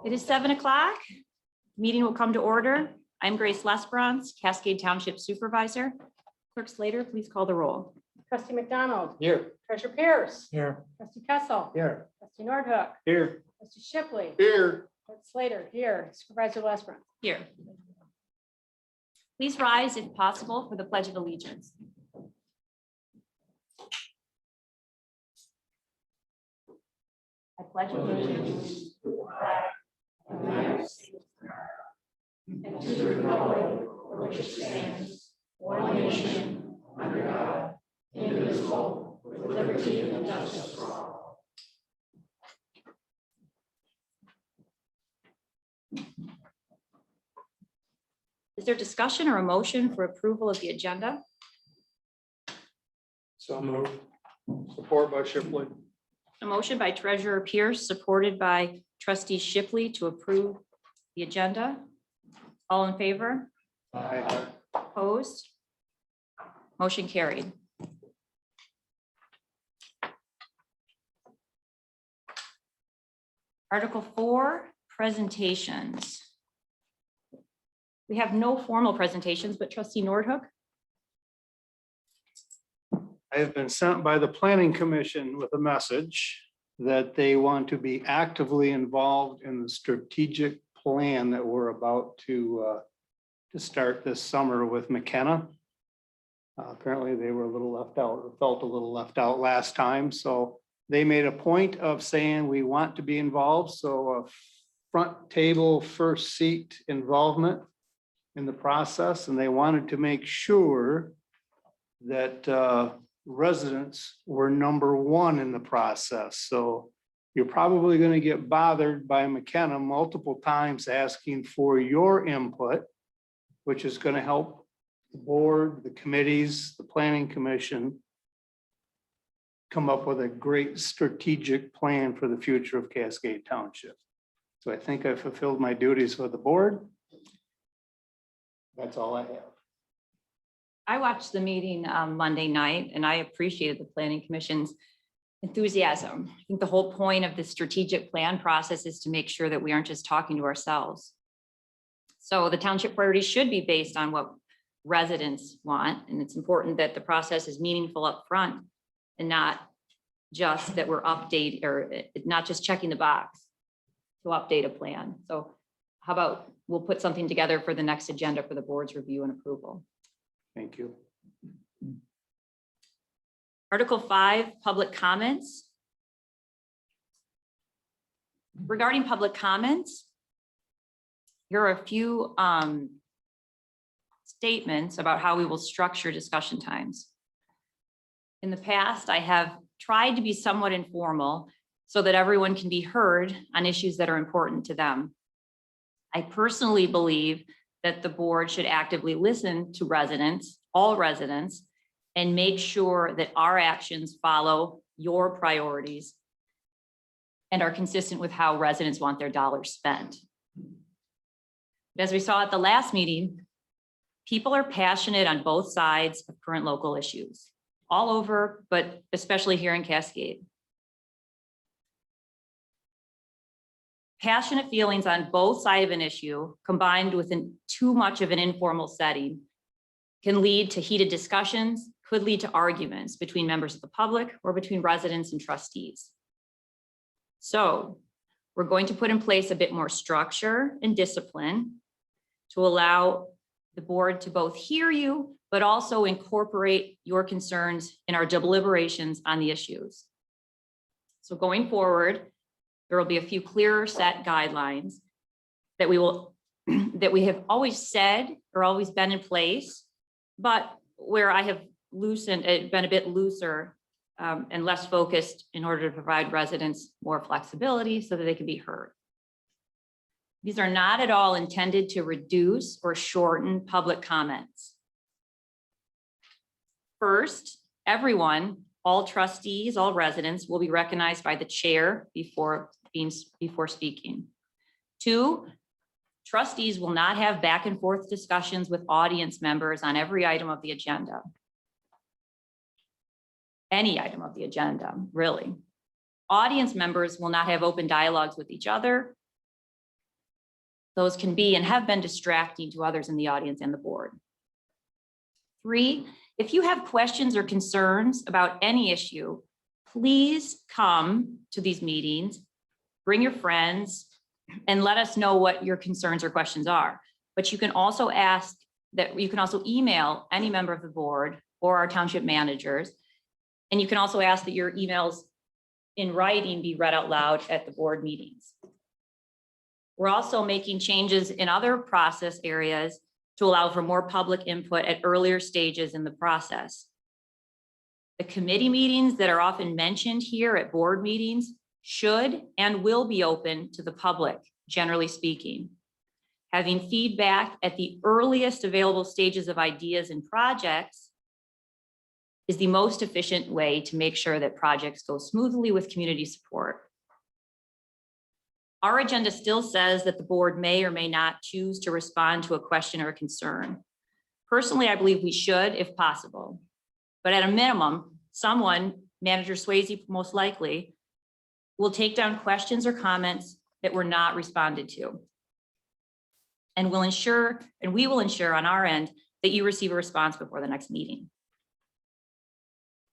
It is 7 o'clock. Meeting will come to order. I'm Grace Lesperance, Cascade Township Supervisor. Clerk Slater, please call the roll. Trustee McDonald. Here. Treasurer Pierce. Here. Trustee Kessel. Here. Trustee Nordhook. Here. Trustee Shipley. Here. Clerk Slater here. Supervisor Lesperance. Here. Please rise if possible for the Pledge of Allegiance. I pledge allegiance to the flag of the United States of America and to the republic for which it stands, one nation, under God, indivisible, with liberty and justice for all. Is there discussion or a motion for approval of the agenda? So moved. Support by Shipley. A motion by Treasurer Pierce, supported by Trustee Shipley to approve the agenda. All in favor? Aye. Opposed? Motion carried. Article 4, presentations. We have no formal presentations, but Trustee Nordhook. I have been sent by the Planning Commission with a message that they want to be actively involved in the strategic plan that we're about to start this summer with McKenna. Apparently they were a little left out, or felt a little left out last time. So they made a point of saying we want to be involved. So a front table, first seat involvement in the process. And they wanted to make sure that residents were number one in the process. So you're probably going to get bothered by McKenna multiple times asking for your input, which is going to help the board, the committees, the planning commission come up with a great strategic plan for the future of Cascade Township. So I think I fulfilled my duties for the board. That's all I have. I watched the meeting Monday night and I appreciated the Planning Commission's enthusiasm. I think the whole point of the strategic plan process is to make sure that we aren't just talking to ourselves. So the township priorities should be based on what residents want. And it's important that the process is meaningful up front and not just that we're updating or not just checking the box to update a plan. So how about we'll put something together for the next agenda for the board's review and approval. Thank you. Article 5, public comments. Regarding public comments, here are a few statements about how we will structure discussion times. In the past, I have tried to be somewhat informal so that everyone can be heard on issues that are important to them. I personally believe that the board should actively listen to residents, all residents, and make sure that our actions follow your priorities and are consistent with how residents want their dollars spent. As we saw at the last meeting, people are passionate on both sides of current local issues, all over, but especially here in Cascade. Passionate feelings on both sides of an issue combined with too much of an informal setting can lead to heated discussions, could lead to arguments between members of the public or between residents and trustees. So we're going to put in place a bit more structure and discipline to allow the board to both hear you, but also incorporate your concerns in our deliberations on the issues. So going forward, there will be a few clearer set guidelines that we have always said or always been in place, but where I have been a bit looser and less focused in order to provide residents more flexibility so that they can be heard. These are not at all intended to reduce or shorten public comments. First, everyone, all trustees, all residents will be recognized by the chair before speaking. 2, trustees will not have back and forth discussions with audience members on every item of the agenda. Any item of the agenda, really. Audience members will not have open dialogues with each other. Those can be and have been distracting to others in the audience and the board. 3, if you have questions or concerns about any issue, please come to these meetings, bring your friends, and let us know what your concerns or questions are. But you can also email any member of the board or our township managers. And you can also ask that your emails in writing be read out loud at the board meetings. We're also making changes in other process areas to allow for more public input at earlier stages in the process. The committee meetings that are often mentioned here at board meetings should and will be open to the public, generally speaking. Having feedback at the earliest available stages of ideas and projects is the most efficient way to make sure that projects go smoothly with community support. Our agenda still says that the board may or may not choose to respond to a question or a concern. Personally, I believe we should if possible, but at a minimum, someone, Manager Swayze most likely, will take down questions or comments that were not responded to. And we will ensure on our end that you receive a response before the next meeting.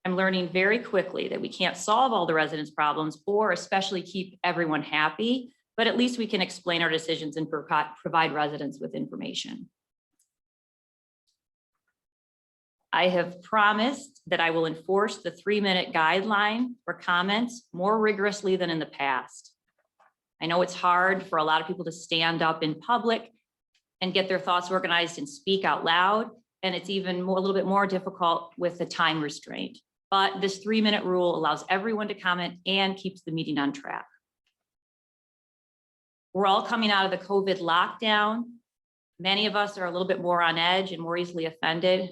I'm learning very quickly that we can't solve all the residents' problems or especially keep everyone happy, but at least we can explain our decisions and provide residents with information. I have promised that I will enforce the 3-minute guideline for comments more rigorously than in the past. I know it's hard for a lot of people to stand up in public and get their thoughts organized and speak out loud. And it's even a little bit more difficult with the time restraint. But this 3-minute rule allows everyone to comment and keeps the meeting on track. We're all coming out of the COVID lockdown. Many of us are a little bit more on edge and more easily offended.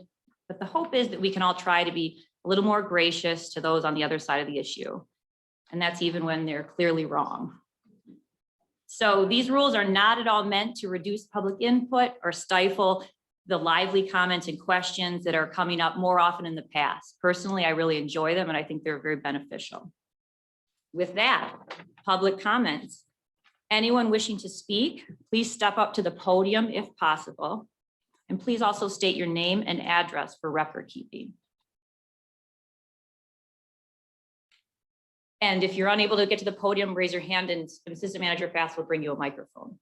But the hope is that we can all try to be a little more gracious to those on the other side of the issue. And that's even when they're clearly wrong. So these rules are not at all meant to reduce public input or stifle the lively comments and questions that are coming up more often in the past. Personally, I really enjoy them and I think they're very beneficial. With that, public comments. Anyone wishing to speak, please step up to the podium if possible. And please also state your name and address for record keeping. And if you're unable to get to the podium, raise your hand and Assistant Manager Foss will bring you a microphone.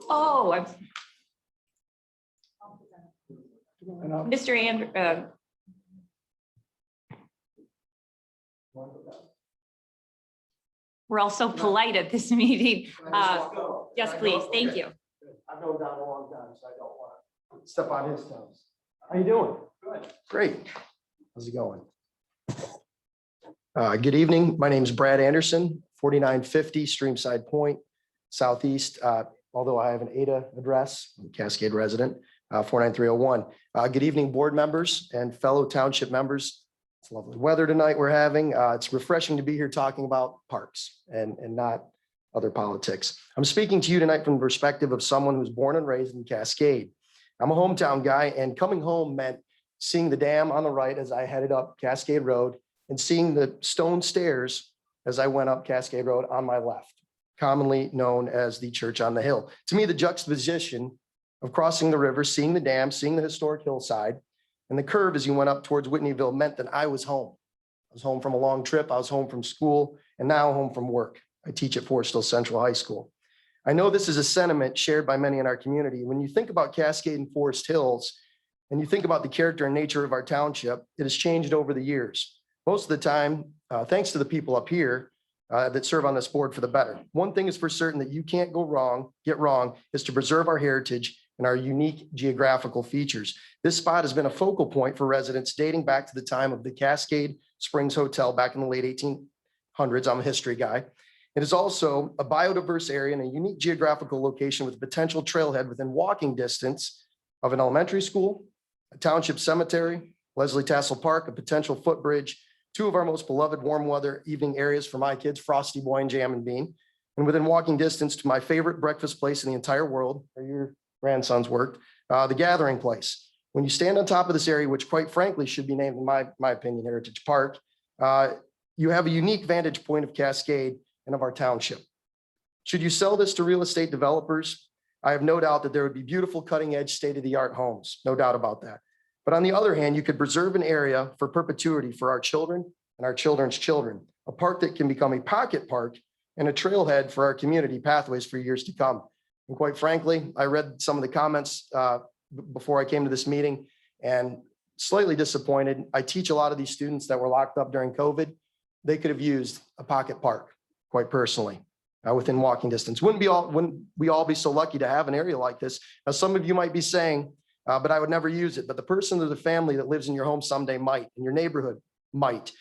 Oh, Mr. Andrew. We're all so polite at this meeting. Yes, please. Thank you. I've known Don a long time, so I don't want to step on his toes. How you doing? Good. Great. How's it going? Good evening. My name is Brad Anderson, 4950 Streamside Point, Southeast. Although I have an Ada address, I'm a Cascade resident, 49301. Good evening, board members and fellow township members. It's lovely weather tonight we're having. It's refreshing to be here talking about parks and not other politics. I'm speaking to you tonight from the perspective of someone who was born and raised in Cascade. I'm a hometown guy, and coming home meant seeing the dam on the right as I headed up Cascade Road and seeing the stone stairs as I went up Cascade Road on my left, commonly known as the Church on the Hill. To me, the juxtaposition of crossing the river, seeing the dam, seeing the historic hillside, and the curve as you went up towards Whitneyville meant that I was home. I was home from a long trip. I was home from school and now home from work. I teach at Forest Central High School. I know this is a sentiment shared by many in our community. When you think about Cascade and Forest Hills, and you think about the character and nature of our township, it has changed over the years. Most of the time, thanks to the people up here that serve on this board for the better. One thing is for certain that you can't get wrong, is to preserve our heritage and our unique geographical features. This spot has been a focal point for residents dating back to the time of the Cascade Springs Hotel back in the late 1800s. I'm a history guy. It is also a biodiverse area and a unique geographical location with a potential trailhead within walking distance of an elementary school, a township cemetery, Leslie Tassel Park, a potential footbridge, two of our most beloved warm weather evening areas for my kids, Frosty Boy and Jam and Bean, and within walking distance to my favorite breakfast place in the entire world, where your grandsons worked, the Gathering Place. When you stand on top of this area, which quite frankly should be named, in my opinion, Heritage Park, you have a unique vantage point of Cascade and of our township. Should you sell this to real estate developers, I have no doubt that there would be beautiful cutting-edge state-of-the-art homes, no doubt about that. But on the other hand, you could preserve an area for perpetuity for our children and our children's children, a park that can become a pocket park and a trailhead for our community pathways for years to come. And quite frankly, I read some of the comments before I came to this meeting and slightly disappointed. I teach a lot of these students that were locked up during COVID. They could have used a pocket park, quite personally, within walking distance. Wouldn't we all be so lucky to have an area like this? Now, some of you might be saying, but I would never use it. But the person or the family that lives in your home someday might, in your neighborhood might.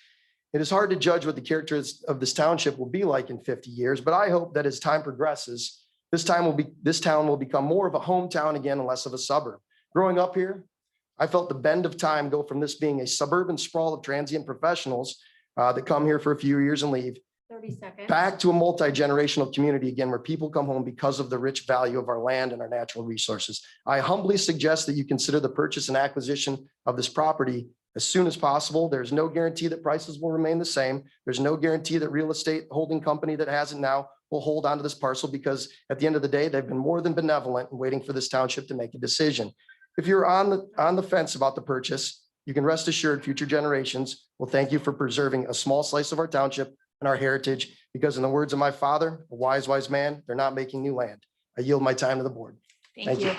It is hard to judge what the characters of this township will be like in 50 years, but I hope that as time progresses, this town will become more of a hometown again and less of a suburb. Growing up here, I felt the bend of time go from this being a suburban sprawl of transient professionals that come here for a few years and leave, 30 seconds. back to a multi-generational community again, where people come home because of the rich value of our land and our natural resources. I humbly suggest that you consider the purchase and acquisition of this property as soon as possible. There's no guarantee that prices will remain the same. There's no guarantee that real estate holding company that has it now will hold onto this parcel, because at the end of the day, they've been more than benevolent in waiting for this township to make a decision. If you're on the fence about the purchase, you can rest assured future generations will thank you for preserving a small slice of our township and our heritage, because in the words of my father, a wise man, they're not making new land. I yield my time to the board. Thank you.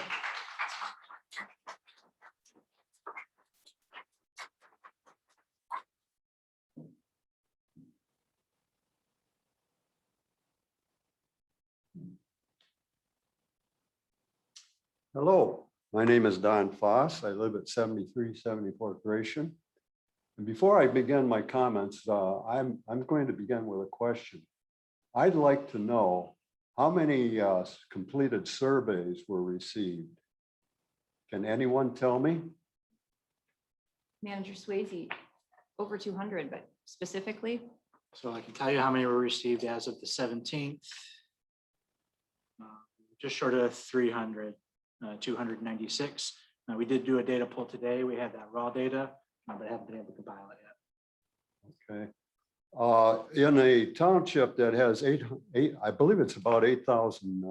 Hello, my name is Don Foss. I live at 7374 Gratian. And before I begin my comments, I'm going to begin with a question. I'd like to know how many completed surveys were received. Can anyone tell me? Manager Swayze, over 200, but specifically, So I can tell you how many were received as of the 17th. Just short of 300, 296. We did do a data pull today. We had that raw data, but haven't been able to compile it yet. Okay. In a township that has I believe it's about 8,000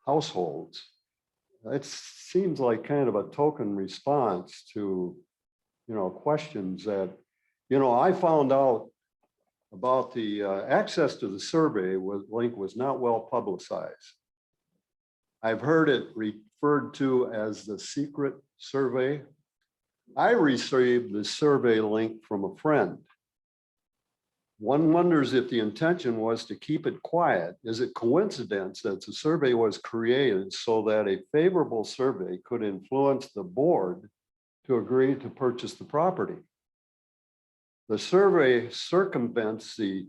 households, it seems like kind of a token response to, questions that, I found out about the access to the survey link was not well publicized. I've heard it referred to as the secret survey. I received the survey link from a friend. One wonders if the intention was to keep it quiet. Is it coincidence that the survey was created so that a favorable survey could influence the board to agree to purchase the property? The survey circumvents the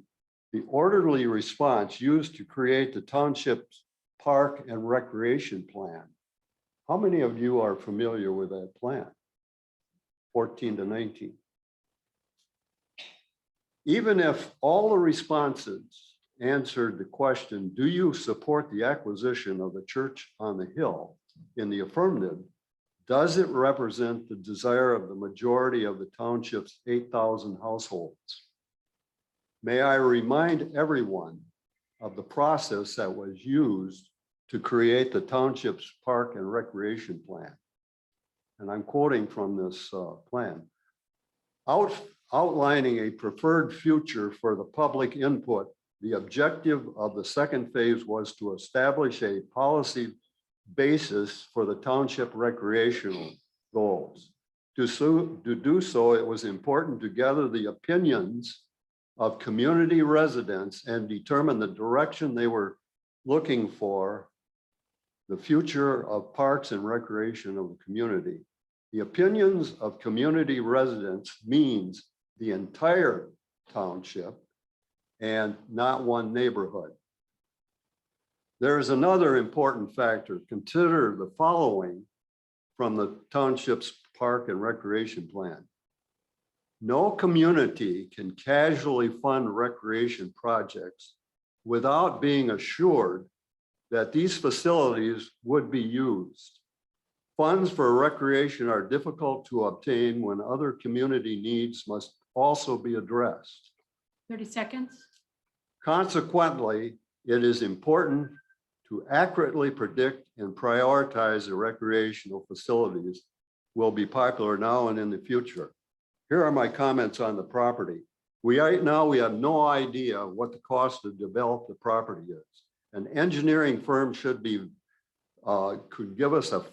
orderly response used to create the township's park and recreation plan. How many of you are familiar with that plan? 14 to 19. Even if all the responses answered the question, do you support the acquisition of the church on the hill, in the affirmative, does it represent the desire of the majority of the township's 8,000 households? May I remind everyone of the process that was used to create the township's park and recreation plan. And I'm quoting from this plan. Outlining a preferred future for the public input, the objective of the second phase was to establish a policy basis for the township recreational goals. To do so, it was important to gather the opinions of community residents and determine the direction they were looking for the future of parks and recreation of the community. The opinions of community residents means the entire township and not one neighborhood. There is another important factor. Consider the following from the township's park and recreation plan. No community can casually fund recreation projects without being assured that these facilities would be used. Funds for recreation are difficult to obtain when other community needs must also be addressed. 30 seconds. Consequently, it is important to accurately predict and prioritize the recreational facilities will be popular now and in the future. Here are my comments on the property. Right now, we have no idea what the cost to develop the property is. An engineering firm should be, could give us a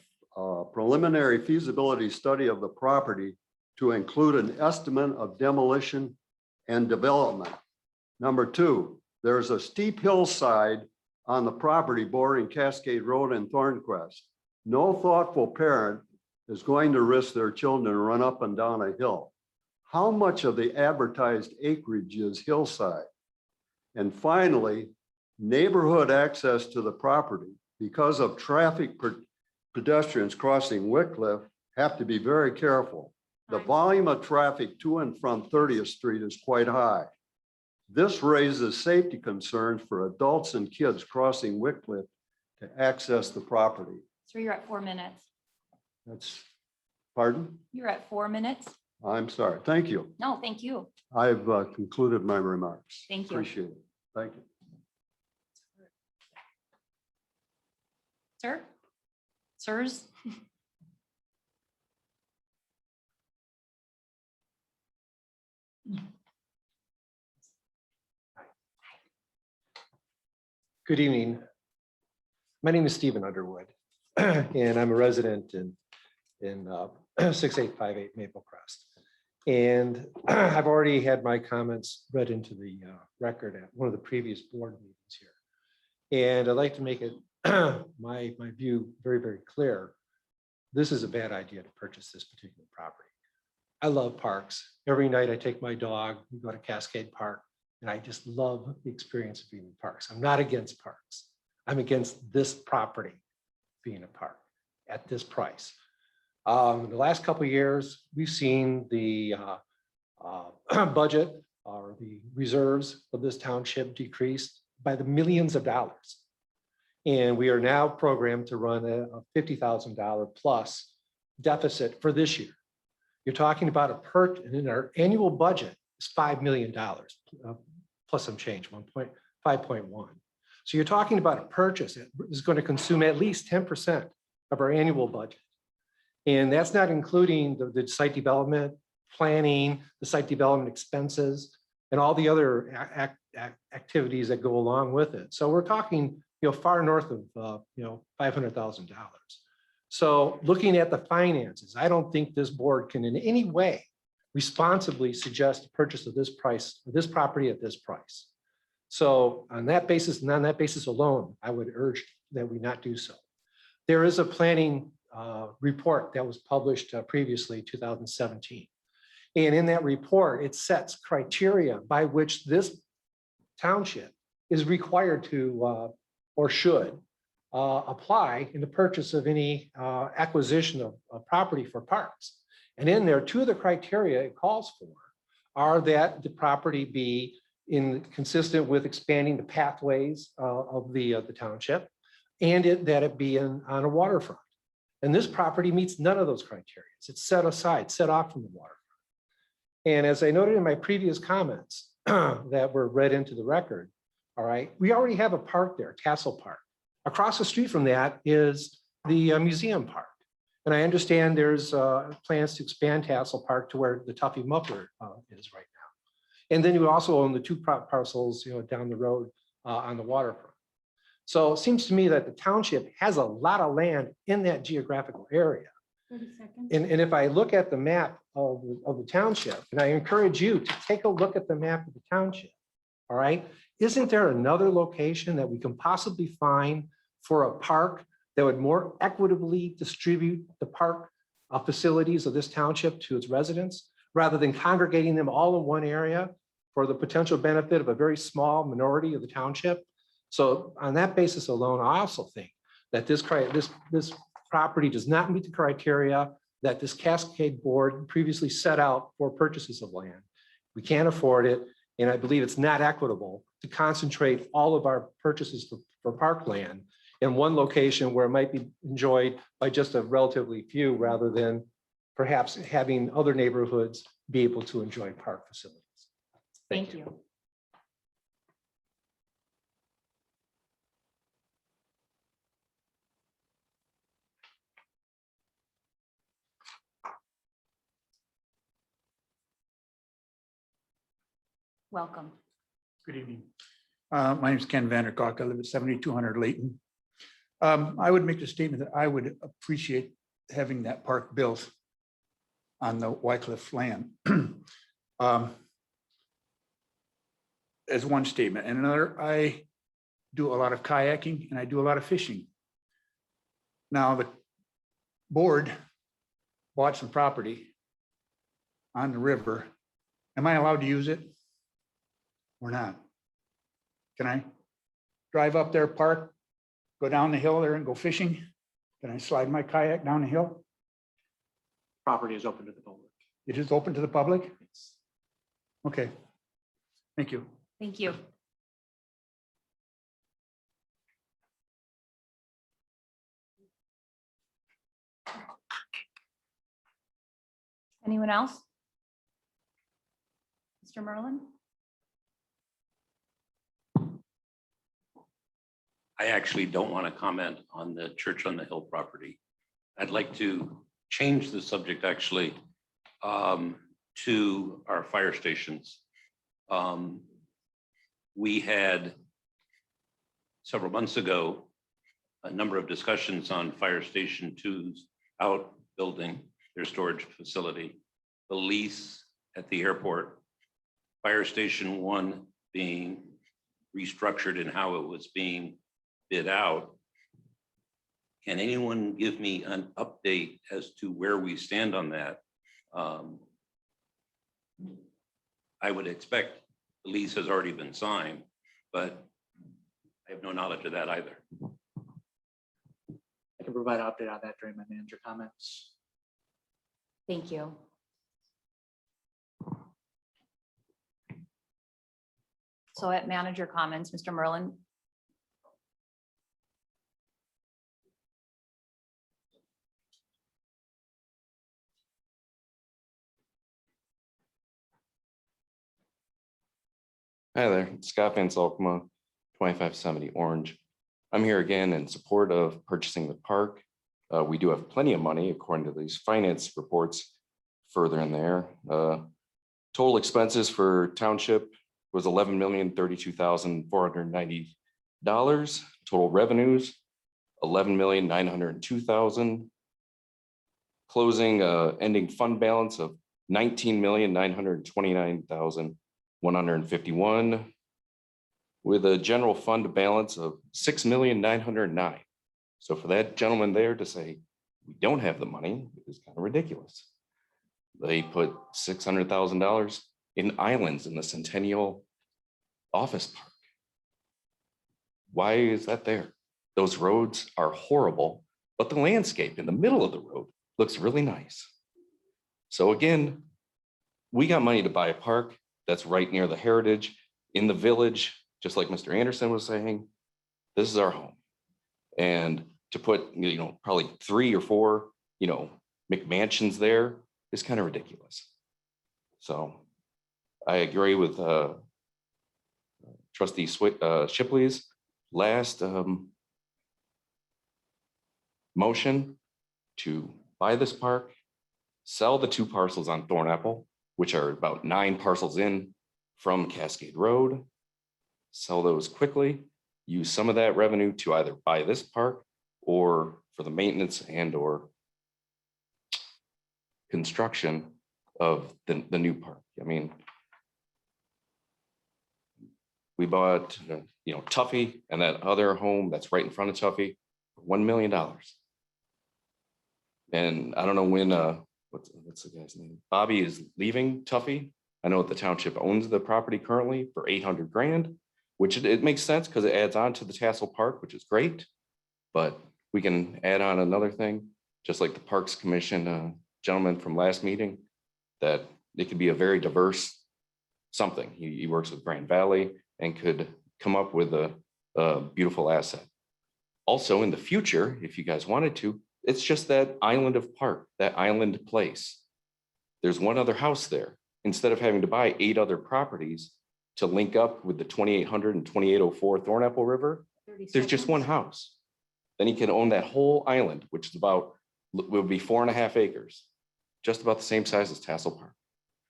preliminary feasibility study of the property to include an estimate of demolition and development. Number two, there's a steep hillside on the property bordering Cascade Road and Thorncrest. No thoughtful parent is going to risk their children to run up and down a hill. How much of the advertised acreage is hillside? And finally, neighborhood access to the property because of traffic pedestrians crossing Wickliffe have to be very careful. The volume of traffic to and from 30th Street is quite high. This raises safety concerns for adults and kids crossing Wickliffe to access the property. Sir, you're at 4 minutes. That's, pardon? You're at 4 minutes. I'm sorry. Thank you. No, thank you. I've concluded my remarks. Thank you. Appreciate it. Thank you. Sir? Sirs? Good evening. My name is Stephen Underwood, and I'm a resident in 6858 Maple Crest. And I've already had my comments read into the record at one of the previous board meetings here. And I'd like to make it my view very, very clear. This is a bad idea to purchase this particular property. I love parks. Every night I take my dog, we go to Cascade Park, and I just love the experience of being in parks. I'm not against parks. I'm against this property being a park at this price. In the last couple of years, we've seen the budget or the reserves of this township decreased by the millions of dollars. And we are now programmed to run a $50,000 plus deficit for this year. You're talking about a and in our annual budget is $5 million plus some change, 5.1. So you're talking about a purchase that is going to consume at least 10% of our annual budget. And that's not including the site development, planning, the site development expenses, and all the other activities that go along with it. So we're talking, far north of, $500,000. So looking at the finances, I don't think this board can in any way responsibly suggest the purchase of this property at this price. So on that basis, and on that basis alone, I would urge that we not do so. There is a planning report that was published previously, 2017. And in that report, it sets criteria by which this township is required to or should apply in the purchase of any acquisition of property for parks. And in there, two of the criteria it calls for are that the property be consistent with expanding the pathways of the township, and that it be on a waterfront. And this property meets none of those criteria. It's set off from the waterfront. And as I noted in my previous comments that were read into the record, all right, we already have a park there, Castle Park. Across the street from that is the museum park. And I understand there's plans to expand Castle Park to where the Tuffy Muffler is right now. And then you also own the two parcels, down the road on the waterfront. So it seems to me that the township has a lot of land in that geographical area. 30 seconds. And if I look at the map of the township, and I encourage you to take a look at the map of the township, all right? Isn't there another location that we can possibly find for a park that would more equitably distribute the park facilities of this township to its residents, rather than congregating them all in one area for the potential benefit of a very small minority of the township? So on that basis alone, I also think that this property does not meet the criteria that this Cascade board previously set out for purchases of land. We can't afford it, and I believe it's not equitable to concentrate all of our purchases for parkland in one location where it might be enjoyed by just a relatively few, rather than perhaps having other neighborhoods be able to enjoy park facilities. Thank you. Welcome. Good evening. My name is Ken Vandercock. I live at 7200 Layton. I would make the statement that I would appreciate having that park built on the Wycliffe land. As one statement. And another, I do a lot of kayaking and I do a lot of fishing. Now, the board bought some property on the river. Am I allowed to use it or not? Can I drive up there, park, go down the hill there and go fishing? Can I slide my kayak down the hill? Property is open to the public. It is open to the public? Okay. Thank you. Thank you. Anyone else? Mr. Merlin? I actually don't want to comment on the Church on the Hill property. I'd like to change the subject actually to our fire stations. We had several months ago a number of discussions on Fire Station 2's outbuilding, their storage facility, the lease at the airport, Fire Station 1 being restructured and how it was being bid out. Can anyone give me an update as to where we stand on that? I would expect the lease has already been signed, but I have no knowledge of that either. I can provide an update on that during my manager comments. Thank you. So at manager comments, Mr. Merlin. Hi there, Scott Van Salkema, 2570 Orange. I'm here again in support of purchasing the park. We do have plenty of money according to these finance reports further in there. Total expenses for Township was $11,032,490. Total revenues, $11,902,000. Closing ending fund balance of $19,929,151, with a general fund balance of $6,909,000. So for that gentleman there to say we don't have the money is kind of ridiculous. They put $600,000 in islands in the Centennial Office Park. Why is that there? Those roads are horrible, but the landscape in the middle of the road looks really nice. So again, we got money to buy a park that's right near the heritage in the village, just like Mr. Anderson was saying. This is our home. And to put, probably 3 or 4, McMansions there is kind of ridiculous. So I agree with Trustee Shipley's last motion to buy this park, sell the 2 parcels on Thornapple, which are about 9 parcels in from Cascade Road, sell those quickly, use some of that revenue to either buy this park or for the maintenance and or construction of the new park. I mean, we bought, Tuffy and that other home that's right in front of Tuffy, $1 million. And I don't know when, what's the guy's name? Bobby is leaving Tuffy. I know the township owns the property currently for $800,000, which it makes sense because it adds on to the Tassel Park, which is great. But we can add on another thing, just like the Parks Commission gentleman from last meeting, that it could be a very diverse something. He works with Grand Valley and could come up with a beautiful asset. Also in the future, if you guys wanted to, it's just that island of park, that island place. There's one other house there. Instead of having to buy 8 other properties to link up with the 2800 and 2804 Thornapple River, there's just one house. Then he can own that whole island, which is about, will be 4.5 acres, just about the same size as Tassel Park.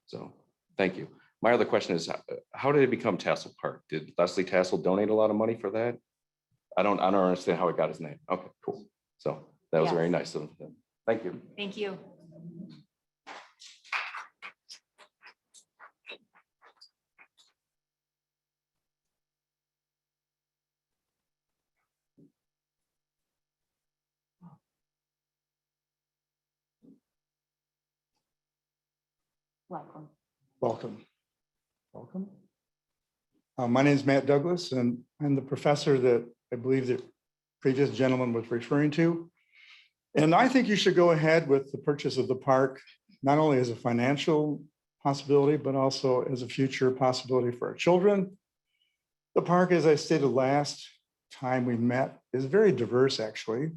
So thank you. My other question is, how did it become Tassel Park? Did Leslie Tassel donate a lot of money for that? I don't understand how it got his name. Okay, cool. So that was very nice of him. Thank you. Thank you. Welcome. Welcome. Welcome. My name is Matt Douglas, and I'm the professor that I believe the previous gentleman was referring to. And I think you should go ahead with the purchase of the park, not only as a financial possibility, but also as a future possibility for our children. The park, as I stated last time we met, is very diverse, actually.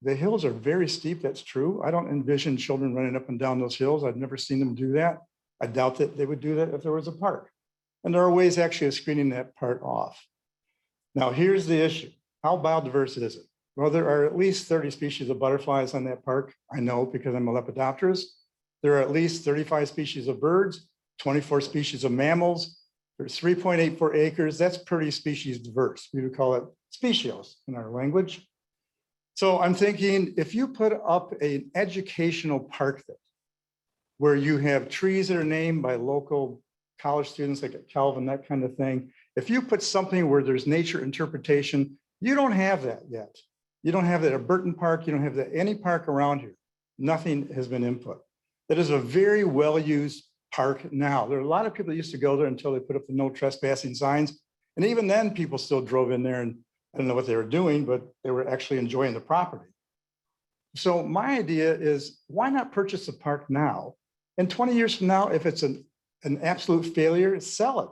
The hills are very steep, that's true. I don't envision children running up and down those hills. I've never seen them do that. I doubt that they would do that if there was a park. And there are ways actually of screening that part off. Now, here's the issue. How biodiverse is it? Well, there are at least 30 species of butterflies on that park. I know because I'm a lepidopterist. There are at least 35 species of birds, 24 species of mammals. There's 3.84 acres. That's pretty species diverse. We would call it specios in our language. So I'm thinking if you put up an educational park there, where you have trees that are named by local college students like at Calvin, that kind of thing. If you put something where there's nature interpretation, you don't have that yet. You don't have that at Burton Park. You don't have that any park around here. Nothing has been input. That is a very well-used park now. There are a lot of people that used to go there until they put up the no trespassing signs. And even then people still drove in there and I don't know what they were doing, but they were actually enjoying the property. So my idea is why not purchase the park now? And 20 years from now, if it's an absolute failure, sell it.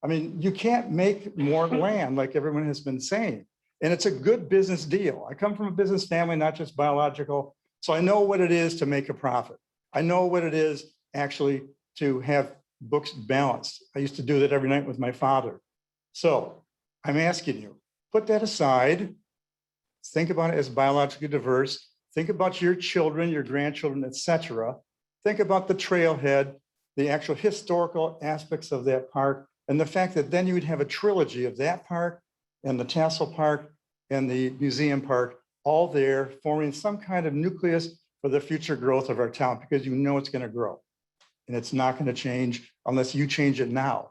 I mean, you can't make more land like everyone has been saying. And it's a good business deal. I come from a business family, not just biological. So I know what it is to make a profit. I know what it is actually to have books balanced. I used to do that every night with my father. So I'm asking you, put that aside. Think about it as biologically diverse. Think about your children, your grandchildren, etc. Think about the trailhead, the actual historical aspects of that park, and the fact that then you would have a trilogy of that park and the Tassel Park and the museum park, all there forming some kind of nucleus for the future growth of our town, because you know it's going to grow. And it's not going to change unless you change it now.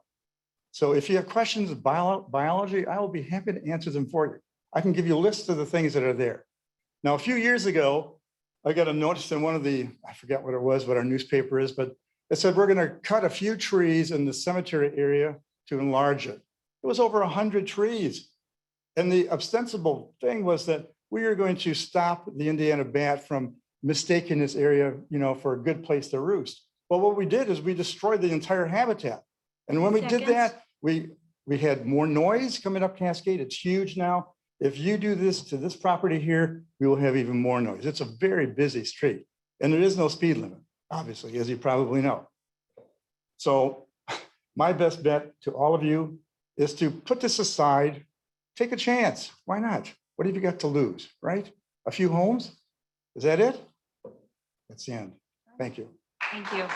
So if you have questions of biology, I will be happy to answer them for you. I can give you a list of the things that are there. Now, a few years ago, I got a notice in one of the, I forget what it was, what our newspaper is, but it said we're going to cut a few trees in the cemetery area to enlarge it. It was over 100 trees. And the ostensible thing was that we are going to stop the Indiana bat from mistaking this area, for a good place to roost. Well, what we did is we destroyed the entire habitat. And when we did that, we had more noise coming up Cascade. It's huge now. If you do this to this property here, we will have even more noise. It's a very busy street and there is no speed limit, obviously, as you probably know. So my best bet to all of you is to put this aside, take a chance. Why not? What have you got to lose, right? A few homes? Is that it? That's the end. Thank you. Thank you.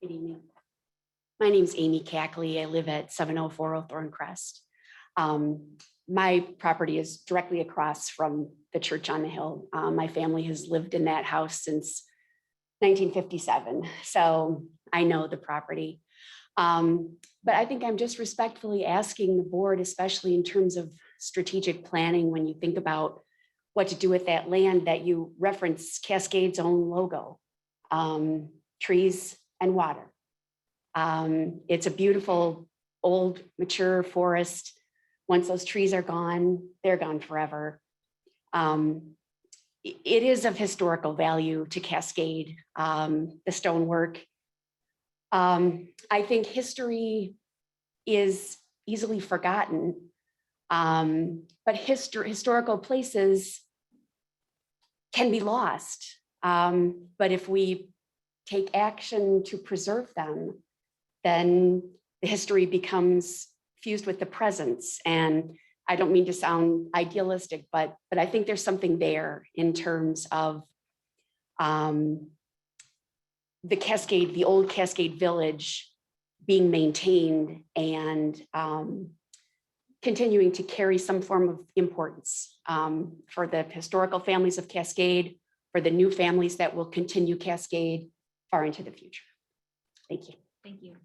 Good evening. My name is Amy Cackley. I live at 7040 Thorncrest. My property is directly across from the church on the hill. My family has lived in that house since 1957, so I know the property. But I think I'm just respectfully asking the board, especially in terms of strategic planning, when you think about what to do with that land, that you reference Cascade's own logo, trees and water. It's a beautiful, old, mature forest. Once those trees are gone, they're gone forever. It is of historical value to Cascade, the stonework. I think history is easily forgotten, but historical places can be lost. But if we take action to preserve them, then the history becomes fused with the presence. And I don't mean to sound idealistic, but I think there's something there in terms of the Cascade, the old Cascade Village being maintained and continuing to carry some form of importance for the historical families of Cascade, for the new families that will continue Cascade far into the future. Thank you. Thank you.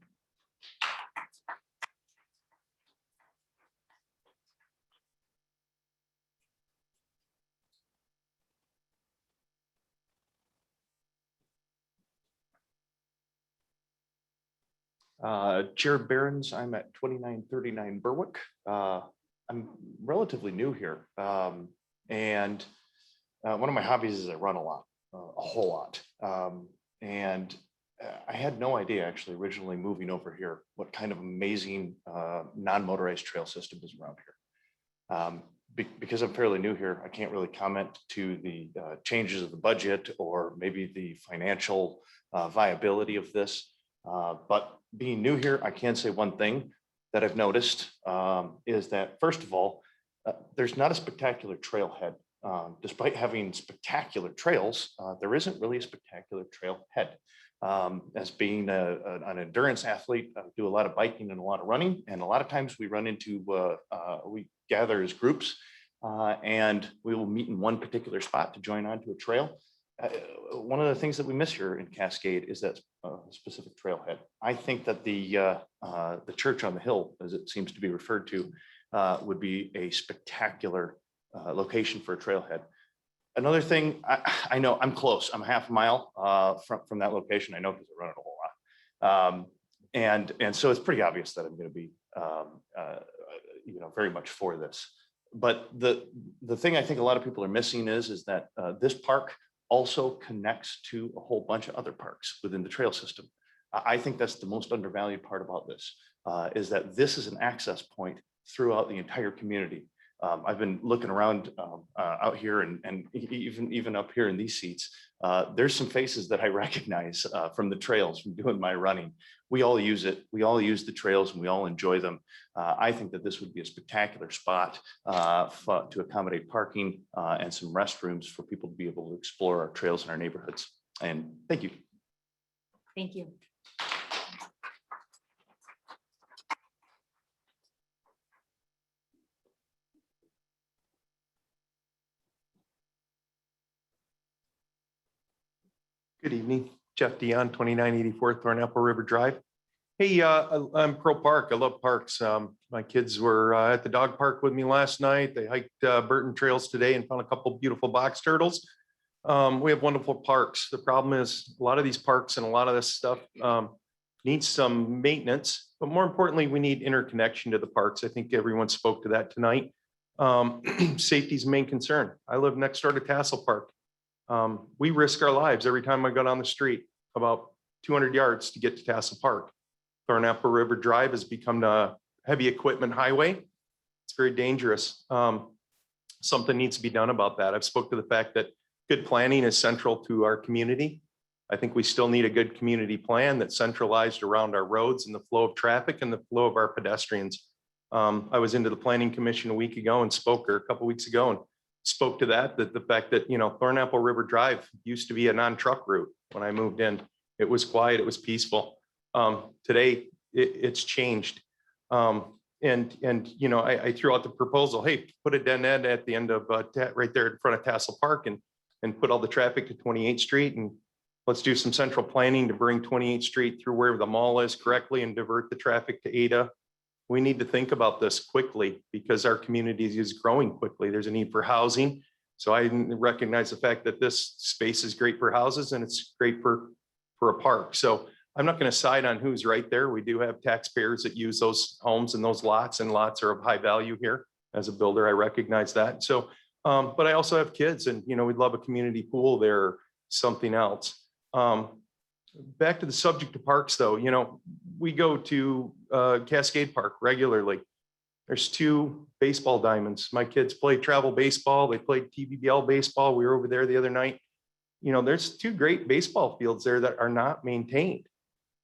Jared Behrens, I'm at 2939 Berwick. I'm relatively new here. And one of my hobbies is I run a lot, a whole lot. And I had no idea actually originally moving over here, what kind of amazing non-motorized trail system is around here. Because I'm fairly new here, I can't really comment to the changes of the budget or maybe the financial viability of this. But being new here, I can say one thing that I've noticed is that, first of all, there's not a spectacular trailhead. Despite having spectacular trails, there isn't really a spectacular trailhead. As being an endurance athlete, I do a lot of biking and a lot of running. And a lot of times we run into, we gather as groups and we will meet in one particular spot to join onto a trail. One of the things that we miss here in Cascade is that specific trailhead. I think that the church on the hill, as it seems to be referred to, would be a spectacular location for a trailhead. Another thing, I know I'm close. I'm half a mile from that location. I know because I run it a whole lot, and so it's pretty obvious that I'm going to be, very much for this. But the thing I think a lot of people are missing is that this park also connects to a whole bunch of other parks within the trail system. I think that's the most undervalued part about this, is that this is an access point throughout the entire community. I've been looking around out here and even up here in these seats. There's some faces that I recognize from the trails from doing my running. We all use it. We all use the trails and we all enjoy them. I think that this would be a spectacular spot to accommodate parking and some restrooms for people to be able to explore our trails in our neighborhoods. And thank you. Thank you. Good evening, Jeff Dion, 2984 Thornapple River Drive. Hey, I'm pro park. I love parks. My kids were at the dog park with me last night. They hiked Burton Trails today and found a couple beautiful box turtles. We have wonderful parks. The problem is a lot of these parks and a lot of this stuff needs some maintenance, but more importantly, we need interconnection to the parks. I think everyone spoke to that tonight. Safety is the main concern. I live next door to Castle Park. We risk our lives every time I go down the street, about 200 yards to get to Castle Park. Thornapple River Drive has become a heavy equipment highway. It's very dangerous. Something needs to be done about that. I've spoke to the fact that good planning is central to our community. I think we still need a good community plan that's centralized around our roads and the flow of traffic and the flow of our pedestrians. I was into the Planning Commission a week ago and spoke, or a couple of weeks ago, and spoke to that the fact that, Thornapple River Drive used to be a non-truck route. When I moved in, it was quiet, it was peaceful. Today it's changed. I threw out the proposal, hey, put a dead end at the end of right there in front of Castle Park and put all the traffic to 28th Street, and let's do some central planning to bring 28th Street through where the mall is correctly and divert the traffic to Ada. We need to think about this quickly because our community is growing quickly. There's a need for housing. So I recognize the fact that this space is great for houses and it's great for a park. So I'm not going to side on who's right there. We do have taxpayers that use those homes and those lots, and lots are of high value here. As a builder, I recognize that. So, but I also have kids, and we'd love a community pool there or something else. Back to the subject of parks, though, we go to Cascade Park regularly. There's 2 baseball diamonds. My kids play travel baseball. They played TVBL baseball. We were over there the other night. There's 2 great baseball fields there that are not maintained.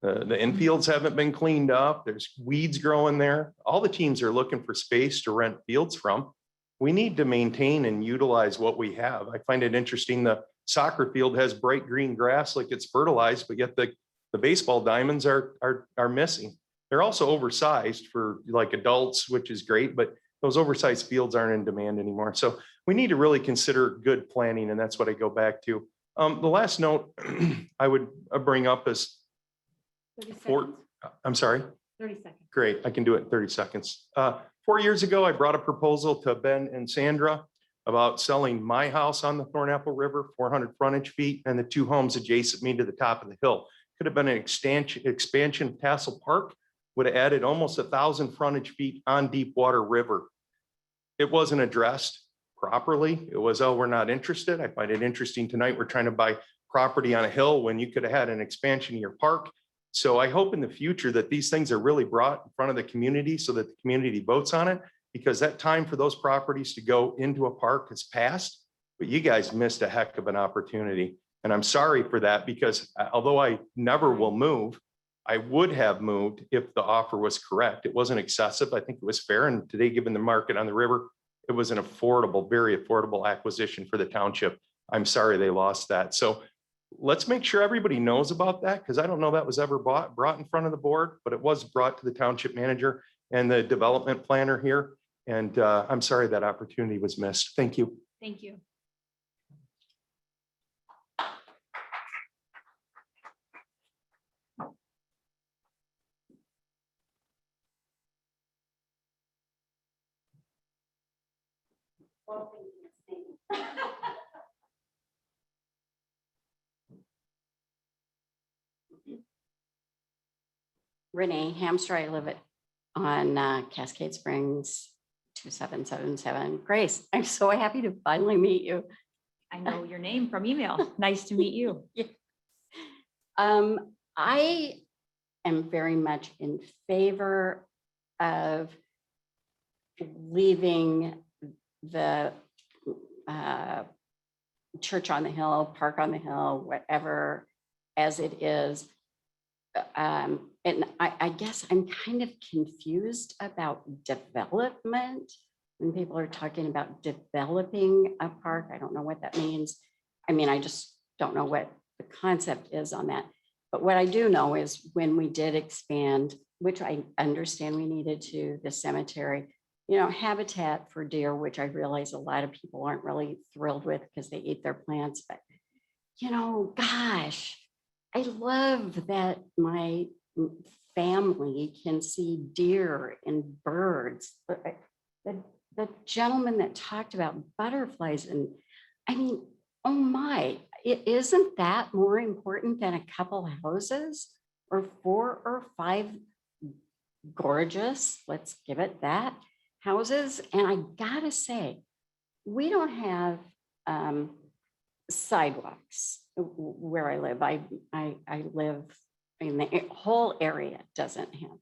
The infields haven't been cleaned up. There's weeds growing there. All the teams are looking for space to rent fields from. We need to maintain and utilize what we have. I find it interesting, the soccer field has bright green grass like it's fertilized, but yet the baseball diamonds are missing. They're also oversized for like adults, which is great, but those oversized fields aren't in demand anymore. So we need to really consider good planning, and that's what I go back to. The last note I would bring up is 30 for, I'm sorry. 30 seconds. Great, I can do it in 30 seconds. 4 years ago, I brought a proposal to Ben and Sandra about selling my house on the Thornapple River, 400 frontage feet, and the 2 homes adjacent me to the top of the hill. Could have been an expansion of Castle Park, would have added almost 1,000 frontage feet on Deepwater River. It wasn't addressed properly. It was, oh, we're not interested. I find it interesting tonight, we're trying to buy property on a hill when you could have had an expansion of your park. So I hope in the future that these things are really brought in front of the community so that the community votes on it, because that time for those properties to go into a park has passed, but you guys missed a heck of an opportunity. And I'm sorry for that, because although I never will move, I would have moved if the offer was correct. It wasn't excessive. I think it was fair. And today, given the market on the river, it was an affordable, very affordable acquisition for the township. I'm sorry they lost that. So let's make sure everybody knows about that, because I don't know that was ever brought in front of the board, but it was brought to the township manager and the development planner here. And I'm sorry that opportunity was missed. Thank you. Thank you. Renee Hamster, I live on Cascade Springs 2777. Grace, I'm so happy to finally meet you. I know your name from email. Nice to meet you. I am very much in favor of leaving the church on the hill, park on the hill, whatever, as it is. And I guess I'm kind of confused about development. When people are talking about developing a park, I don't know what that means. I mean, I just don't know what the concept is on that. But what I do know is when we did expand, which I understand we needed to, the cemetery, you know, habitat for deer, which I realize a lot of people aren't really thrilled with because they eat their plants. But, you know, gosh, I love that my family can see deer and birds. The gentleman that talked about butterflies, and I mean, oh my, isn't that more important than a couple houses or 4 or 5 gorgeous, let's give it that, houses? And I gotta say, we don't have sidewalks where I live. I live in the whole area doesn't have.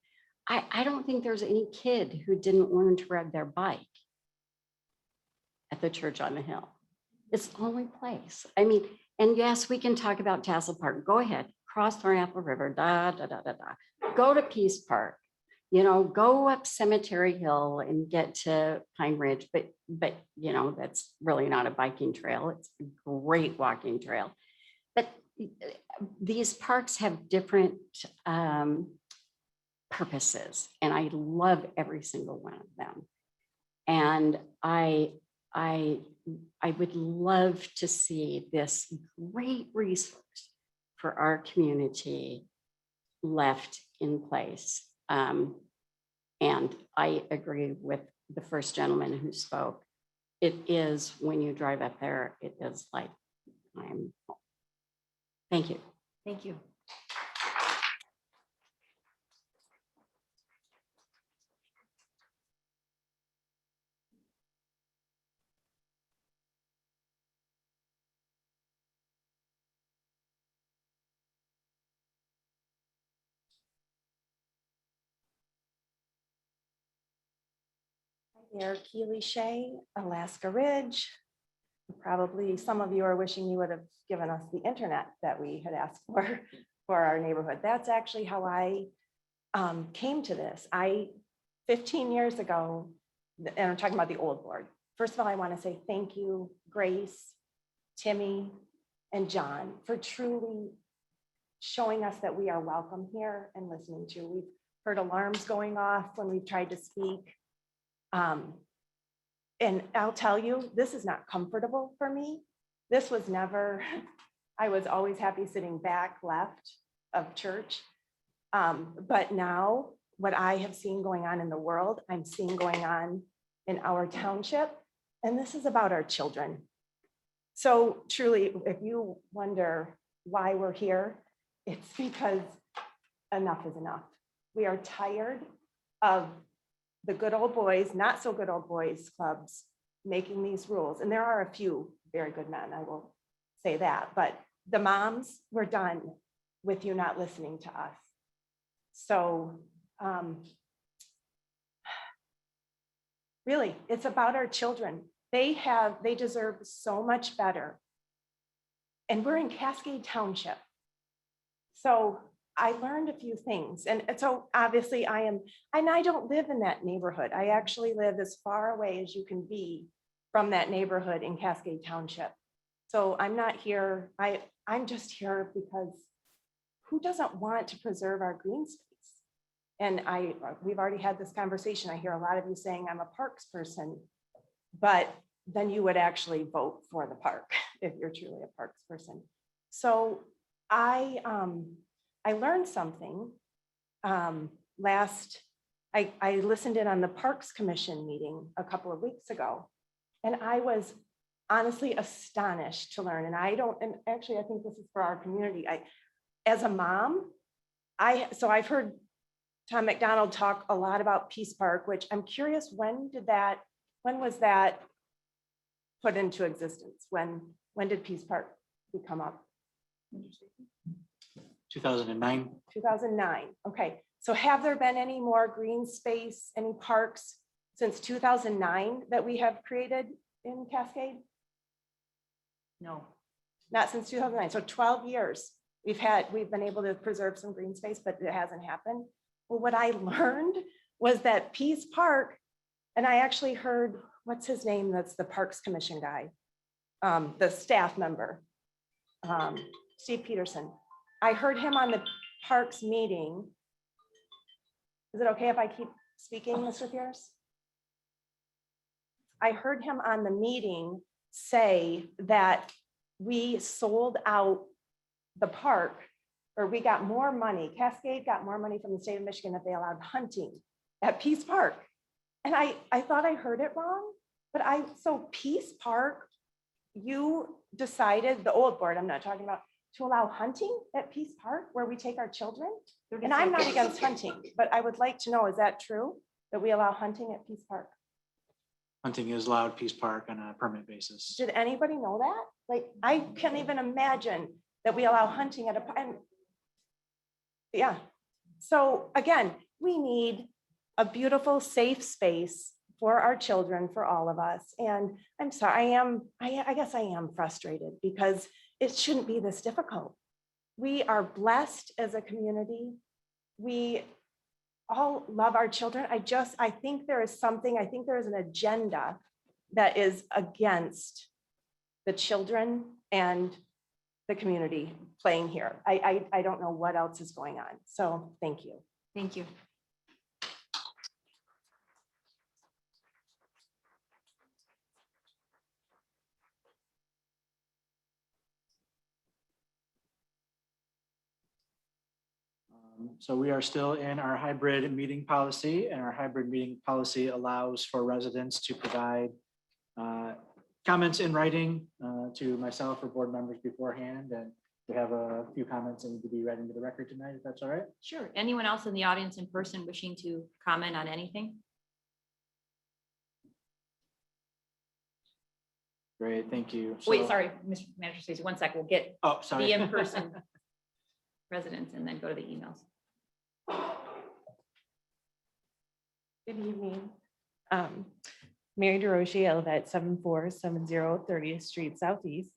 I don't think there's any kid who didn't learn to ride their bike at the church on the hill. It's the only place. I mean, and yes, we can talk about Castle Park. Go ahead, cross Thornapple River, go to Peace Park, you know, go up Cemetery Hill and get to Pine Ridge. But you know, that's really not a biking trail. It's a great walking trail. But these parks have different purposes, and I love every single one of them. And I would love to see this great resource for our community left in place. And I agree with the first gentleman who spoke. It is, when you drive up there, it is like, I'm home. Thank you. Thank you. Here, Keely Shea, Alaska Ridge. Probably some of you are wishing you would have given us the internet that we had asked for. for our neighborhood. That's actually how I came to this. 15 years ago, and I'm talking about the old board. First of all, I want to say thank you, Grace, Timmy, and John, for truly showing us that we are welcome here and listening to. We've heard alarms going off when we've tried to speak. And I'll tell you, this is not comfortable for me. This was never, I was always happy sitting back left of church. But now what I have seen going on in the world, I'm seeing going on in our township, and this is about our children. So truly, if you wonder why we're here, it's because enough is enough. We are tired of the good old boys, not so good old boys clubs making these rules. And there are a few very good men, I will say that, but the moms, we're done with you not listening to us. So really, it's about our children. They deserve so much better. And we're in Cascade Township. So I learned a few things. And so obviously I don't live in that neighborhood. I actually live as far away as you can be from that neighborhood in Cascade Township. So I'm not here. I'm just here because who doesn't want to preserve our green space? And we've already had this conversation. I hear a lot of you saying I'm a parks person, but then you would actually vote for the park if you're truly a parks person. So I learned something I listened in on the Parks Commission meeting a couple of weeks ago, and I was honestly astonished to learn. And actually I think this is for our community. As a mom, I've heard Tom McDonald talk a lot about Peace Park, which I'm curious, when was that put into existence? When did Peace Park come up? 2009. 2009. Okay. So have there been any more green space, any parks since 2009 that we have created in Cascade? No. Not since 2009. So 12 years we've been able to preserve some green space, but it hasn't happened. Well, what I learned was that Peace Park, and I actually heard, what's his name? That's the Parks Commission guy, the staff member, Steve Peterson. I heard him on the Parks meeting. Is it okay if I keep speaking, Mr. Pierce? I heard him on the meeting say that we sold out the park, or we got more money. Cascade got more money from the state of Michigan if they allowed hunting at Peace Park. And I thought I heard it wrong, but so Peace Park, you decided, the old board, I'm not talking about, to allow hunting at Peace Park where we take our children? And I'm not against hunting, but I would like to know, is that true, that we allow hunting at Peace Park? Hunting is allowed at Peace Park on a permanent basis. Did anybody know that? Like, I can't even imagine that we allow hunting at yeah. So again, we need a beautiful, safe space for our children, for all of us. And I'm sorry, I guess I am frustrated because it shouldn't be this difficult. We are blessed as a community. We all love our children. I think there is an agenda that is against the children and the community playing here. I don't know what else is going on. So thank you. Thank you. So we are still in our hybrid meeting policy, and our hybrid meeting policy allows for residents to provide comments in writing to myself or board members beforehand. And we have a few comments that need to be read into the record tonight, if that's all right. Sure. Anyone else in the audience in person wishing to comment on anything? Great, thank you. Wait, So- sorry, Mr. Manager Stacy, 1 sec. We'll get Oh, sorry. the in-person residents and then go to the emails. Good evening. Mary DeRoche, I live at 7470 30th Street Southeast.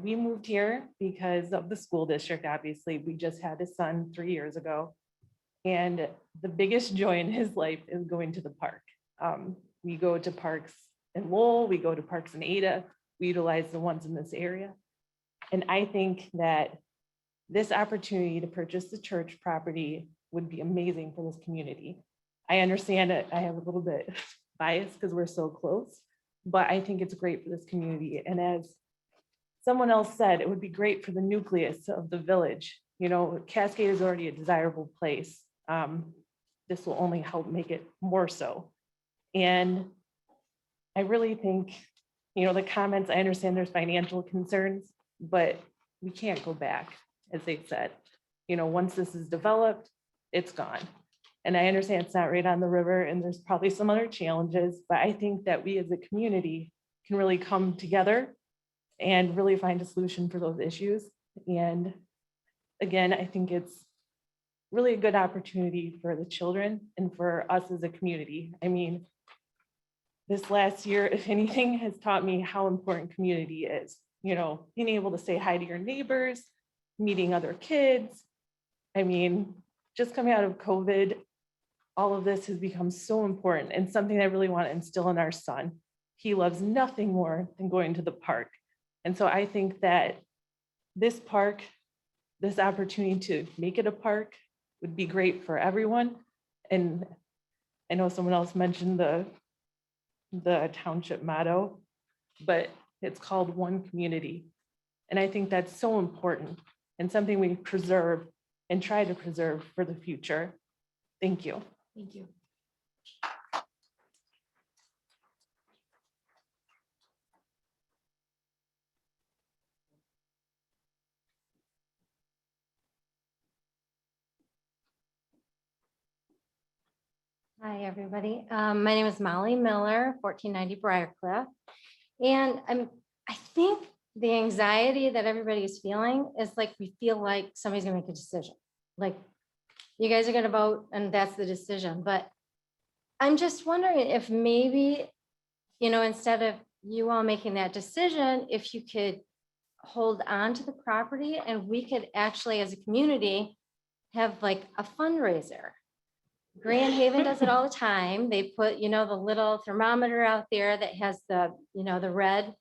We moved here because of the school district, obviously. We just had a son 3 years ago. And the biggest joy in his life is going to the park. We go to parks in Lowell, we go to parks in Ada, we utilize the ones in this area. And I think that this opportunity to purchase the church property would be amazing for this community. I understand it, I have a little bit biased because we're so close, but I think it's great for this community. And as someone else said, it would be great for the nucleus of the village. You know, Cascade is already a desirable place. This will only help make it more so. And I really think, you know, the comments, I understand there's financial concerns, but we can't go back, as they said. You know, once this is developed, it's gone. And I understand it's not right on the river and there's probably some other challenges, but I think that we as a community can really come together and really find a solution for those issues. And again, I think it's really a good opportunity for the children and for us as a community. I mean, this last year, if anything, has taught me how important community is. You know, being able to say hi to your neighbors, meeting other kids. I mean, just coming out of COVID, all of this has become so important and something I really want to instill in our son. He loves nothing more than going to the park. And so I think that this park, this opportunity to make it a park would be great for everyone. And I know someone else mentioned the township motto, but it's called One Community. And I think that's so important and something we preserve and try to preserve for the future. Thank you. Thank you. Hi, everybody. My name is Molly Miller, 1490 Briarcliff. And I think the anxiety that everybody is feeling is like, we feel like somebody's gonna make a decision. Like, you guys are gonna vote and that's the decision. But I'm just wondering if maybe, you know, instead of you all making that decision, if you could hold on to the property and we could actually, as a community, have like a fundraiser. Grand Haven does it all the time. They put, you know, the little thermometer out there that has the, you know, the red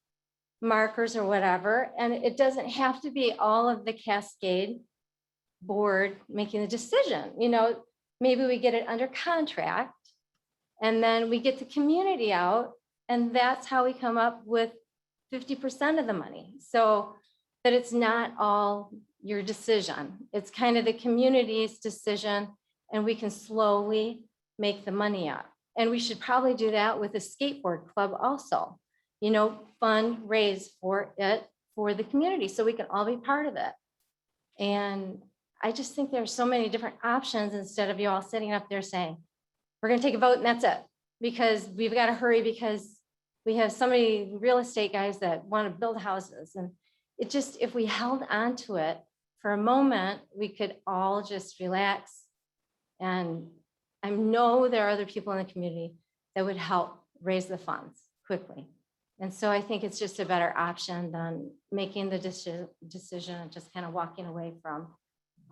markers or whatever. And it doesn't have to be all of the Cascade board making the decision. You know, maybe we get it under contract and then we get the community out and that's how we come up with 50% of the money. So that it's not all your decision. It's kind of the community's decision. And we can slowly make the money up. And we should probably do that with a skateboard club also, you know, fundraise for it, for the community, so we can all be part of it. And I just think there's so many different options instead of you all sitting up there saying, we're gonna take a vote and that's it. Because we've got to hurry because we have so many real estate guys that want to build houses. And it just, if we held on to it for a moment, we could all just relax. And I know there are other people in the community that would help raise the funds quickly. And so I think it's just a better option than making the decision and just kind of walking away from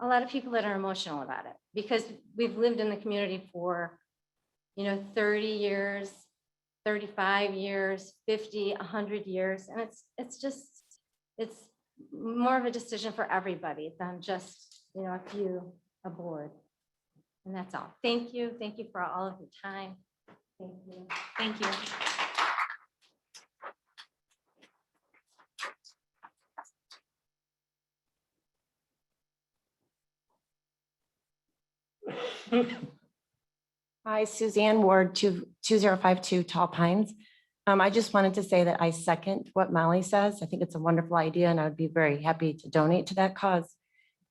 a lot of people that are emotional about it. Because we've lived in the community for, you know, 30 years, 35 years, 50, 100 years. And it's more of a decision for everybody than just, you know, a few aboard. And that's all. Thank you. Thank you for all of your time. Thank you. Thank you. Hi, Suzanne Ward, 2052 Tall Pines. I just wanted to say that I second what Molly says. I think it's a wonderful idea and I would be very happy to donate to that cause.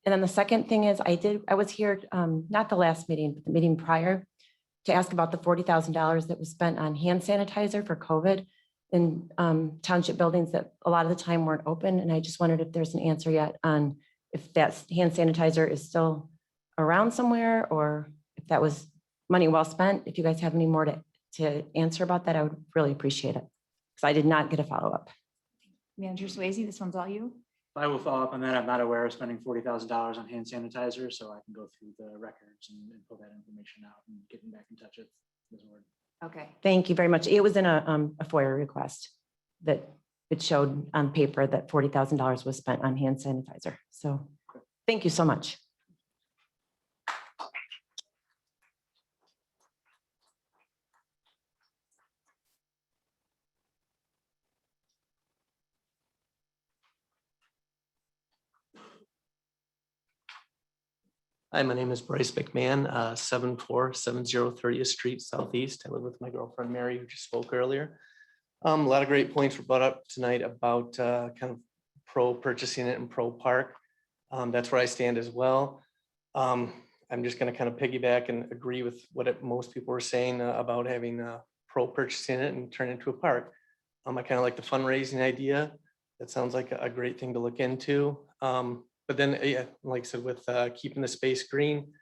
And then the second thing is I was here, not the last meeting, but the meeting prior, to ask about the $40,000 that was spent on hand sanitizer for COVID in township buildings that a lot of the time weren't open. And I just wondered if there's an answer yet on if that hand sanitizer is still around somewhere or if that was money well spent. If you guys have any more to answer about that, I would really appreciate it because I did not get a follow-up. Manager Swayze, this one's all you. I will follow up on that. I'm not aware of spending $40,000 on hand sanitizer, so I can go through the records and pull that information out and getting back in touch with Ms. Ward. Okay. Thank you very much. It was in a FOIA request that it showed on paper that $40,000 was spent on hand sanitizer. So thank you so much. Hi, my name is Bryce McMahon, 7470 30th Street Southeast. I live with my girlfriend Mary, who just spoke earlier. A lot of great points were brought up tonight about kind of pro purchasing it and pro park. That's where I stand as well. I'm just going to kind of piggyback and agree with what most people were saying about having pro purchasing it and turn it into a park. I kind of like the fundraising idea. That sounds like a great thing to look into. But then, yeah, like I said, with keeping the space green,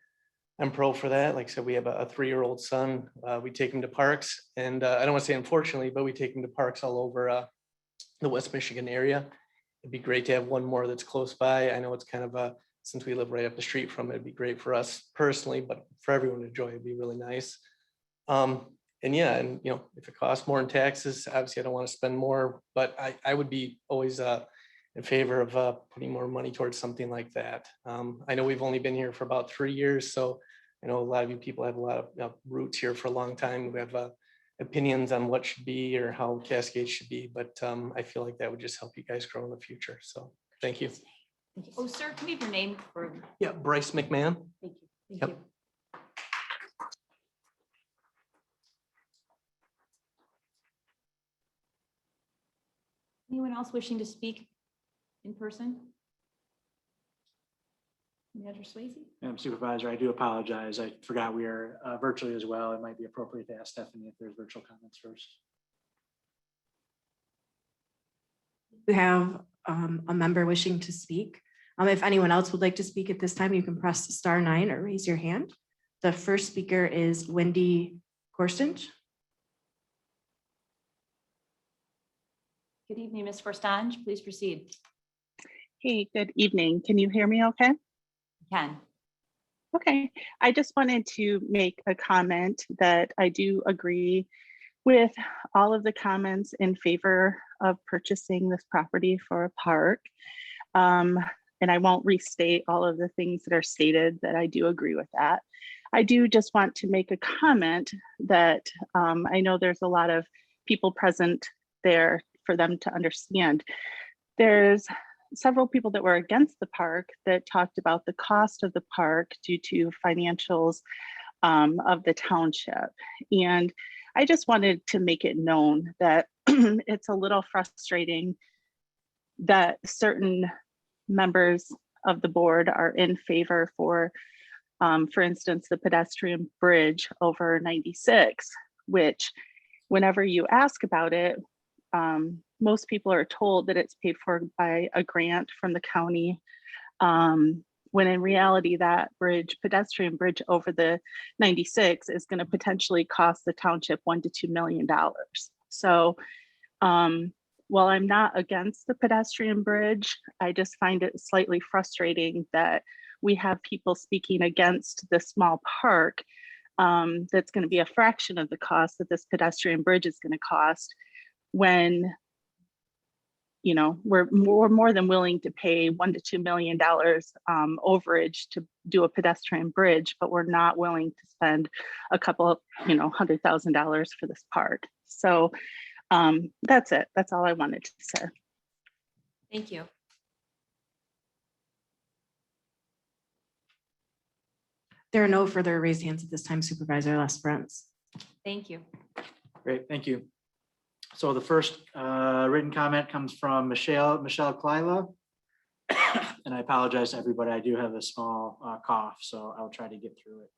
I'm pro for that. Like I said, we have a 3-year-old son. We take him to parks, and I don't want to say unfortunately, but we take him to parks all over the West Michigan area. It'd be great to have one more that's close by. I know it's kind of since we live right up the street from it, it'd be great for us personally, but for everyone to enjoy, it'd be really nice. And yeah, and you know, if it costs more in taxes, obviously I don't want to spend more, but I would be always in favor of putting more money towards something like that. I know we've only been here for about 3 years, so I know a lot of you people have a lot of roots here for a long time. We have opinions on what should be or how Cascade should be, but I feel like that would just help you guys grow in the future. So thank you. Oh, sir, can we have your name for? Yeah, Bryce McMahon. Thank you. Thank Yep. you. Anyone else wishing to speak in person? Manager Swayze? Madam Supervisor, I do apologize. I forgot we are virtually as well. It might be appropriate to ask Stephanie if there's virtual comments first. We have a member wishing to speak. If anyone else would like to speak at this time, you can press *9 or raise your hand. The first speaker is Wendy Korstens. Good evening, Ms. Forstange. Please proceed. Hey, good evening. Can you hear me okay? Can. Okay, I just wanted to make a comment that I do agree with all of the comments in favor of purchasing this property for a park. And I won't restate all of the things that are stated, that I do agree with that. I do just want to make a comment that I know there's a lot of people present there for them to understand. There's several people that were against the park that talked about the cost of the park due to financials of the township. And I just wanted to make it known that it's a little frustrating that certain members of the board are in favor for instance, the pedestrian bridge over 96, which whenever you ask about it, most people are told that it's paid for by a grant from the county, when in reality that pedestrian bridge over the 96 is going to potentially cost the township $1 to $2 million. So while I'm not against the pedestrian bridge, I just find it slightly frustrating that we have people speaking against the small park that's going to be a fraction of the cost that this pedestrian bridge is going to cost, when you know we're more than willing to pay $1 to $2 million overage to do a pedestrian bridge, but we're not willing to spend a couple of $100,000 for this park. So that's it. That's all I wanted to say. Thank you. There are no further raised hands at this time, Supervisor Lesperance. Thank you. Great, thank you. So the first written comment comes from Michelle Klyla. And I apologize to everybody. I do have a small cough, so I'll try to get through it.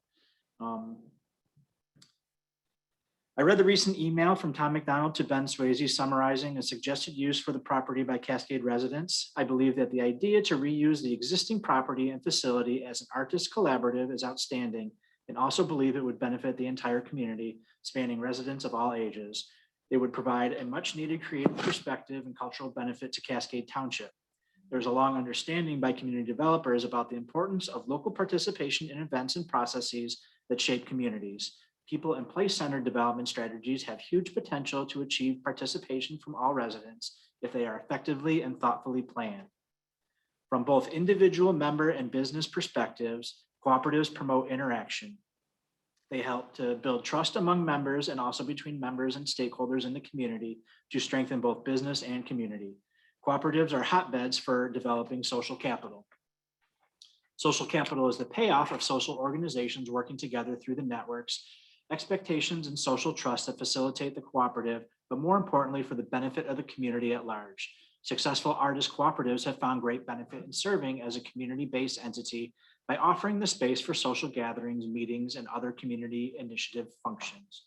I read the recent email from Tom McDonald to Ben Swayze summarizing a suggested use for the property by Cascade residents. I believe that the idea to reuse the existing property and facility as an artist collaborative is outstanding, and also believe it would benefit the entire community, spanning residents of all ages. They would provide a much needed creative perspective and cultural benefit to Cascade Township. There's a long understanding by community developers about the importance of local participation in events and processes that shape communities. People and place-centered development strategies have huge potential to achieve participation from all residents if they are effectively and thoughtfully planned. From both individual member and business perspectives, cooperatives promote interaction. They help to build trust among members and also between members and stakeholders in the community to strengthen both business and community. Cooperatives are hotbeds for developing social capital. Social capital is the payoff of social organizations working together through the networks, expectations, and social trust that facilitate the cooperative, but more importantly, for the benefit of the community at large. Successful artist cooperatives have found great benefit in serving as a community-based entity by offering the space for social gatherings, meetings, and other community initiative functions.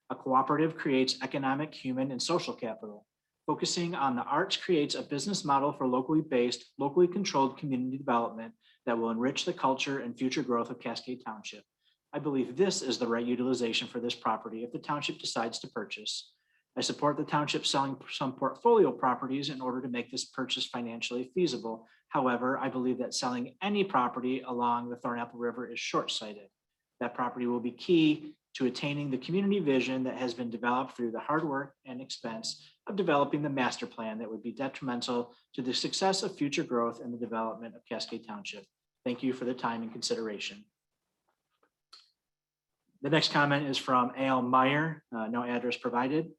A cooperative creates economic, human, and social capital. Focusing on the arts creates a business model for locally based, locally controlled community development that will enrich the culture and future growth of Cascade Township. I believe this is the right utilization for this property if the township decides to purchase. I support the township selling some portfolio properties in order to make this purchase financially feasible. However, I believe that selling any property along the Thornapple River is short-sighted. That property will be key to attaining the community vision that has been developed through the hard work and expense of developing the master plan that would be detrimental to the success of future growth and the development of Cascade Township. Thank you for the time and consideration. The next comment is from Al Meyer, no address provided.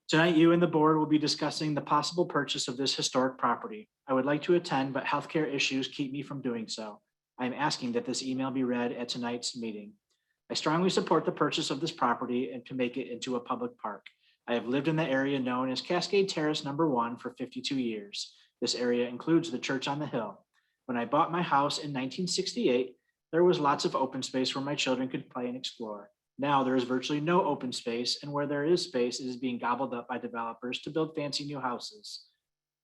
Tonight, you and the board will be discussing the possible purchase of this historic property. I would like to attend, but healthcare issues keep me from doing so. I am asking that this email be read at tonight's meeting. I strongly support the purchase of this property and to make it into a public park. I have lived in the area known as Cascade Terrace No. 1 for 52 years. This area includes the church on the hill. When I bought my house in 1968, there was lots of open space where my children could play and explore. Now there is virtually no open space, and where there is space, it is being gobbled up by developers to build fancy new houses.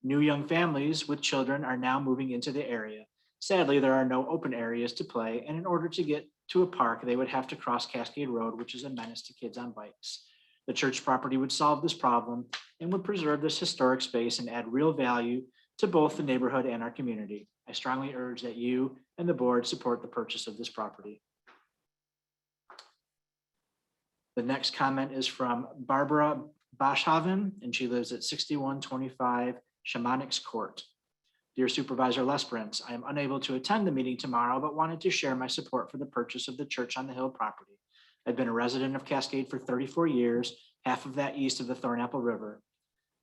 New young families with children are now moving into the area. Sadly, there are no open areas to play, and in order to get to a park, they would have to cross Cascade Road, which is a menace to kids on bikes. The church property would solve this problem and would preserve this historic space and add real value to both the neighborhood and our community. I strongly urge that you and the board support the purchase of this property. The next comment is from Barbara Boschhaven, and she lives at 6125 Shamanics Court. Dear Supervisor Lesperance, I am unable to attend the meeting tomorrow, but wanted to share my support for the purchase of the Church on the Hill property. I've been a resident of Cascade for 34 years, half of that east of the Thornapple River.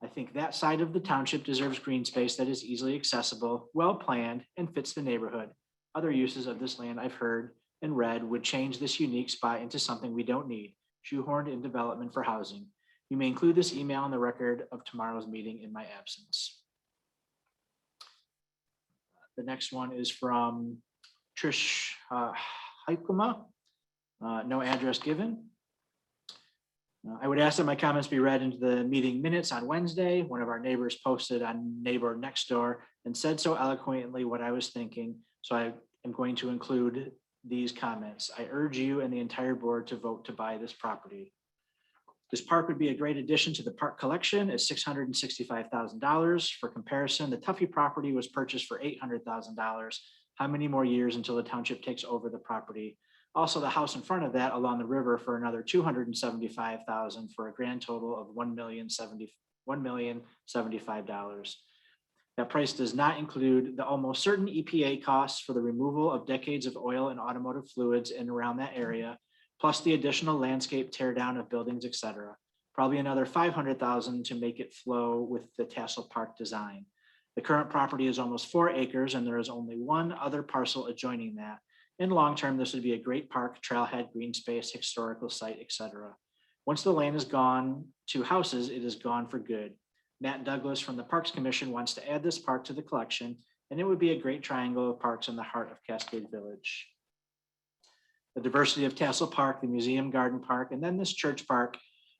I think that side of the township deserves green space that is easily accessible, well-planned, and fits the neighborhood. Other uses of this land I've heard and read would change this unique spot into something we don't need, shoehorned in development for housing. You may include this email in the record of tomorrow's meeting in my absence. The next one is from Trish Heikuma, no address given. I would ask that my comments be read into the meeting minutes on Wednesday. One of our neighbors posted on Neighbor Next Door and said so eloquently what I was thinking. So I am going to include these comments. I urge you and the entire board to vote to buy this property. This park would be a great addition to the park collection at $665,000. For comparison, the Tuffy property was purchased for $800,000. How many more years until the township takes over the property? Also, the house in front of that along the river for another $275,000 for a grand total of $1,075,000. That price does not include the almost certain EPA costs for the removal of decades of oil and automotive fluids in around that area, plus the additional landscape tear down of buildings, etc. Probably another $500,000 to make it flow with the Tassel Park design. The current property is almost 4 acres and there is only one other parcel adjoining that. In long term, this would be a great park, trailhead, green space, historical site, etc. Once the land is gone to houses, it is gone for good. Matt Douglas from the Parks Commission wants to add this park to the collection, and it would be a great triangle of parks in the heart of Cascade Village. The diversity of Tassel Park, the Museum Garden Park, and then this church park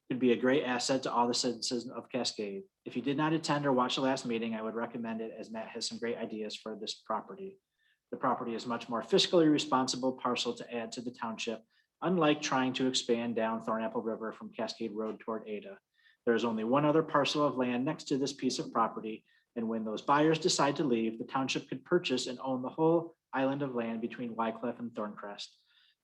could be a great asset to all the citizens of Cascade. If you did not attend or watch the last meeting, I would recommend it as Matt has some great ideas for this property. The property is much more fiscally responsible parcel to add to the township. Unlike trying to expand down Thornapple River from Cascade Road toward Ada, there is only one other parcel of land next to this piece of property, and when those buyers decide to leave, the township could purchase and own the whole island of land between Wycliffe and Thorncrest.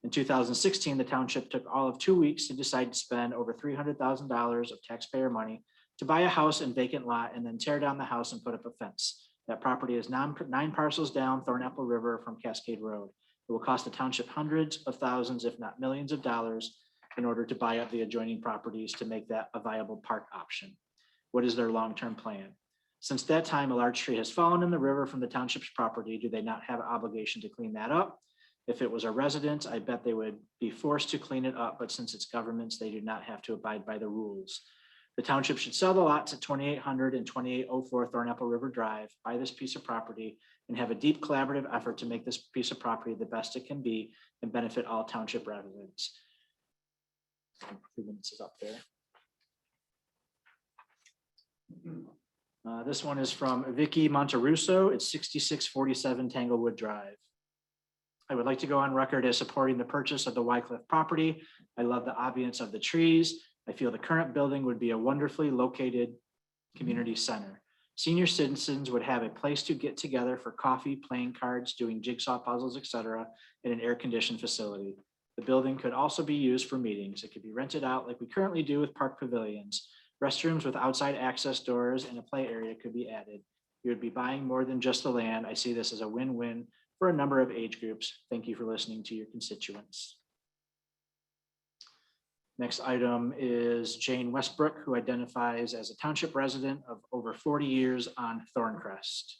In 2016, the township took all of 2 weeks to decide to spend over $300,000 of taxpayer money to buy a house and vacant lot and then tear down the house and put up a fence. That property is 9 parcels down Thornapple River from Cascade Road. It will cost the township hundreds of thousands, if not millions of dollars in order to buy up the adjoining properties to make that a viable park option. What is their long-term plan? Since that time, a large tree has fallen in the river from the township's property. Do they not have an obligation to clean that up? If it was a residence, I bet they would be forced to clean it up, but since it's governments, they do not have to abide by the rules. The township should sell the lots at 2800 and 2804 Thornapple River Drive, buy this piece of property, and have a deep collaborative effort to make this piece of property the best it can be and benefit all township residents. 3 minutes is up there. This one is from Vicky Monterusso. It's 6647 Tanglewood Drive. I would like to go on record as supporting the purchase of the Wycliffe property. I love the ambience of the trees. I feel the current building would be a wonderfully located community center. Senior citizens would have a place to get together for coffee, playing cards, doing jigsaw puzzles, etc., in an air-conditioned facility. The building could also be used for meetings. It could be rented out like we currently do with park pavilions. Restrooms with outside access doors and a play area could be added. You would be buying more than just the land. I see this as a win-win for a number of age groups. Thank you for listening to your constituents. Next item is Jane Westbrook, who identifies as a township resident of over 40 years on Thorncrest.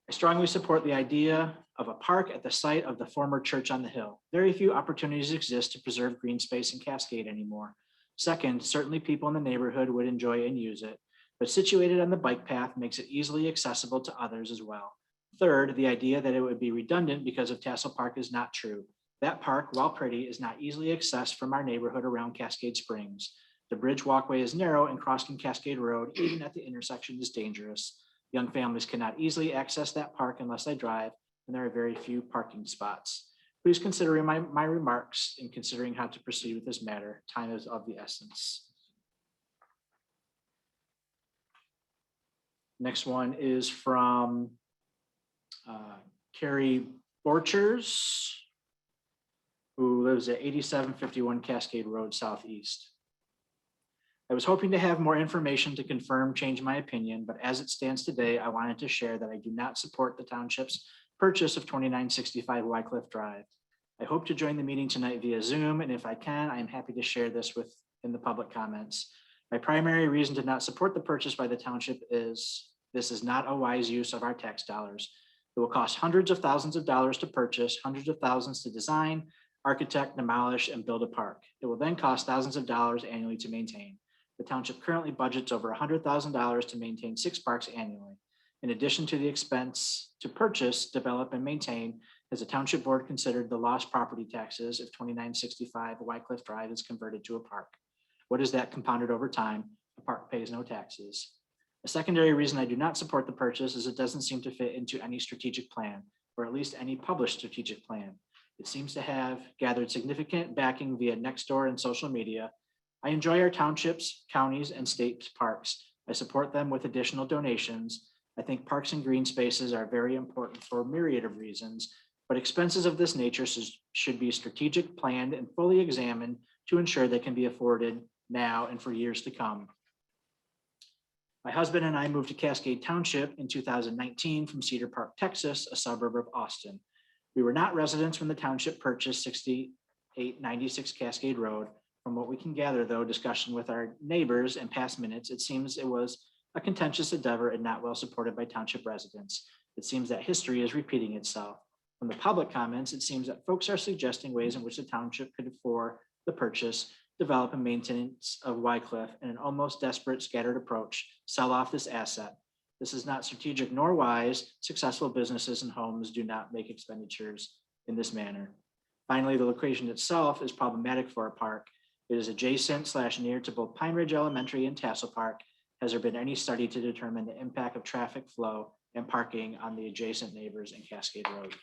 I strongly support the idea of a park at the site of the former church on the hill. Very few opportunities exist to preserve green space in Cascade anymore. Second, certainly people in the neighborhood would enjoy and use it, but situated on the bike path makes it easily accessible to others as well. Third, the idea that it would be redundant because of Tassel Park is not true. That park, while pretty, is not easily accessed from our neighborhood around Cascade Springs. The bridge walkway is narrow and crossing Cascade Road, even at the intersection, is dangerous. Young families cannot easily access that park unless they drive, and there are very few parking spots. Please consider my remarks in considering how to proceed with this matter. Time is of the essence. Next one is from Carrie Borchers, who lives at 8751 Cascade Road Southeast. I was hoping to have more information to confirm, change my opinion, but as it stands today, I wanted to share that I do not support the township's purchase of 2965 Wycliffe Drive. I hope to join the meeting tonight via Zoom, and if I can, I am happy to share this in the public comments. My primary reason to not support the purchase by the township is this is not a wise use of our tax dollars. It will cost hundreds of thousands of dollars to purchase, hundreds of thousands to design, architect, demolish, and build a park. It will then cost thousands of dollars annually to maintain. The township currently budgets over $100,000 to maintain 6 parks annually. In addition to the expense to purchase, develop, and maintain, has the township board considered the lost property taxes if 2965 Wycliffe Drive is converted to a park? What is that compounded over time? A park pays no taxes. A secondary reason I do not support the purchase is it doesn't seem to fit into any strategic plan, or at least any published strategic plan. It seems to have gathered significant backing via Nextdoor and social media. I enjoy our townships, counties, and state parks. I support them with additional donations. I think parks and green spaces are very important for a myriad of reasons, but expenses of this nature should be strategic, planned, and fully examined to ensure they can be afforded now and for years to come. My husband and I moved to Cascade Township in 2019 from Cedar Park, Texas, a suburb of Austin. We were not residents when the township purchased 6896 Cascade Road. From what we can gather, though, discussion with our neighbors and past minutes, it seems it was a contentious endeavor and not well supported by township residents. It seems that history is repeating itself. From the public comments, it seems that folks are suggesting ways in which the township could afford the purchase, develop and maintenance of Wycliffe, in an almost desperate scattered approach, sell off this asset. This is not strategic nor wise. Successful businesses and homes do not make expenditures in this manner. Finally, the location itself is problematic for a park. It is adjacent / near to both Pine Ridge Elementary and Tassel Park. Has there been any study to determine the impact of traffic flow and parking on the adjacent neighbors in Cascade Road?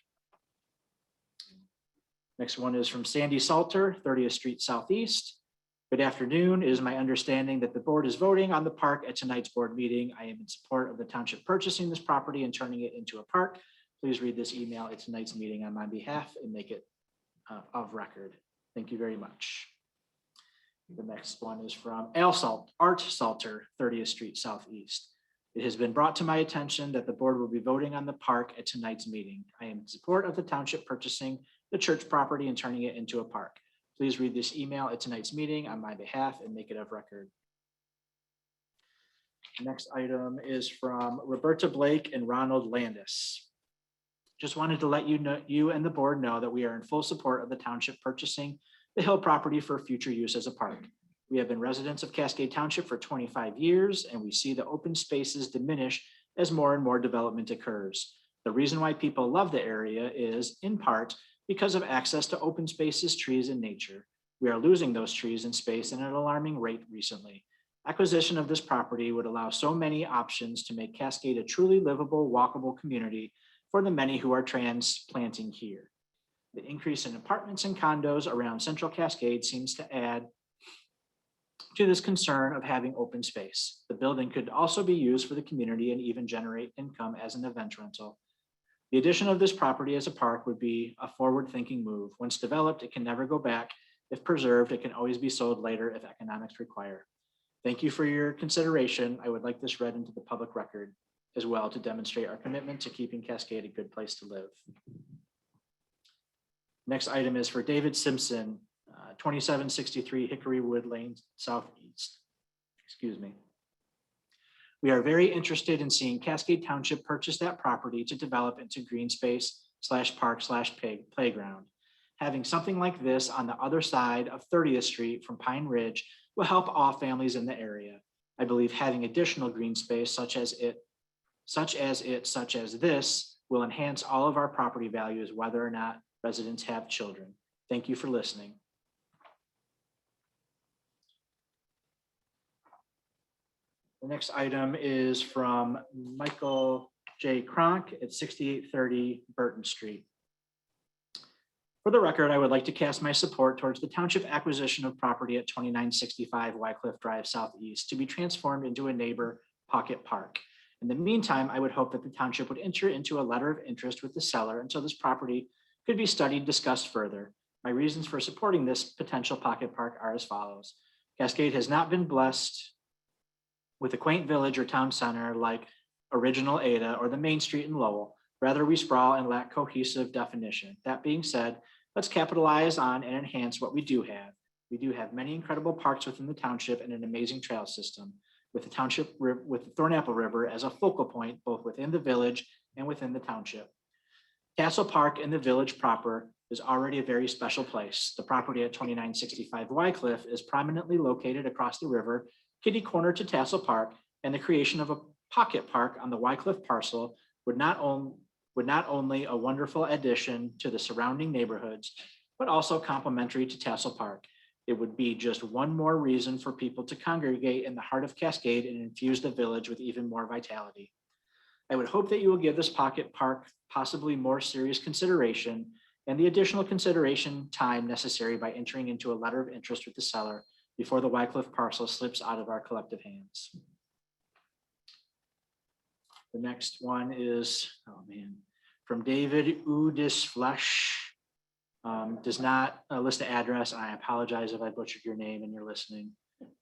Next one is from Sandy Salter, 30th Street Southeast. Good afternoon. It is my understanding that the board is voting on the park at tonight's board meeting. I am in support of the township purchasing this property and turning it into a park. Please read this email at tonight's meeting on my behalf and make it of record. Thank you very much. The next one is from Art Salter, 30th Street Southeast. It has been brought to my attention that the board will be voting on the park at tonight's meeting. I am in support of the township purchasing the church property and turning it into a park. Please read this email at tonight's meeting on my behalf and make it of record. Next item is from Roberta Blake and Ronald Landis. Just wanted to let you know, you and the board know that we are in full support of the township purchasing the hill property for future use as a park. We have been residents of Cascade Township for 25 years, and we see the open spaces diminish as more and more development occurs. The reason why people love the area is, in part, because of access to open spaces, trees, and nature. We are losing those trees and space at an alarming rate recently. Acquisition of this property would allow so many options to make Cascade a truly livable, walkable community for the many who are transplanting here. The increase in apartments and condos around Central Cascade seems to add to this concern of having open space. The building could also be used for the community and even generate income as an event rental. The addition of this property as a park would be a forward-thinking move. Once developed, it can never go back. If preserved, it can always be sold later if economics require. Thank you for your consideration. I would like this read into the public record as well to demonstrate our commitment to keeping Cascade a good place to live. Next item is for David Simpson, 2763 Hickory Wood Lane Southeast. Excuse me. We are very interested in seeing Cascade Township purchase that property to develop into green space / park / playground. Having something like this on the other side of 30th Street from Pine Ridge will help all families in the area. I believe having additional green space such as this will enhance all of our property values, whether or not residents have children. Thank you for listening. The next item is from Michael J. Cronk at 6830 Burton Street. For the record, I would like to cast my support towards the township acquisition of property at 2965 Wycliffe Drive Southeast to be transformed into a neighbor pocket park. In the meantime, I would hope that the township would enter into a letter of interest with the seller until this property could be studied, discussed further. My reasons for supporting this potential pocket park are as follows. Cascade has not been blessed with a quaint village or town center like original Ada or the main street in Lowell. Rather, we sprawl and lack cohesive definition. That being said, let's capitalize on and enhance what we do have. We do have many incredible parks within the township and an amazing trail system with the township, with the Thornapple River as a focal point, both within the village and within the township. Castle Park in the village proper is already a very special place. The property at 2965 Wycliffe is prominently located across the river, kitty corner to Tassel Park, and the creation of a pocket park on the Wycliffe parcel would not only a wonderful addition to the surrounding neighborhoods, but also complementary to Tassel Park. It would be just one more reason for people to congregate in the heart of Cascade and infuse the village with even more vitality. I would hope that you will give this pocket park possibly more serious consideration and the additional consideration time necessary by entering into a letter of interest with the seller before the Wycliffe parcel slips out of our collective hands. The next one is, from David Udisflesh. Does not list the address. I apologize if I butchered your name and you're listening.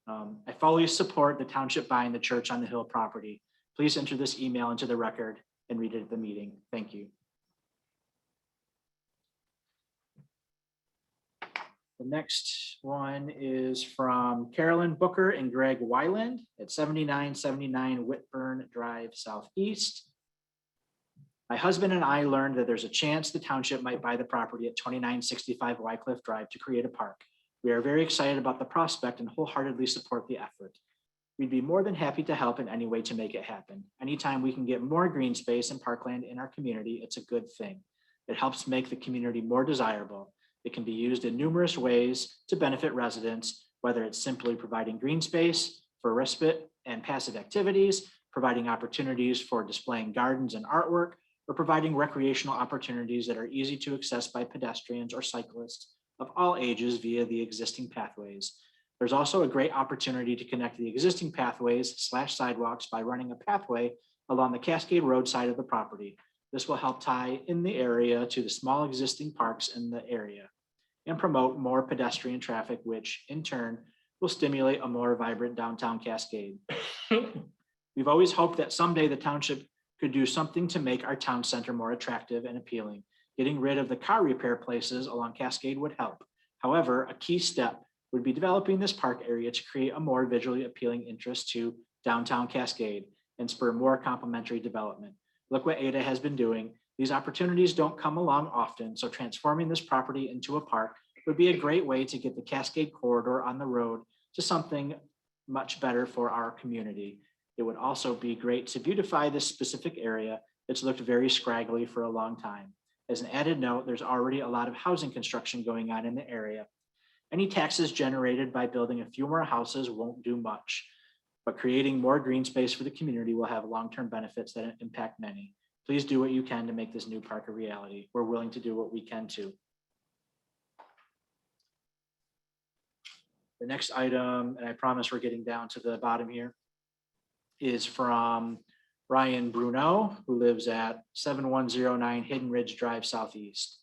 I fully support the township buying the church on the hill property. Please enter this email into the record and read it at the meeting. Thank you. The next one is from Carolyn Booker and Greg Wyland at 7979 Whitburn Drive Southeast. My husband and I learned that there's a chance the township might buy the property at 2965 Wycliffe Drive to create a park. We are very excited about the prospect and wholeheartedly support the effort. We'd be more than happy to help in any way to make it happen. Anytime we can get more green space and parkland in our community, it's a good thing. It helps make the community more desirable. It can be used in numerous ways to benefit residents, whether it's simply providing green space for respite and passive activities, providing opportunities for displaying gardens and artwork, or providing recreational opportunities that are easy to access by pedestrians or cyclists of all ages via the existing pathways. There's also a great opportunity to connect the existing pathways / sidewalks by running a pathway along the Cascade Road side of the property. This will help tie in the area to the small existing parks in the area and promote more pedestrian traffic, which in turn will stimulate a more vibrant downtown Cascade. We've always hoped that someday the township could do something to make our town center more attractive and appealing. Getting rid of the car repair places along Cascade would help. However, a key step would be developing this park area to create a more visually appealing interest to downtown Cascade and spur more complementary development. Look what Ada has been doing. These opportunities don't come along often, so transforming this property into a park would be a great way to get the Cascade corridor on the road to something much better for our community. It would also be great to beautify this specific area that's looked very scraggly for a long time. As an added note, there's already a lot of housing construction going on in the area. Any taxes generated by building a few more houses won't do much, but creating more green space for the community will have long-term benefits that impact many. Please do what you can to make this new park a reality. We're willing to do what we can too. The next item, and I promise we're getting down to the bottom here, is from Ryan Bruno, who lives at 7109 Hidden Ridge Drive Southeast.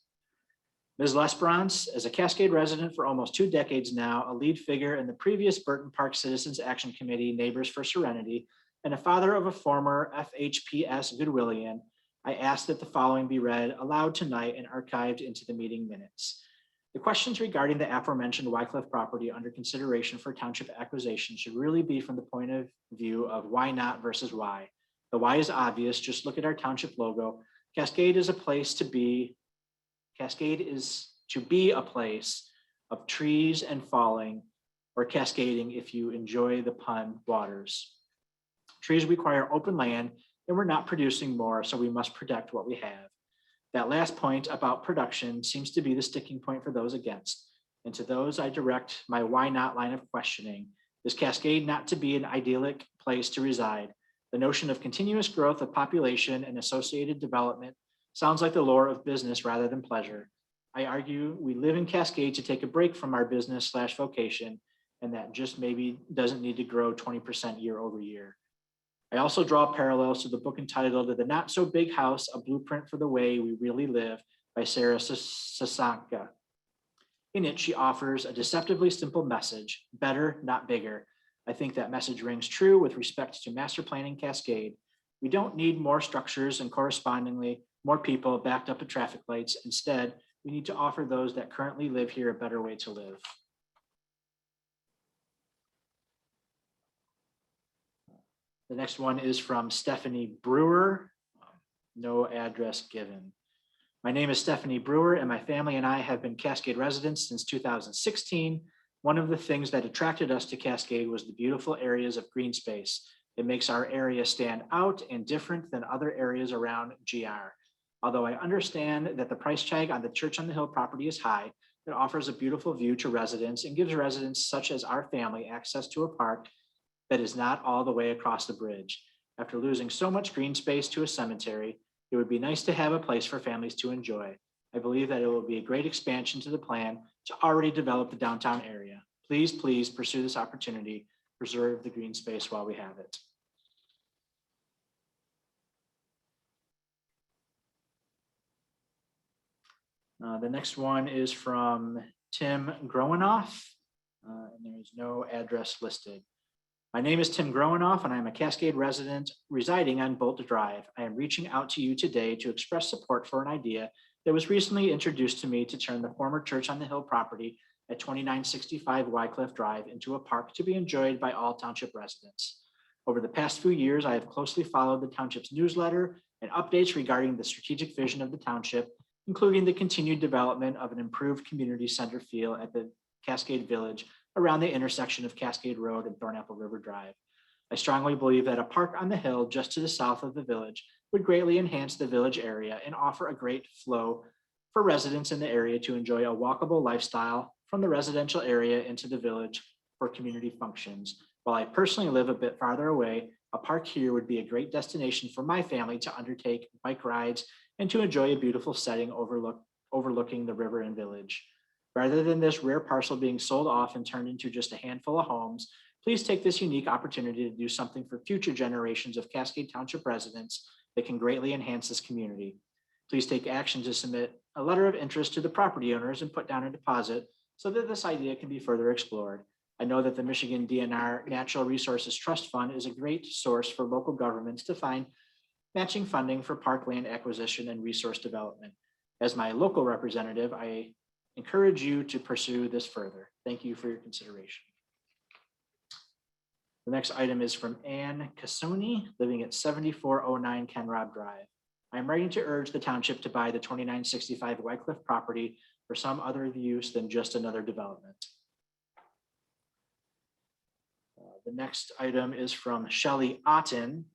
Ms. Lesperance, as a Cascade resident for almost 2 decades now, a lead figure in the previous Burton Park Citizens Action Committee, Neighbors for Serenity, and a father of a former FHPS Goodwillian, I ask that the following be read aloud tonight and archived into the meeting minutes. The questions regarding the aforementioned Wycliffe property under consideration for township acquisition should really be from the point of view of why not versus why. The why is obvious. Just look at our township logo. Cascade is a place to be. Cascade is to be a place of trees and falling, or cascading if you enjoy the pun, waters. Trees require open land, and we're not producing more, so we must protect what we have. That last point about production seems to be the sticking point for those against. And to those, I direct my why not line of questioning. Is Cascade not to be an idyllic place to reside? The notion of continuous growth of population and associated development sounds like the lure of business rather than pleasure. I argue we live in Cascade to take a break from our business / vocation, and that just maybe doesn't need to grow 20% year over year. I also draw parallels to the book entitled The Not So Big House, A Blueprint for the Way We Really Live by Sarah Sasanka. In it, she offers a deceptively simple message, better, not bigger. I think that message rings true with respect to master planning Cascade. We don't need more structures and correspondingly more people backed up at traffic lights. Instead, we need to offer those that currently live here a better way to live. The next one is from Stephanie Brewer. No address given. My name is Stephanie Brewer, and my family and I have been Cascade residents since 2016. One of the things that attracted us to Cascade was the beautiful areas of green space. It makes our area stand out and different than other areas around GR. Although I understand that the price tag on the Church on the Hill property is high, it offers a beautiful view to residents and gives residents such as our family access to a park that is not all the way across the bridge. After losing so much green space to a cemetery, it would be nice to have a place for families to enjoy. I believe that it will be a great expansion to the plan to already develop the downtown area. Please, please pursue this opportunity, preserve the green space while we have it. The next one is from Tim Growenoff, and there is no address listed. My name is Tim Growenoff, and I'm a Cascade resident residing on Bolt Drive. I am reaching out to you today to express support for an idea that was recently introduced to me to turn the former Church on the Hill property at 2965 Wycliffe Drive into a park to be enjoyed by all township residents. Over the past few years, I have closely followed the township's newsletter and updates regarding the strategic vision of the township, including the continued development of an improved community center feel at the Cascade Village around the intersection of Cascade Road and Thornapple River Drive. I strongly believe that a park on the hill just to the south of the village would greatly enhance the village area and offer a great flow for residents in the area to enjoy a walkable lifestyle from the residential area into the village for community functions. While I personally live a bit farther away, A park here would be a great destination for my family to undertake bike rides and to enjoy a beautiful setting overlooking the river and village. Rather than this rare parcel being sold off and turned into just a handful of homes, please take this unique opportunity to do something for future generations of Cascade Township residents that can greatly enhance this community. Please take action to submit a letter of interest to the property owners and put down a deposit so that this idea can be further explored. I know that the Michigan DNR Natural Resources Trust Fund is a great source for local governments to find matching funding for parkland acquisition and resource development. As my local representative, I encourage you to pursue this further. Thank you for your consideration. The next item is from Ann Cassoni, living at 7409 Ken Rob Drive. I am writing to urge the township to buy the 2965 Wycliffe property for some other use than just another development. The next item is from Shelley Otten,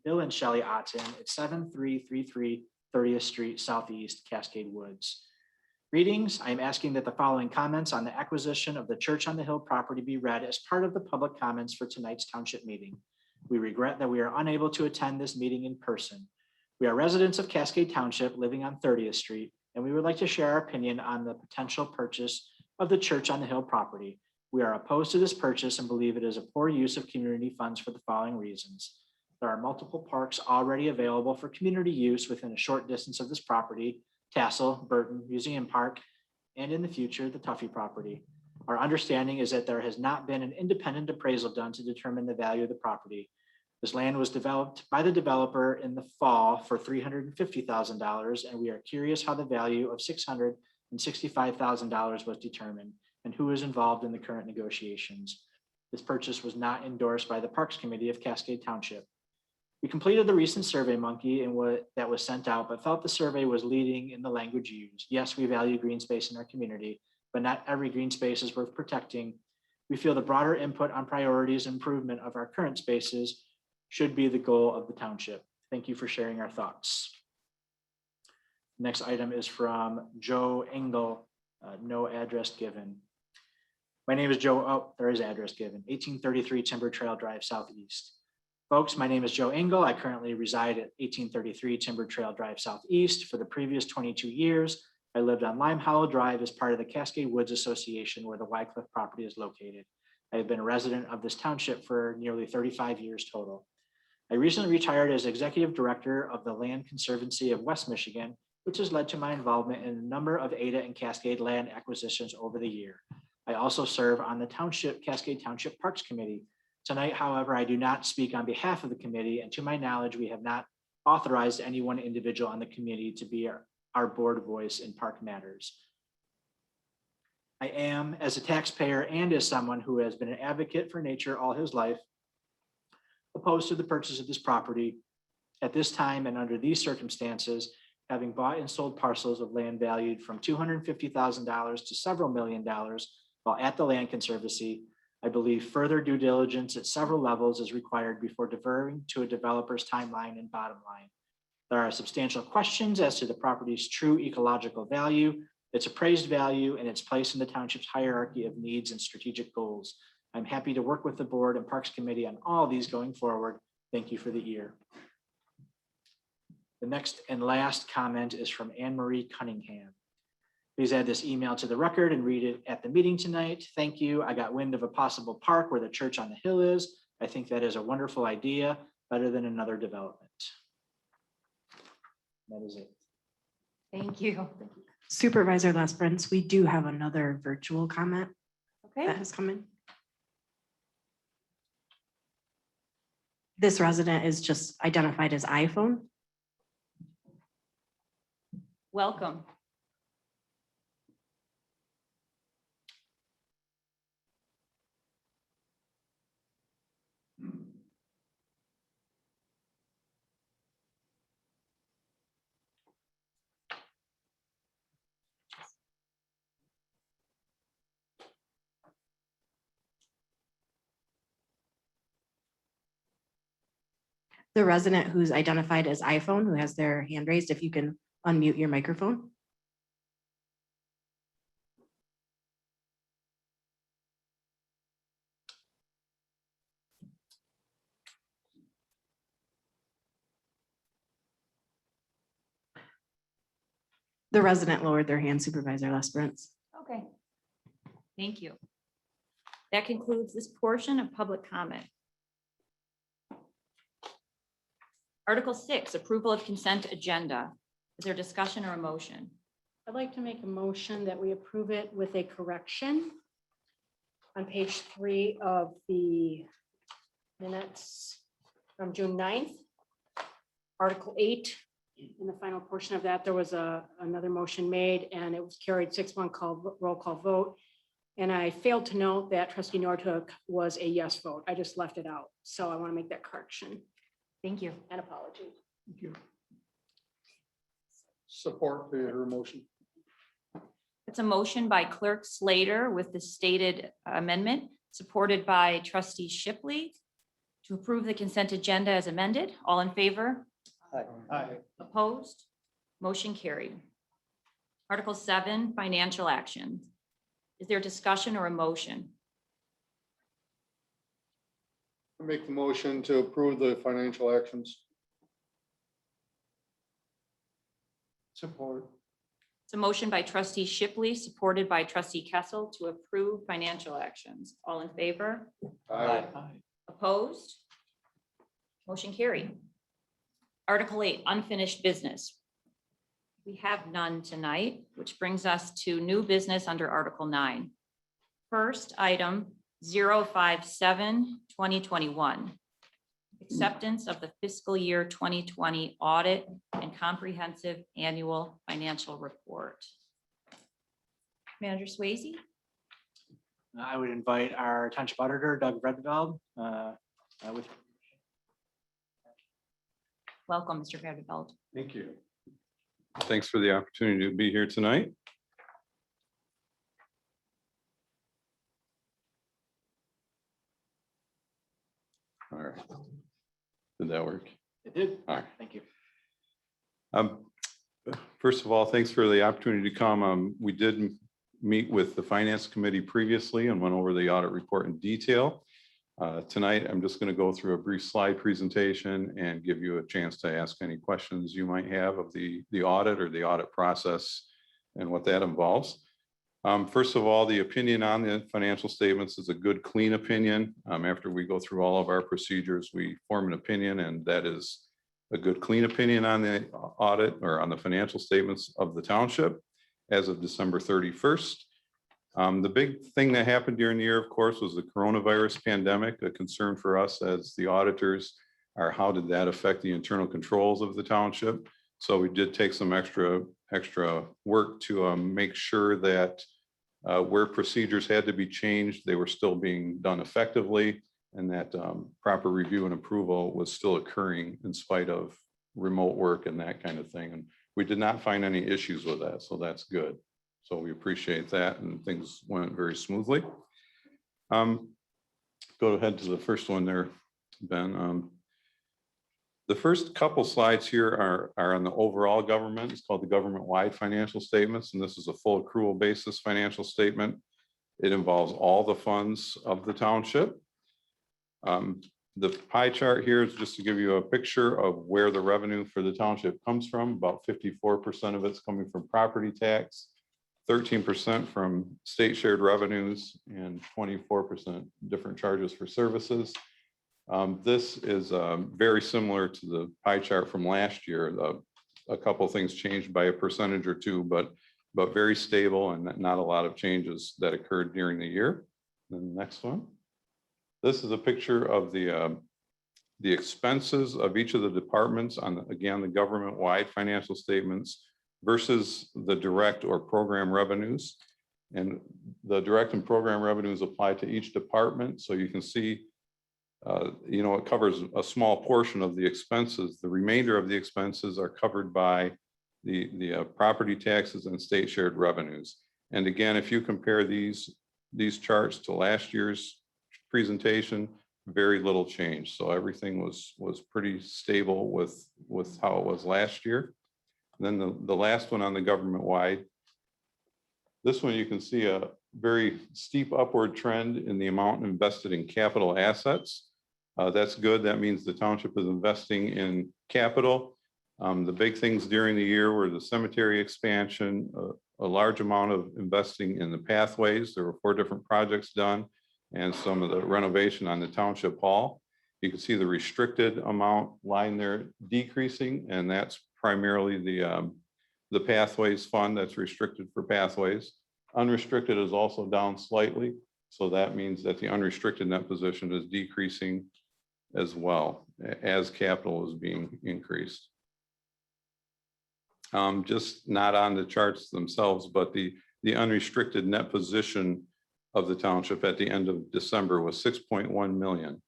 Bill and Shelley Otten at 7333 30th Street Southeast, Cascade Woods. Greetings. I am asking that the following comments on the acquisition of the Church on the Hill property be read as part of the public comments for tonight's township meeting. We regret that we are unable to attend this meeting in person. We are residents of Cascade Township living on 30th Street, and we would like to share our opinion on the potential purchase of the Church on the Hill property. We are opposed to this purchase and believe it is a poor use of community funds for the following reasons. There are multiple parks already available for community use within a short distance of this property: Tassel, Burton, Museum Park, and in the future, the Tuffy property. Our understanding is that there has not been an independent appraisal done to determine the value of the property. This land was developed by the developer in the fall for $350,000, and we are curious how the value of $665,000 was determined and who is involved in the current negotiations. This purchase was not endorsed by the Parks Committee of Cascade Township. We completed the recent Survey Monkey and that was sent out, but felt the survey was leading in the language used. Yes, we value green space in our community, but not every green space is worth protecting. We feel the broader input on priorities and improvement of our current spaces should be the goal of the township. Thank you for sharing our thoughts. Next item is from Joe Engel, no address given. My name is Joe, oh, there is address given, 1833 Timber Trail Drive Southeast. Folks, my name is Joe Engel. I currently reside at 1833 Timber Trail Drive Southeast. For the previous 22 years, I lived on Lime Hollow Drive as part of the Cascade Woods Association where the Wycliffe property is located. I have been a resident of this township for nearly 35 years total. I recently retired as executive director of the Land Conservancy of West Michigan, which has led to my involvement in a number of Ada and Cascade land acquisitions over the year. I also serve on the Cascade Township Parks Committee. Tonight, however, I do not speak on behalf of the committee, and to my knowledge, we have not authorized any one individual on the committee to be our board voice in park matters. I am, as a taxpayer and as someone who has been an advocate for nature all his life, opposed to the purchase of this property. At this time and under these circumstances, having bought and sold parcels of land valued from $250,000 to several $1 million while at the Land Conservancy, I believe further due diligence at several levels is required before deferring to a developer's timeline and bottom line. There are substantial questions as to the property's true ecological value, its appraised value, and its place in the township's hierarchy of needs and strategic goals. I'm happy to work with the board and Parks Committee on all these going forward. Thank you for the ear. The next and last comment is from Anne Marie Cunningham. Please add this email to the record and read it at the meeting tonight. Thank you. I got wind of a possible park where the Church on the Hill is. I think that is a wonderful idea, better than another development. That is it. Thank you. Supervisor Lesbrunz, we do have another virtual comment that has come in. This resident is just identified as iPhone. Welcome. The resident who's identified as iPhone, who has their hand raised, if you can unmute your microphone. The resident lowered their hand, Supervisor Lesperance. Okay. Thank you. That concludes this portion of public comment. Article 6, approval of consent agenda. Is there discussion or a motion? I'd like to make a motion that we approve it with a correction on page 3 of the minutes from June 9th. Article 8, in the final portion of that, there was another motion made and it was carried 6-1 roll call vote. And I failed to note that trustee Norhuck was a yes vote. I just left it out. So I want to make that correction. Thank you. And apology. Thank you. Support her motion. It's a motion by Clerk Slater with the stated amendment, supported by trustee Shipley to approve the consent agenda as amended. All in favor? Aye. Opposed? Motion carried. Article 7, financial actions. Is there discussion or a motion? Make the motion to approve the financial actions. Support. It's a motion by trustee Shipley, supported by trustee Kessel to approve financial actions. All in favor? Aye. Opposed? Motion carried. Article 8, unfinished business. We have none tonight, which brings us to new business under Article 9. First item, 057-2021. Acceptance of the fiscal year 2020 audit and comprehensive annual financial report. Manager Swayze? I would invite our township auditor, Doug Redveld, with Welcome, Mr. Vanderbilt. Thank you. Thanks for the opportunity to be here tonight. All right. Did that work? It did. All right. Thank you. First of all, thanks for the opportunity to come. We did meet with the Finance Committee previously and went over the audit report in detail. Tonight, I'm just going to go through a brief slide presentation and give you a chance to ask any questions you might have of the audit or the audit process and what that involves. First of all, the opinion on the financial statements is a good, clean opinion. After we go through all of our procedures, we form an opinion, and that is a good, clean opinion on the audit or on the financial statements of the township as of December 31st. The big thing that happened during the year, of course, was the coronavirus pandemic. A concern for us as the auditors are how did that affect the internal controls of the township? So we did take some extra work to make sure that where procedures had to be changed, they were still being done effectively, and that proper review and approval was still occurring in spite of remote work and that kind of thing. And we did not find any issues with that, so that's good. So we appreciate that, and things went very smoothly. Go ahead to the first one there, Ben. The first couple slides here are on the overall government. It's called the government-wide financial statements, and this is a full accrual basis financial statement. It involves all the funds of the township. The pie chart here is just to give you a picture of where the revenue for the township comes from. About 54% of it's coming from property tax, 13% from state shared revenues, and 24% different charges for services. This is very similar to the pie chart from last year. A couple of things changed by a percentage or two, but very stable and not a lot of changes that occurred during the year. And the next one. This is a picture of the expenses of each of the departments on, again, the government-wide financial statements versus the direct or program revenues. And the direct and program revenues apply to each department. So you can see, it covers a small portion of the expenses. The remainder of the expenses are covered by the property taxes and state shared revenues. And again, if you compare these charts to last year's presentation, very little change. So everything was pretty stable with how it was last year. And then the last one on the government-wide, this one you can see a very steep upward trend in the amount invested in capital assets. That's good. That means the township is investing in capital. The big things during the year were the cemetery expansion, a large amount of investing in the pathways. There were 4 different projects done, and some of the renovation on the Township Hall. You can see the restricted amount line there decreasing, and that's primarily the pathways fund that's restricted for pathways. Unrestricted is also down slightly, so that means that the unrestricted net position is decreasing as well as capital is being increased. Just not on the charts themselves, but the unrestricted net position of the township at the end of December was 6.1 million.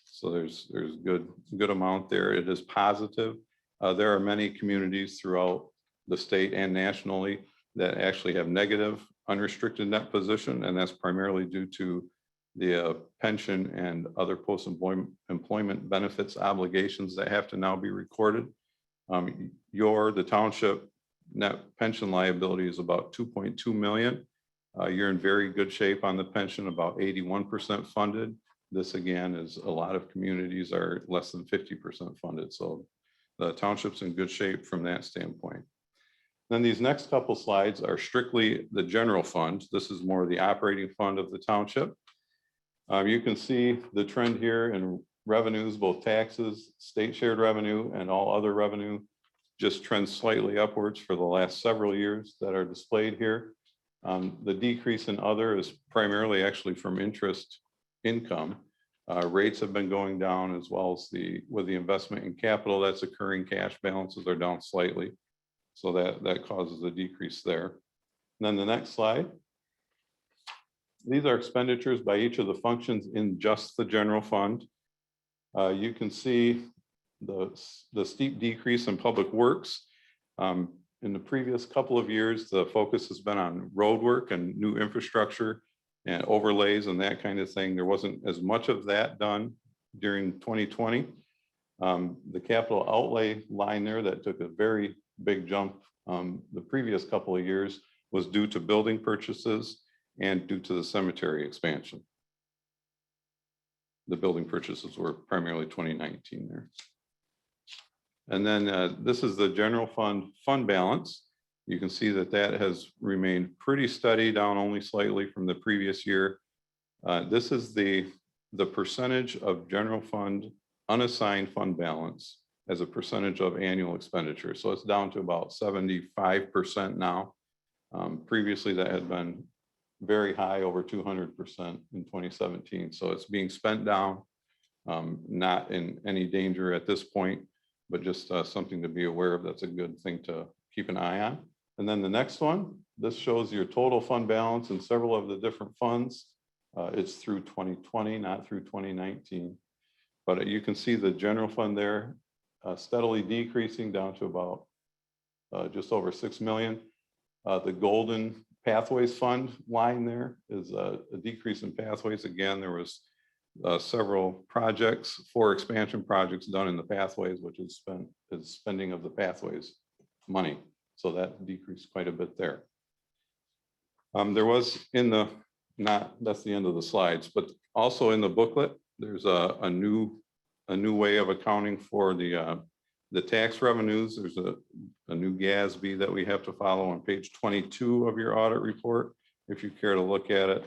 So there's good amount there. It is positive. There are many communities throughout the state and nationally that actually have negative unrestricted net position, and that's primarily due to the pension and other post-employment benefits obligations that have to now be recorded. The township net pension liability is about 2.2 million. You're in very good shape on the pension, about 81% funded. This again is a lot of communities are less than 50% funded. So the township's in good shape from that standpoint. Then these next couple slides are strictly the general fund. This is more the operating fund of the township. You can see the trend here in revenues, both taxes, state shared revenue, and all other revenue just trends slightly upwards for the last several years that are displayed here. The decrease in other is primarily actually from interest income. Rates have been going down, as well as with the investment in capital that's occurring, cash balances are down slightly. So that causes a decrease there. And then the next slide. These are expenditures by each of the functions in just the general fund. You can see the steep decrease in public works. In the previous couple of years, the focus has been on road work and new infrastructure and overlays and that kind of thing. There wasn't as much of that done during 2020. The capital outlay line there that took a very big jump the previous couple of years was due to building purchases and due to the cemetery expansion. The building purchases were primarily 2019 there. And then this is the general fund balance. You can see that that has remained pretty steady, down only slightly from the previous year. This is the percentage of general fund unassigned fund balance as a percentage of annual expenditure. So it's down to about 75% now. Previously, that had been very high, over 200% in 2017. So it's being spent down, not in any danger at this point, but just something to be aware of. That's a good thing to keep an eye on. And then the next one, this shows your total fund balance in several of the different funds. It's through 2020, not through 2019. But you can see the general fund there steadily decreasing down to about just over 6 million. The golden pathways fund line there is a decrease in pathways. Again, there was several projects, 4 expansion projects done in the pathways, which is spending of the pathways money. So that decreased quite a bit there. There was that's the end of the slides, but also in the booklet, there's a new way of accounting for the tax revenues. There's a new GASB that we have to follow on page 22 of your audit report, if you care to look at it.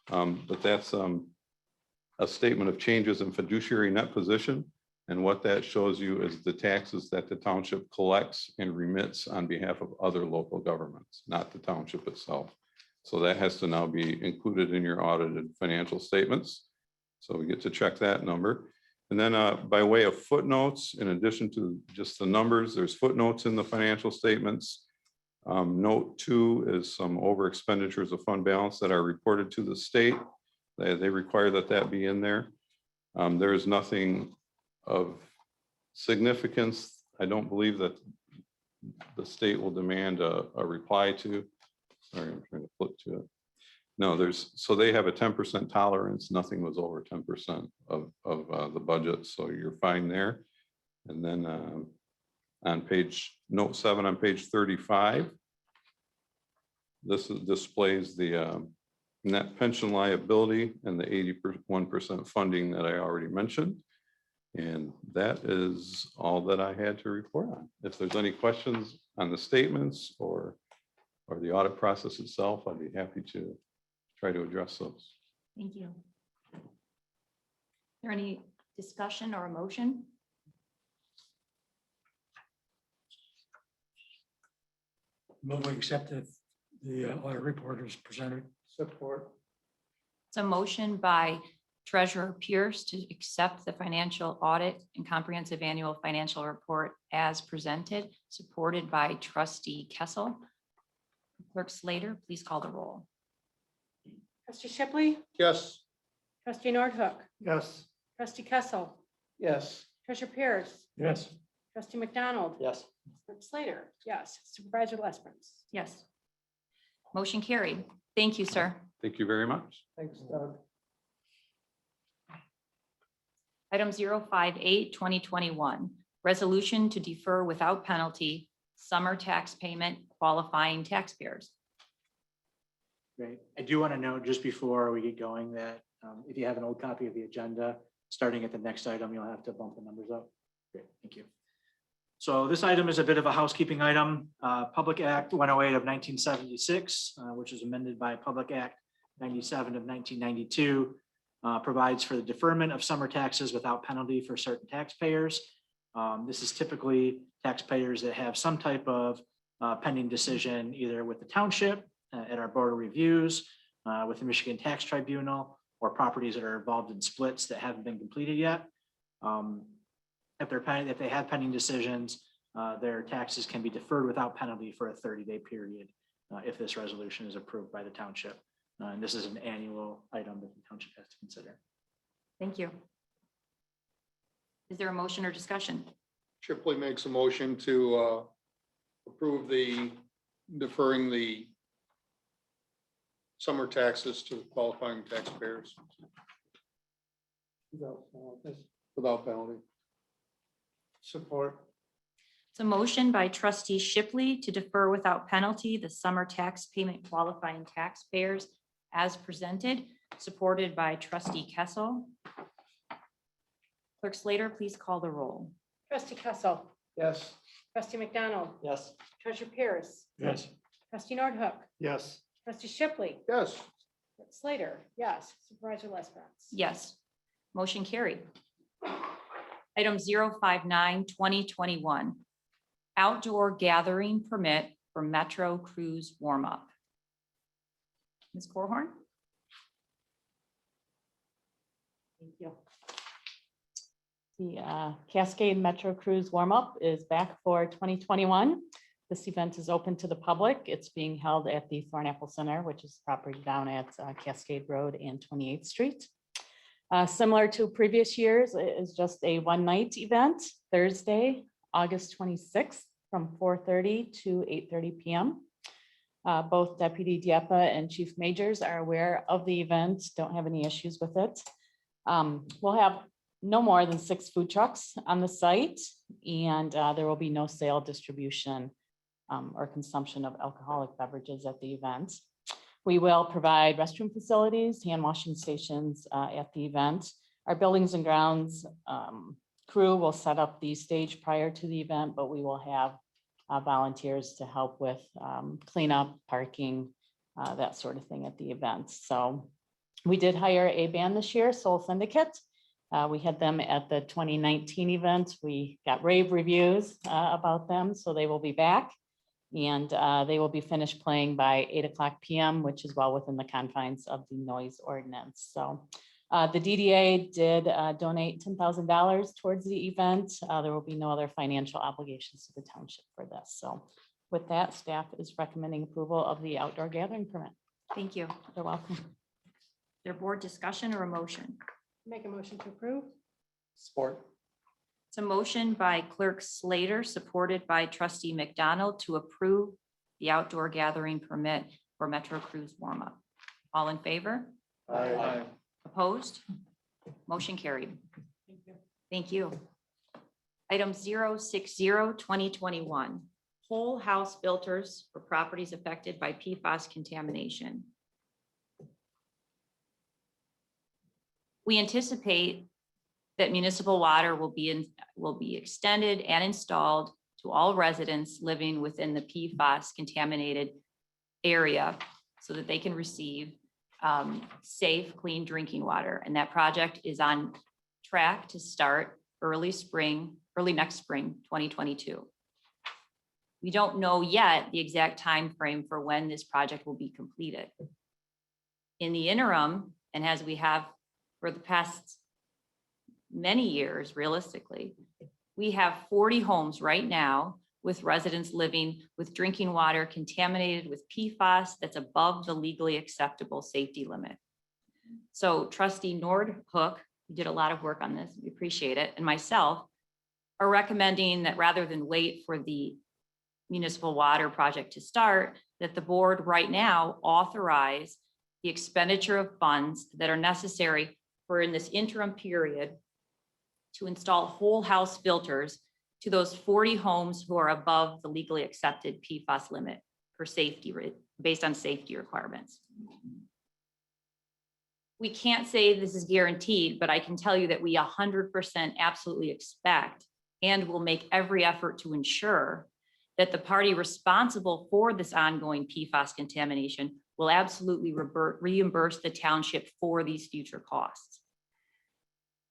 But that's a statement of changes in fiduciary net position. And what that shows you is the taxes that the township collects and remits on behalf of other local governments, not the township itself. So that has to now be included in your audited financial statements. So we get to check that number. And then by way of footnotes, in addition to just the numbers, there's footnotes in the financial statements. Note 2 is some over expenditures of fund balance that are reported to the state. They require that be in there. There is nothing of significance. I don't believe that the state will demand a reply to. Sorry, I'm trying to flip to it. No, so they have a 10% tolerance. Nothing was over 10% of the budget. So you're fine there. And then on note 7 on page 35, this displays the net pension liability and the 81% funding that I already mentioned. And that is all that I had to report on. If there's any questions on the statements or the audit process itself, I'd be happy to try to address those. Thank you. Is there any discussion or a motion? Move we accept the audit report is presented. Support. It's a motion by Treasurer Pierce to accept the financial audit and comprehensive annual financial report as presented, supported by Trustee Kessel. Clerk Slater, please call the roll. Trustee Shipley, Yes. trustee Nordhook, Yes. trustee Kessel, Yes. treasurer Pierce, Yes. trustee McDonald, Yes. clerk Slater, yes, supervisor Lesbrunz. Yes. Motion carried. Thank you, sir. Thank you very much. Thanks, Doug. Item 058, 2021, resolution to defer without penalty summer tax payment qualifying taxpayers. Great. I do want to note just before we get going that if you have an old copy of the agenda, starting at the next item, you'll have to bump the numbers up. Great, thank you. So this item is a bit of a housekeeping item. Public Act 108 of 1976, which was amended by Public Act 97 of 1992, provides for the deferment of summer taxes without penalty for certain taxpayers. This is typically taxpayers that have some type of pending decision, either with the township at our board of reviews, with the Michigan Tax Tribunal, or properties that are involved in splits that haven't been completed yet. If they have pending decisions, their taxes can be deferred without penalty for a 30-day period if this resolution is approved by the township. And this is an annual item that the township has to consider. Thank you. Is there a motion or discussion? Shipley makes a motion to approve the deferring the summer taxes to qualifying taxpayers. Without penalty. Support. It's a motion by trustee Shipley to defer without penalty the summer tax payment qualifying taxpayers as presented, supported by trustee Kessel. Clerk Slater, please call the roll. Trustee Kessel, Yes. trustee McDonald, Yes. treasurer Pierce, Yes. trustee Nordhook, Yes. trustee Shipley, Yes. clerk Slater, yes, supervisor Lesbrunz. Yes. Motion carried. Item 059, 2021, outdoor gathering permit for Metro Cruise warm-up. Ms. Corhorn? Thank you. The Cascade Metro Cruise warm-up is back for 2021. This event is open to the public. It's being held at the Thornapple Center, which is property down at Cascade Road and 28th Street. Similar to previous years, it is just a one-night event, Thursday, August 26th, from 4:30 to 8:30 p.m. Both Deputy Dieppe and Chief Majors are aware of the event, don't have any issues with it. We'll have no more than 6 food trucks on the site, and there will be no sale, distribution, or consumption of alcoholic beverages at the event. We will provide restroom facilities, hand washing stations at the event. Our buildings and grounds crew will set up the stage prior to the event, but we will have volunteers to help with cleanup, parking, that sort of thing at the event. So we did hire a band this year, Soul Syndicate. We had them at the 2019 event. We got rave reviews about them, so they will be back. And they will be finished playing by 8:00 p.m., which is well within the confines of the noise ordinance. So the DDA did donate $10,000 towards the event. There will be no other financial obligations to the township for this. So with that, staff is recommending approval of the outdoor gathering permit. Thank you. You're welcome. Their board discussion or a motion? Make a motion to approve. Support. It's a motion by Clerk Slater, supported by Trustee McDonald to approve the outdoor gathering permit for Metro Cruise warm-up. All in favor? Aye. Opposed? Motion carried. Thank you. Item 060, 2021, whole house filters for properties affected by PFAS contamination. We anticipate that municipal water will be extended and installed to all residents living within the PFAS contaminated area so that they can receive safe, clean drinking water. And that project is on track to start early next spring, 2022. We don't know yet the exact time frame for when this project will be completed. In the interim, and as we have for the past many years, realistically, we have 40 homes right now with residents living with drinking water contaminated with PFAS that's above the legally acceptable safety limit. So Trustee Nordhook, who did a lot of work on this, we appreciate it, and myself are recommending that rather than wait for the municipal water project to start, that the board right now authorize the expenditure of funds that are necessary for in this interim period to install whole house filters to those 40 homes who are above the legally accepted PFAS limit for safety, based on safety requirements. We can't say this is guaranteed, but I can tell you that we 100% absolutely expect and will make every effort to ensure that the party responsible for this ongoing PFAS contamination will absolutely reimburse the township for these future costs.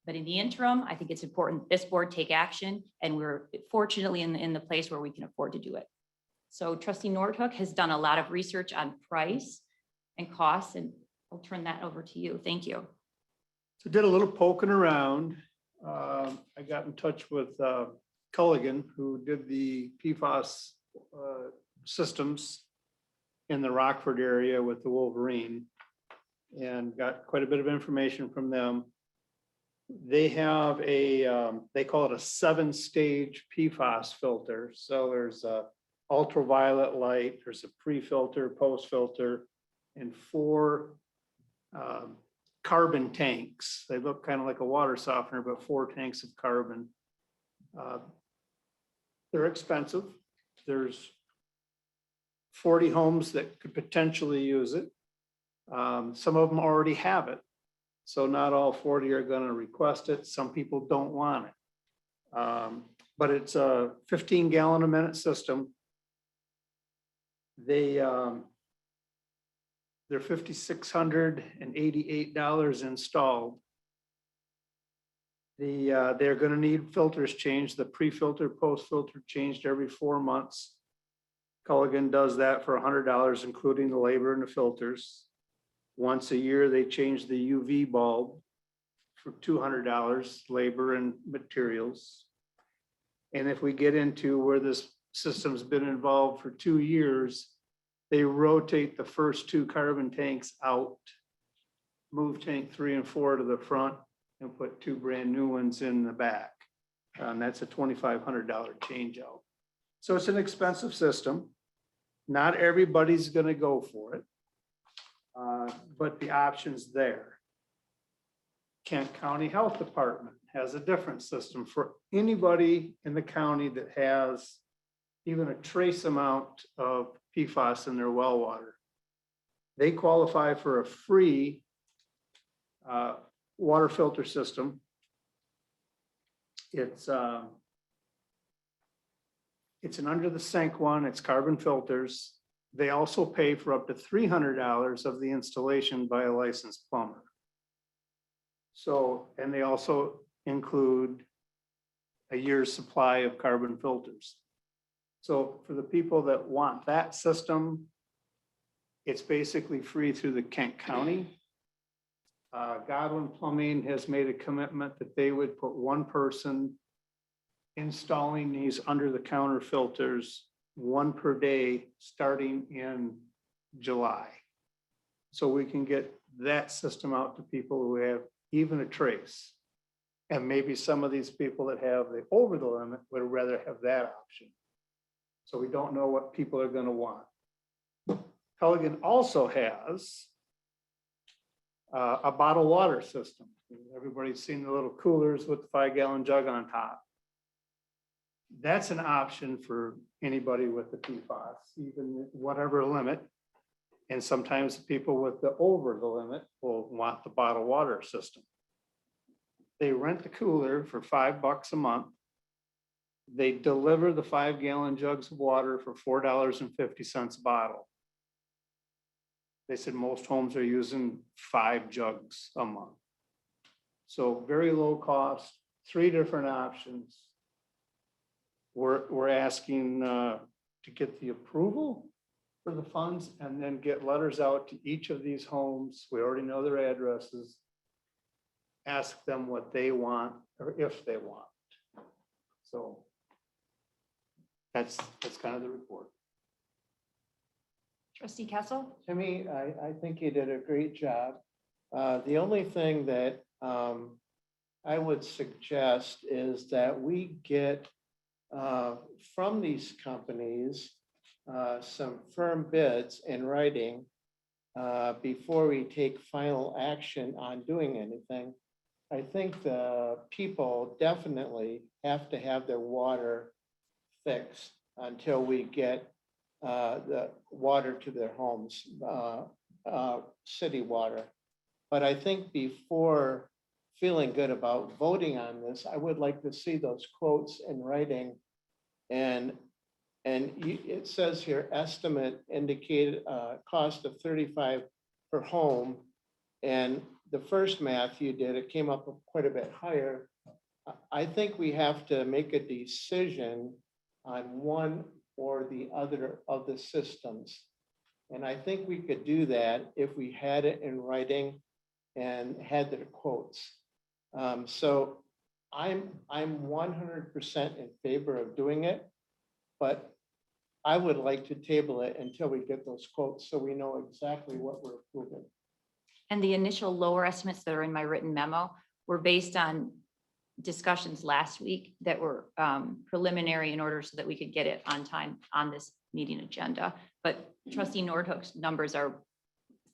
But in the interim, I think it's important this board take action, and we're fortunately in the place where we can afford to do it. So Trustee Nordhook has done a lot of research on price and costs, and I'll turn that over to you. Thank you. So did a little poking around. I got in touch with Culligan, who did the PFAS systems in the Rockford area with the Wolverine, and got quite a bit of information from them. They have they call it a 7-stage PFAS filter. So there's a ultraviolet light, there's a pre-filter, post-filter, and 4 carbon tanks. They look kind of like a water softener, but 4 tanks of carbon. They're expensive. There's 40 homes that could potentially use it. Some of them already have it. So not all 40 are going to request it. Some people don't want it. But it's a 15-gallon a minute system. They're $5,688 installed. They're going to need filters changed. The pre-filter, post-filter changed every 4 months. Culligan does that for $100, including the labor and the filters. Once a year, they change the UV bulb for $200, labor and materials. And if we get into where this system's been involved for 2 years, they rotate the first 2 carbon tanks out, move tank 3 and 4 to the front, and put 2 brand new ones in the back. And that's a $2,500 change out. So it's an expensive system. Not everybody's going to go for it. But the option's there. Kent County Health Department has a different system for anybody in the county that has even a trace amount of PFAS in their well water. They qualify for a free water filter system. It's an under the sink one. It's carbon filters. They also pay for up to $300 of the installation by a licensed plumber. So, and they also include a year's supply of carbon filters. So for the people that want that system, it's basically free through the Kent County. Godwin Plumbing has made a commitment that they would put 1 person installing these under the counter filters, 1 per day, starting in July. So we can get that system out to people who have even a trace. And maybe some of these people that have the over the limit would rather have that option. So we don't know what people are going to want. Culligan also has a bottled water system. Everybody's seen the little coolers with the 5-gallon jug on top. That's an option for anybody with the PFAS, even whatever limit. And sometimes people with the over the limit will want the bottled water system. They rent the cooler for $5 a month. They deliver the 5-gallon jugs of water for $4.50 a bottle. They said most homes are using 5 jugs a month. So very low cost, 3 different options. We're asking to get the approval for the funds and then get letters out to each of these homes. We already know their addresses. Ask them what they want or if they want. So that's kind of the report. Trustee Kessel? Timmy, I think you did a great job. The only thing that I would suggest is that we get from these companies some firm bids in writing before we take final action on doing anything. I think the people definitely have to have their water fixed until we get the water to their homes, city water. But I think before feeling good about voting on this, I would like to see those quotes in writing. And it says here, estimate indicated cost of 35 per home. And the first math you did, it came up quite a bit higher. I think we have to make a decision on one or the other of the systems. And I think we could do that if we had it in writing and had their quotes. So I'm 100% in favor of doing it, but I would like to table it until we get those quotes so we know exactly what we're approving. And the initial lower estimates that are in my written memo were based on discussions last week that were preliminary in order so that we could get it on time on this meeting agenda. But trustee Nordhook's numbers are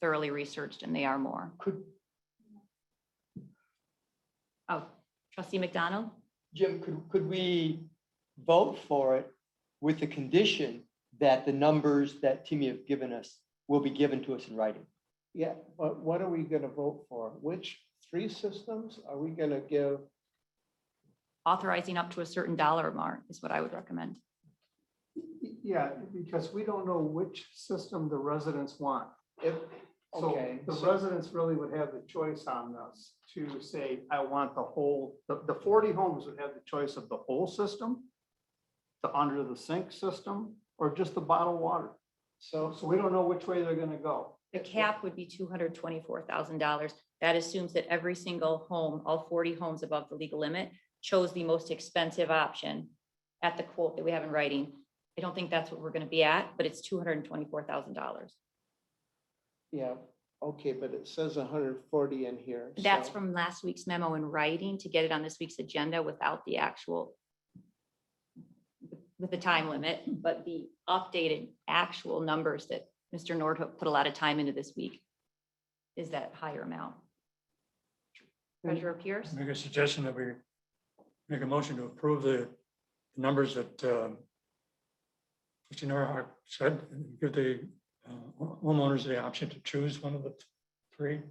thoroughly researched and they are more. Oh, trustee McDonald? Jim, could we vote for it with the condition that the numbers that Timmy have given us will be given to us in writing? Yeah, but what are we gonna vote for? Which 3 systems are we gonna give? Authorizing up to a certain dollar mark is what I would recommend. Yeah, because we don't know which system the residents want. So Okay, the so- residents really would have the choice on this to say, I want the whole, the 40 homes would have the choice of the whole system, the under the sink system, or just the bottled water. So we don't know which way they're gonna go. The cap would be $224,000. That assumes that every single home, all 40 homes above the legal limit, chose the most expensive option at the quote that we have in writing. I don't think that's what we're gonna be at, but it's $224,000. Yeah, okay, but it says 140 in here. That's so- from last week's memo in writing to get it on this week's agenda without the actual, with the time limit, but the updated actual numbers that Mr. Nordhook put a lot of time into this week is that higher amount. Treasurer Pierce? Make a suggestion that we make a motion to approve the numbers that Mr. Norhart said, and give the homeowners the option to choose one of the 3.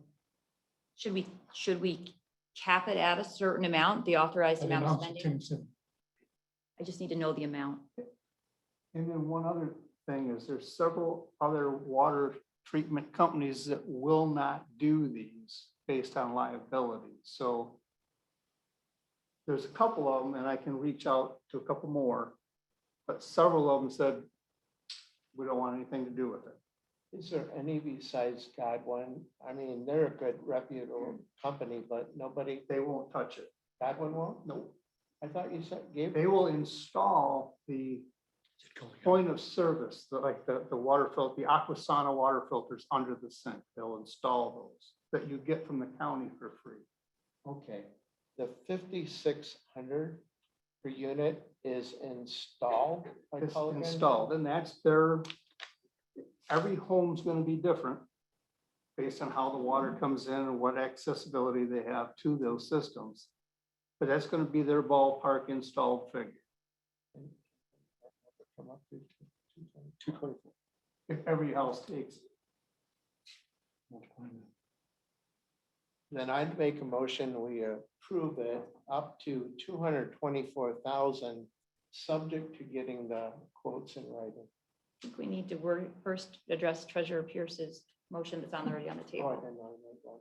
Should we cap it at a certain amount, the authorized The amount of amounts that spending? Tim said. I just need to know the amount. And then one other thing is there's several other water treatment companies that will not do these based on liability. So there's a couple of them, and I can reach out to a couple more, but several of them said, we don't want anything to do with it. Is there any besides Godwin? I mean, they're a good reputable company, but nobody, They won't touch it. Godwin won't? Nope. I thought you said, gave. They will install the point of service, like the water filter, the Aquasana water filters under the sink. They'll install those that you get from the county for free. Okay, the 5,600 per unit is installed by It's Culligan? installed, and that's their, every home's gonna be different based on how the water comes in and what accessibility they have to those systems. But that's gonna be their ballpark installed figure. Come up to 224. If every house takes it. then I'd make a motion, we approve it up to 224,000, subject to getting the quotes in writing. I think we need to first address Treasurer Pierce's motion that's already on the Oh, I table. didn't know that.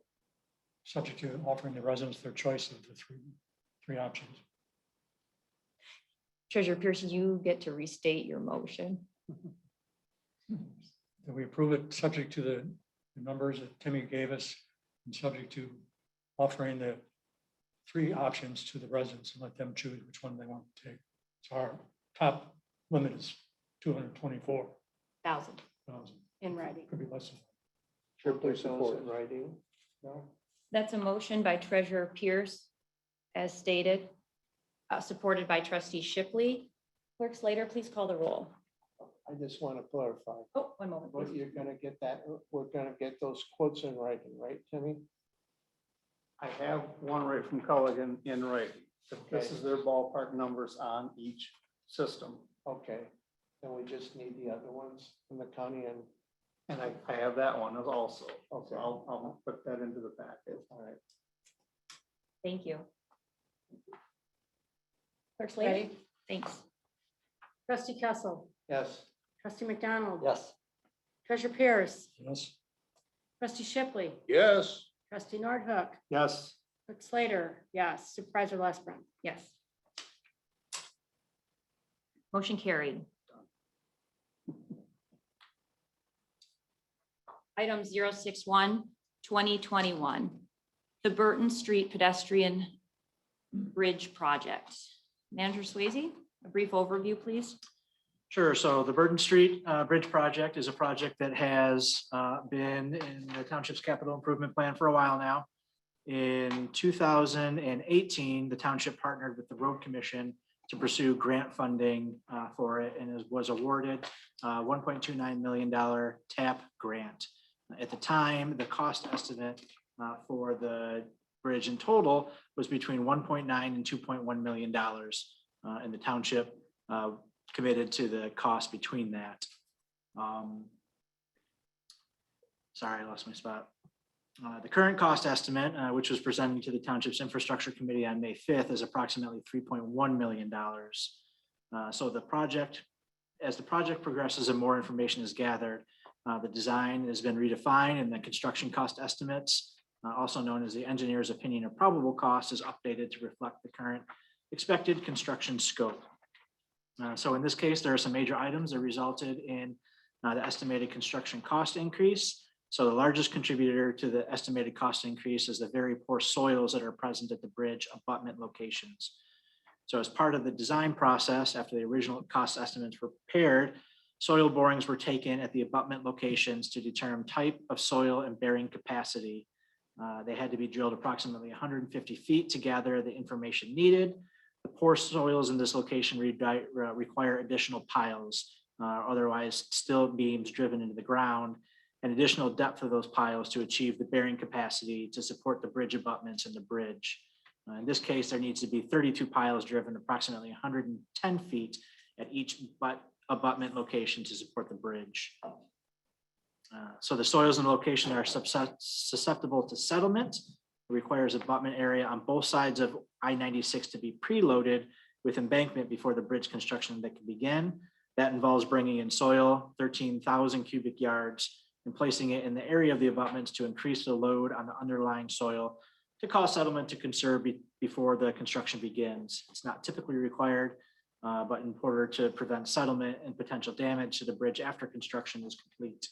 Subject to offering the residents their choice of the three options. Treasurer Pierce, you get to restate your motion. That we approve it subject to the numbers that Timmy gave us and subject to offering the three options to the residents and let them choose which one they want to take. So our top limit is 224,000. In writing. Could be less than Should put those in writing. No? That's a motion by Treasurer Pierce, as stated, supported by Trustee Shipley. Clerk Slater, please call the roll. I just want to clarify. Oh, one moment, What please. you're gonna get that, we're gonna get those quotes in writing, right, Timmy? I have one right from Culligan in writing. This Okay. is their ballpark numbers on each system. Okay, then we just need the other ones from the county and, I have that one as also. Okay. So I'll put that into the packet. all right. Thank you. Clerk Slater? Ready? Thanks. Trustee Kessel, Yes. trustee McDonald. Yes. Treasurer Pierce, Yes. trustee Shipley, Yes. trustee Nordhook, Yes. clerk Slater, yes, supervisor Lesbrun. Yes. Motion carried. Item 061, 2021, the Burton Street pedestrian bridge project. Manager Swayze, a brief overview, please. Sure. So the Burton Street Bridge Project is a project that has been in the township's capital improvement plan for a while now. In 2018, the township partnered with the Road Commission to pursue grant funding for it and was awarded $1.29 million TAP grant. At the time, the cost estimate for the bridge in total was between 1.9 and $2.1 million. And the township committed to the cost between that. Sorry, I lost my spot. The current cost estimate, which was presented to the Township's Infrastructure Committee on May 5th, is approximately $3.1 million. So the project, as the project progresses and more information is gathered, the design has been redefined and the construction cost estimates, also known as the engineer's opinion of probable cost, is updated to reflect the current expected construction scope. So in this case, there are some major items that resulted in the estimated construction cost increase. So the largest contributor to the estimated cost increase is the very poor soils that are present at the bridge abutment locations. So as part of the design process, after the original cost estimates were prepared, soil borings were taken at the abutment locations to determine type of soil and bearing capacity. They had to be drilled approximately 150 feet to gather the information needed. The poor soils in this location require additional piles, otherwise steel beams driven into the ground, and additional depth of those piles to achieve the bearing capacity to support the bridge abutments and the bridge. In this case, there needs to be 32 piles driven approximately 110 feet at each abutment location to support the bridge. So the soils in the location are susceptible to settlement. It requires abutment area on both sides of I-96 to be preloaded with embankment before the bridge construction that can begin. That involves bringing in soil, 13,000 cubic yards, and placing it in the area of the abutments to increase the load on the underlying soil to cause settlement to conserve before the construction begins. It's not typically required, but in order to prevent settlement and potential damage to the bridge after construction is complete.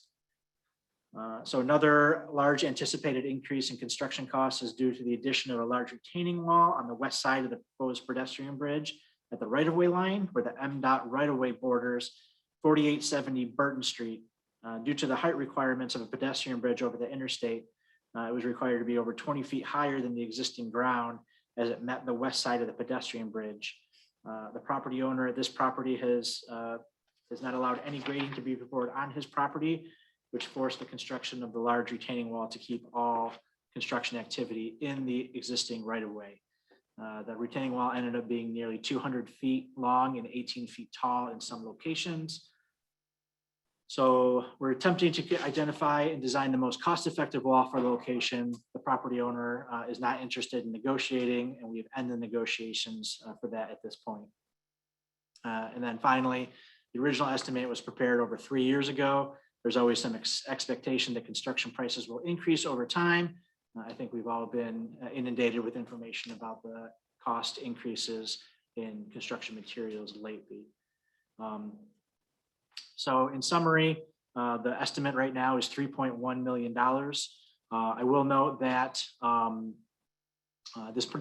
So another large anticipated increase in construction costs is due to the addition of a large retaining wall on the west side of the proposed pedestrian bridge at the right-of-way line where the MDOT right-of-way borders 4870 Burton Street. Due to the height requirements of a pedestrian bridge over the interstate, it was required to be over 20 feet higher than the existing ground as it met the west side of the pedestrian bridge. The property owner at this property has not allowed any grading to be performed on his property, which forced the construction of the large retaining wall to keep all construction activity in the existing right-of-way. The retaining wall ended up being nearly 200 feet long and 18 feet tall in some locations. So we're attempting to identify and design the most cost-effective wall for the location. The property owner is not interested in negotiating, and we've ended negotiations for that at this point. And then finally, the original estimate was prepared over 3 years ago. There's always some expectation that construction prices will increase over time. I think we've all been inundated with information about the cost increases in construction materials lately. So in summary, the estimate right now is $3.1 million. I will note that the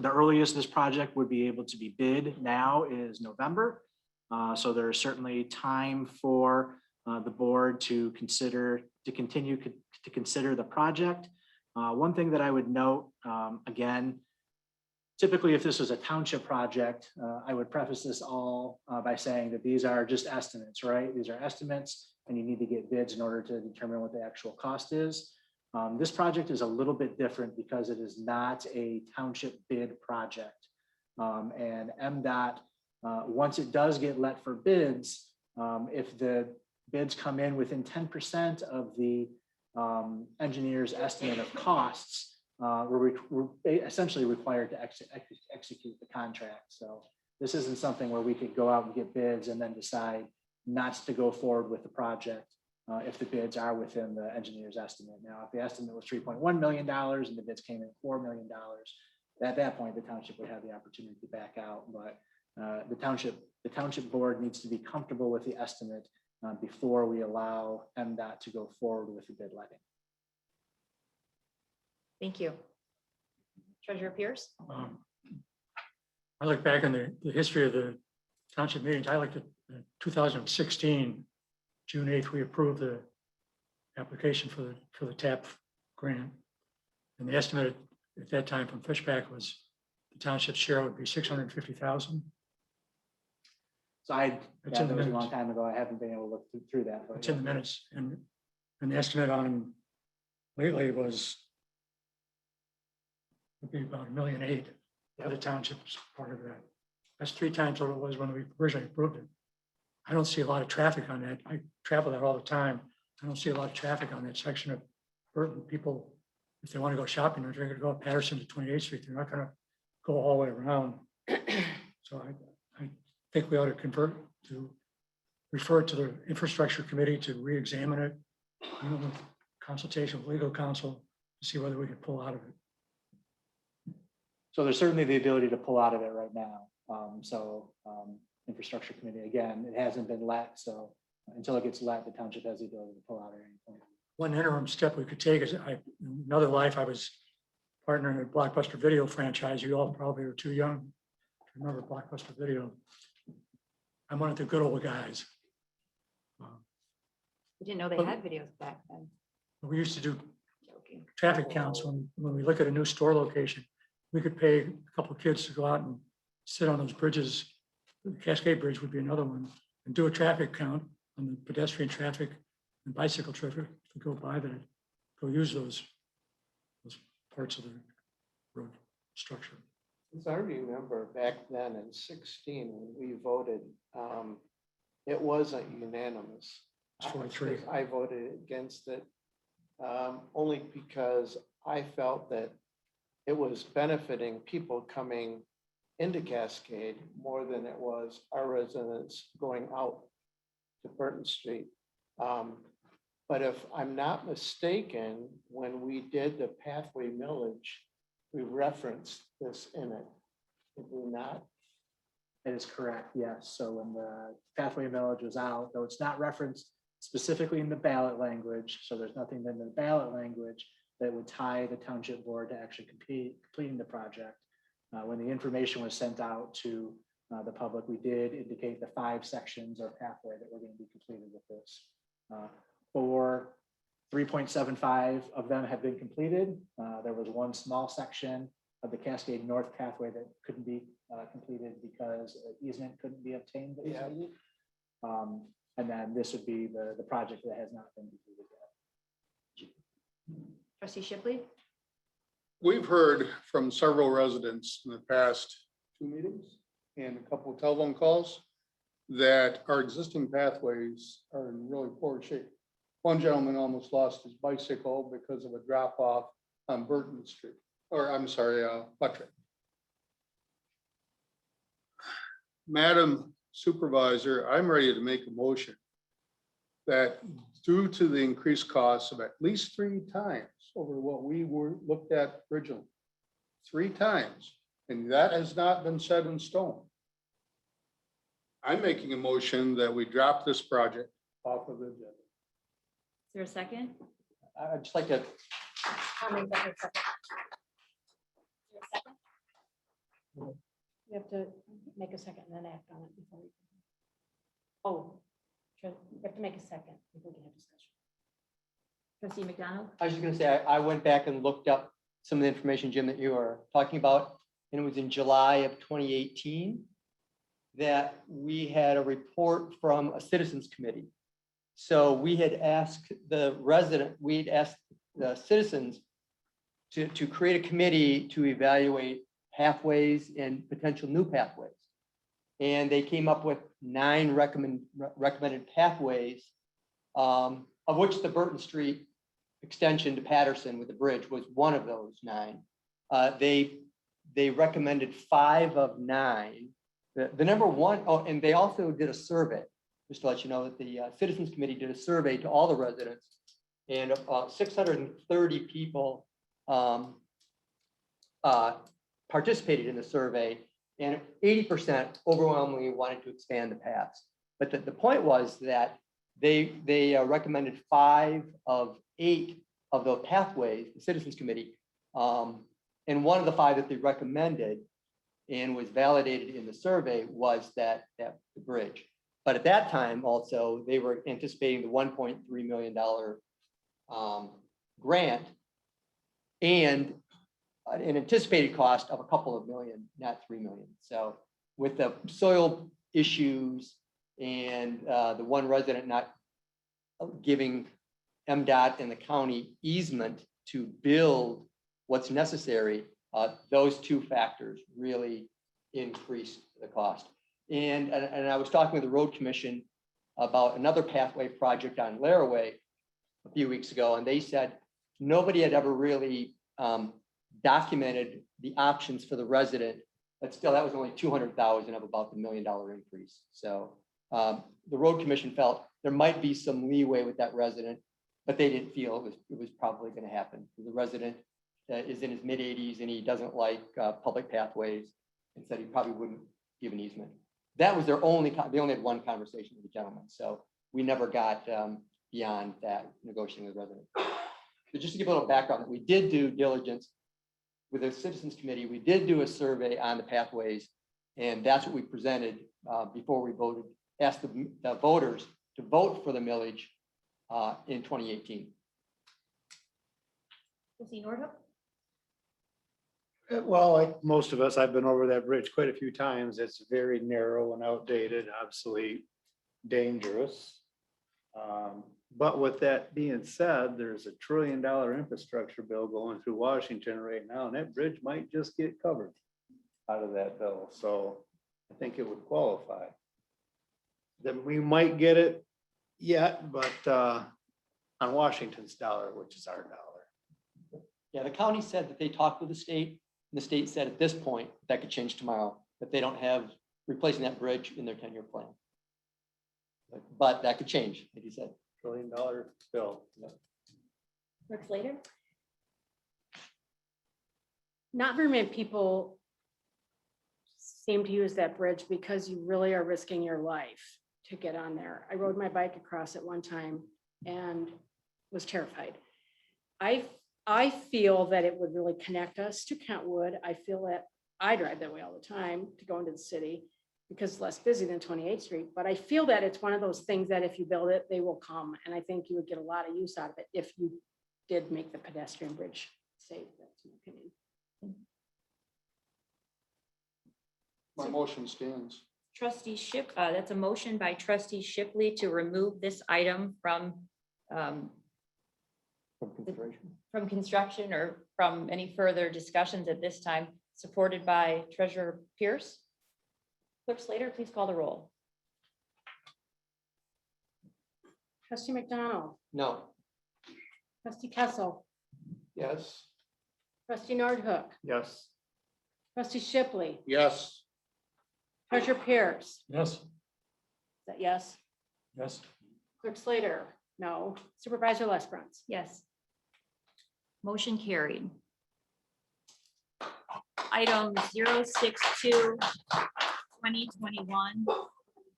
earliest this project would be able to be bid now is November. So there is certainly time for the board to continue to consider the project. One thing that I would note, again, typically if this was a township project, I would preface this all by saying that these are just estimates, right? These are estimates and you need to get bids in order to determine what the actual cost is. This project is a little bit different because it is not a township bid project. And MDOT, once it does get let for bids, if the bids come in within 10% of the engineer's estimate of costs, we're essentially required to execute the contract. So this isn't something where we could go out and get bids and then decide not to go forward with the project if the bids are within the engineer's estimate. Now, if the estimate was $3.1 million and the bids came in at $4 million, at that point, the township would have the opportunity to back out. But the township board needs to be comfortable with the estimate before we allow MDOT to go forward with the bid letting. Thank you. Treasurer Pierce? I look back on the history of the township meetings. I like the 2016, June 8th, we approved the application for the TAP grant. And the estimate at that time from Fishback was the township's share would be $650,000. So that was a long time ago. I haven't been able to look through that. It's in the minutes, and the estimate on lately would be about $1.8 million for the township's part of that. That's 3 times what it was when we originally approved it. I don't see a lot of traffic on that. I travel that all the time. I don't see a lot of traffic on that section of Burton. People, if they want to go shopping, or they're going to go up Patterson to 28th Street, they're not going to go all the way around. So I think we ought to refer it to the infrastructure committee to re-examine it, with consultation with legal counsel to see whether we can pull out of it. So there's certainly the ability to pull out of it right now. Infrastructure committee, again, it hasn't been let. So until it gets let, the township has the ability to pull out at any point. One interim step we could take is in another life, I was partnering in a Blockbuster Video franchise. You all probably are too young to remember Blockbuster Video. I'm one of the good old guys. I didn't know they had videos back then. We used to do traffic counts when we look at a new store location. We could pay a couple of kids to go out and sit on those bridges. The Cascade Bridge would be another one, and do a traffic count on the pedestrian traffic and bicycle traffic to go by that, go use those parts of the road structure. As I remember back then in 16, when we voted, it wasn't unanimous. It's 43. I voted against it only because I felt that it was benefiting people coming into Cascade more than it was our residents going out to Burton Street. But if I'm not mistaken, when we did the pathway millage, we referenced this in it. Did we not? That is correct, yes. So when the pathway millage was out, though it's not referenced specifically in the ballot language, so there's nothing in the ballot language that would tie the township board to actually completing the project. When the information was sent out to the public, we did indicate the 5 sections of pathway that were going to be completed with this. 3.75 of them have been completed. There was one small section of the Cascade North pathway that couldn't be completed because easement couldn't be obtained. And then this would be the project that has not been completed yet. Trustee Shipley? We've heard from several residents in the past 2 meetings and a couple of telephone calls that our existing pathways are in really poor shape. One gentleman almost lost his bicycle because of a drop off on Burton Street, or I'm sorry, Buttrick. Madam Supervisor, I'm ready to make a motion that due to the increased costs of at least 3 times over what we were looked at originally, 3 times, and that has not been set in stone. I'm making a motion that we drop this project off of the agenda. Is there a second? I'd just like to, I'll make that a second. Is there a second? You have to make a second and then act on it before we. Oh, you have to make a second before we can have discussion. Trustee McDonald? I was just gonna say, I went back and looked up some of the information, Jim, that you are talking about, and it was in July of 2018 that we had a report from a citizens committee. So we had asked the citizens to create a committee to evaluate pathways and potential new pathways. And they came up with 9 recommended pathways, of which the Burton Street extension to Patterson with the bridge was one of those 9. They recommended 5 of 9. The number one, oh, and they also did a survey, just to let you know that the Citizens Committee did a survey to all the residents, and 630 people participated in the survey, and 80% overwhelmingly wanted to expand the paths. But the point was that they recommended 5 of 8 of the pathways, the Citizens Committee, and one of the 5 that they recommended and was validated in the survey was that the bridge. But at that time also, they were anticipating the $1.3 million grant and an anticipated cost of a couple of million, not 3 million. So with the soil issues and the one resident not giving MDOT and the county easement to build what's necessary, those 2 factors really increased the cost. And I was talking with the road commission about another pathway project on Laraway a few weeks ago, and they said nobody had ever really documented the options for the resident, but still that was only 200,000 of about the $1 million increase. So the road commission felt there might be some leeway with that resident, but they didn't feel it was probably going to happen. The resident is in his mid-80s and he doesn't like public pathways, and said he probably wouldn't give an easement. That was they only had one conversation with the gentleman, so we never got beyond that negotiating with residents. So just to give a little background, we did do diligence with the Citizens Committee. We did do a survey on the pathways, and that's what we presented before we voted, asked the voters to vote for the millage in 2018. Trustee Nordhook? Well, like most of us, I've been over that bridge quite a few times. It's very narrow and outdated, obsolete, dangerous. But with that being said, there's $1 trillion infrastructure bill going through Washington right now, and that bridge might just get covered out of that bill. So I think it would qualify. Then we might get it yet, but on Washington's dollar, which is our dollar. Yeah, the county said that they talked with the state, and the state said at this point that could change tomorrow, that they don't have replacing that bridge in their 10-year plan. But that could change, like you said. $1 trillion bill. Rick Slater? Not very many people seem to use that bridge because you really are risking your life to get on there. I rode my bike across it one time and was terrified. I feel that it would really connect us to Kentwood. I feel that I drive that way all the time to go into the city because it's less busy than 28th Street. But I feel that it's one of those things that if you build it, they will come. And I think you would get a lot of use out of it if you did make the pedestrian bridge safe. That's my opinion. My motion stands. Trustee Ship, that's a motion by trustee Shipley to remove this item from construction or from any further discussions at this time, supported by Treasurer Pierce. Clerk Slater, please call the roll. Trustee McDonald, No. trustee Kessel, Yes. trustee Nordhook, Yes. trustee Shipley, Yes. treasurer Pierce. Yes. Is that yes? Yes. Clerk Slater, no. Supervisor Lesbrunz. Yes. Motion carried. Item 062, 2021,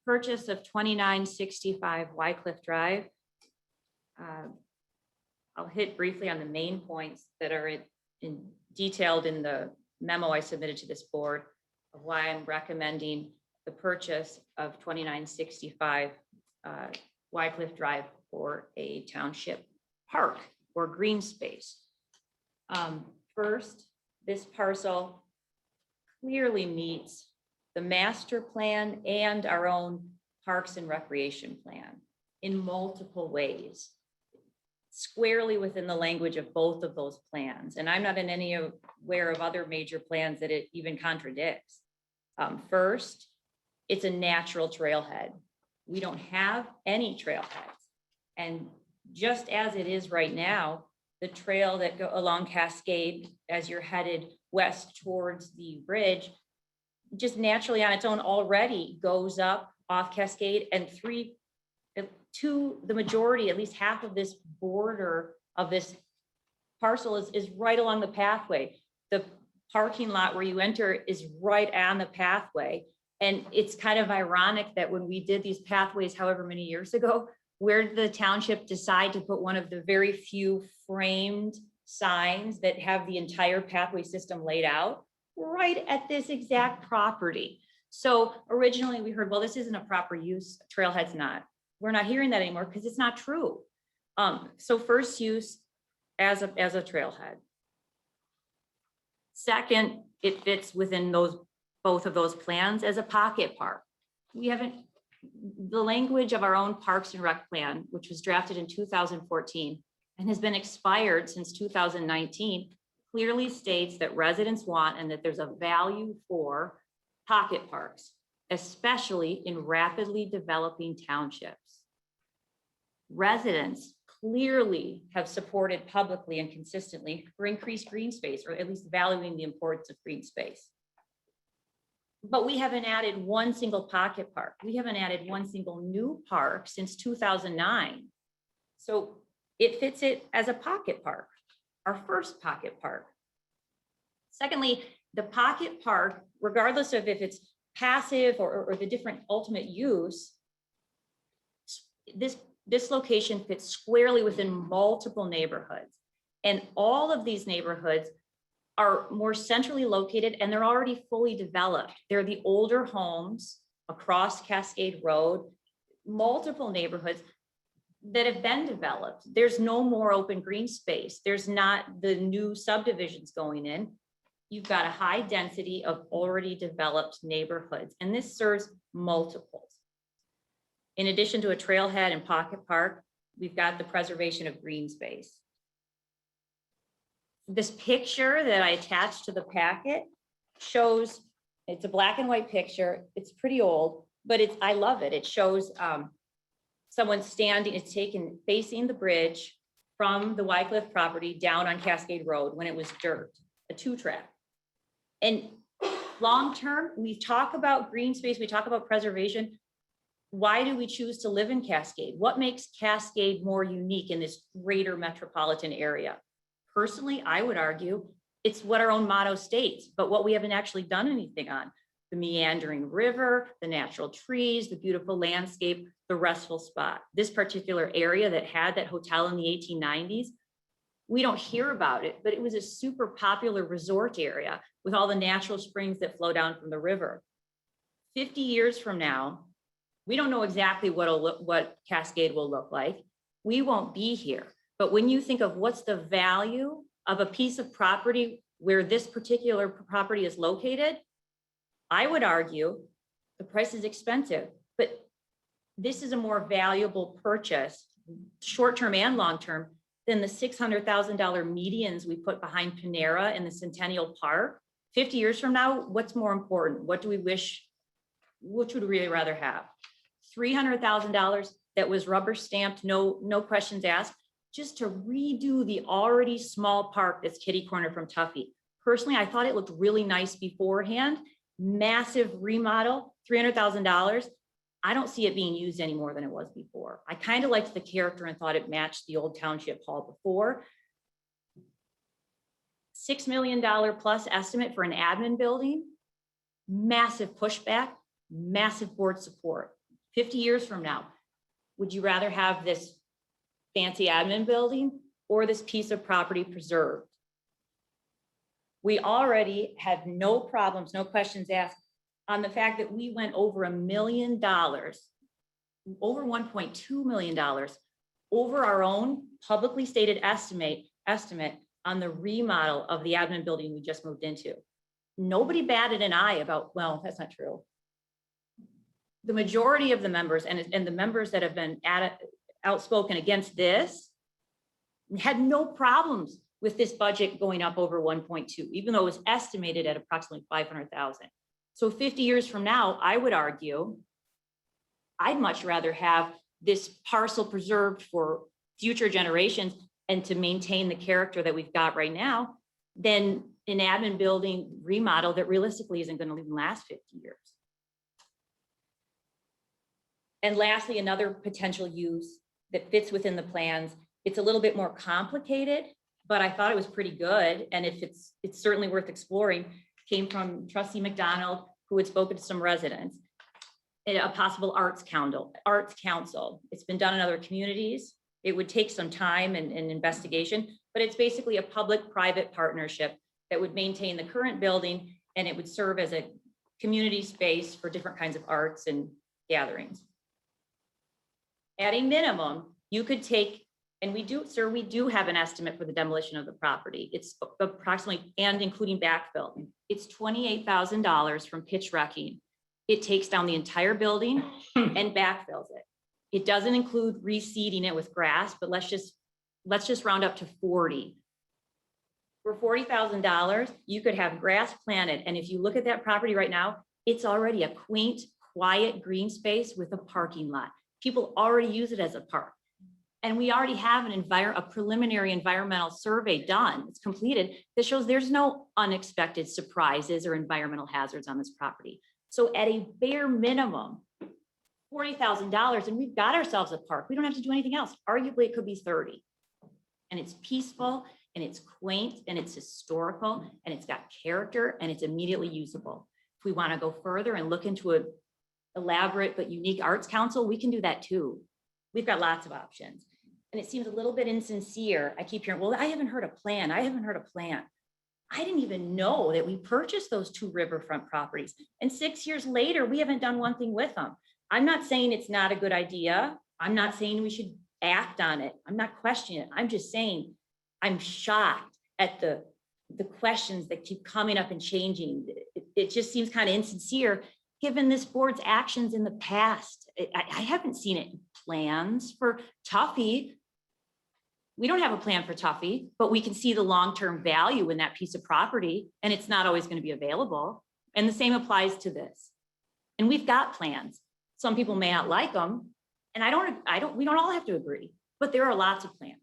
purchase of 2965 Wycliffe Drive. I'll hit briefly on the main points that are detailed in the memo I submitted to this board of why I'm recommending the purchase of 2965 Wycliffe Drive for a township park or green space. First, this parcel clearly meets the master plan and our own parks and recreation plan in multiple ways, squarely within the language of both of those plans. And I'm not in any aware of other major plans that it even contradicts. First, it's a natural trailhead. We don't have any trailheads. And just as it is right now, the trail that go along Cascade as you're headed west towards the bridge, just naturally on its own already goes up off Cascade and to the majority, at least half of this border of this parcel is right along the pathway. The parking lot where you enter is right on the pathway. And it's kind of ironic that when we did these pathways, however many years ago, where did the township decide to put one of the very few framed signs that have the entire pathway system laid out? Right at this exact property. So originally we heard, well, this isn't a proper use, trailhead's not. We're not hearing that anymore because it's not true. So first use as a trailhead. Second, it fits within both of those plans as a pocket park. We haven't, the language of our own Parks and Rec plan, which was drafted in 2014 and has been expired since 2019, clearly states that residents want and that there's a value for pocket parks, especially in rapidly developing townships. Residents clearly have supported publicly and consistently for increased green space, or at least valuing the importance of green space. But we haven't added one single pocket park. We haven't added one single new park since 2009. So it fits it as a pocket park, our first pocket park. Secondly, the pocket park, regardless of if it's passive or the different ultimate use, this location fits squarely within multiple neighborhoods. And all of these neighborhoods are more centrally located and they're already fully developed. They're the older homes across Cascade Road, multiple neighborhoods that have been developed. There's no more open green space. There's not the new subdivisions going in. You've got a high density of already developed neighborhoods, and this serves multiples. In addition to a trailhead and pocket park, we've got the preservation of green space. This picture that I attached to the packet shows, it's a black and white picture. It's pretty old, but I love it. It shows someone standing, it's taken facing the bridge from the Wycliffe property down on Cascade Road when it was dirt, a 2-track. And long-term, we talk about green space, we talk about preservation. Why do we choose to live in Cascade? What makes Cascade more unique in this greater metropolitan area? Personally, I would argue it's what our own motto states, but what we haven't actually done anything on. The meandering river, the natural trees, the beautiful landscape, the restful spot. This particular area that had that hotel in the 1890s, we don't hear about it, but it was a super popular resort area with all the natural springs that flow down from the river. 50 years from now, we don't know exactly what Cascade will look like. We won't be here. But when you think of what's the value of a piece of property where this particular property is located, I would argue the price is expensive, but this is a more valuable purchase, short-term and long-term, than the $600,000 medians we put behind Panera in the Centennial Park. 50 years from now, what's more important? What do we wish, which would we really rather have? $300,000 that was rubber stamped, no questions asked, just to redo the already small park that's kitty corner from Tuffy. Personally, I thought it looked really nice beforehand. Massive remodel, $300,000. I don't see it being used any more than it was before. I kind of liked the character and thought it matched the old township hall before. $6 million plus estimate for an admin building. Massive pushback, massive board support. 50 years from now, would you rather have this fancy admin building or this piece of property preserved? We already had no problems, no questions asked on the fact that we went over $1 million, over $1.2 million over our own publicly stated estimate on the remodel of the admin building we just moved into. Nobody batted an eye about, well, that's not true. The majority of the members and the members that have been outspoken against this had no problems with this budget going up over 1.2, even though it was estimated at approximately 500,000. So 50 years from now, I would argue, I'd much rather have this parcel preserved for future generations and to maintain the character that we've got right now than an admin building remodel that realistically isn't going to even last 50 years. And lastly, another potential use that fits within the plans. It's a little bit more complicated, but I thought it was pretty good. And if it's certainly worth exploring, came from Trustee McDonald, who had spoken to some residents. A possible arts council. It's been done in other communities. It would take some time and investigation, but it's basically a public-private partnership that would maintain the current building, and it would serve as a community space for different kinds of arts and gatherings. At a minimum, you could take, and we do have an estimate for the demolition of the property. It's approximately, and including backfill, it's $28,000 from pitch wrecking. It takes down the entire building and backfills it. It doesn't include reseeding it with grass, but let's just round up to 40. For $40,000, you could have grass planted. And if you look at that property right now, it's already a quaint, quiet green space with a parking lot. People already use it as a park. And we already have a preliminary environmental survey done. It's completed that shows there's no unexpected surprises or environmental hazards on this property. So at a bare minimum, $40,000, and we've got ourselves a park. We don't have to do anything else. Arguably, it could be 30. And it's peaceful, and it's quaint, and it's historical, and it's got character, and it's immediately usable. If we want to go further and look into an elaborate but unique arts council, we can do that too. We've got lots of options. And it seems a little bit insincere. I keep hearing, well, I haven't heard a plan. I haven't heard a plan. I didn't even know that we purchased those 2 riverfront properties. And 6 years later, we haven't done one thing with them. I'm not saying it's not a good idea. I'm not saying we should act on it. I'm not questioning it. I'm just saying I'm shocked at the questions that keep coming up and changing. It just seems kind of insincere given this board's actions in the past. I haven't seen it in plans for Tuffy. We don't have a plan for Tuffy, but we can see the long-term value in that piece of property, and it's not always going to be available. And the same applies to this. And we've got plans. Some people may not like them, and we don't all have to agree, but there are lots of plans.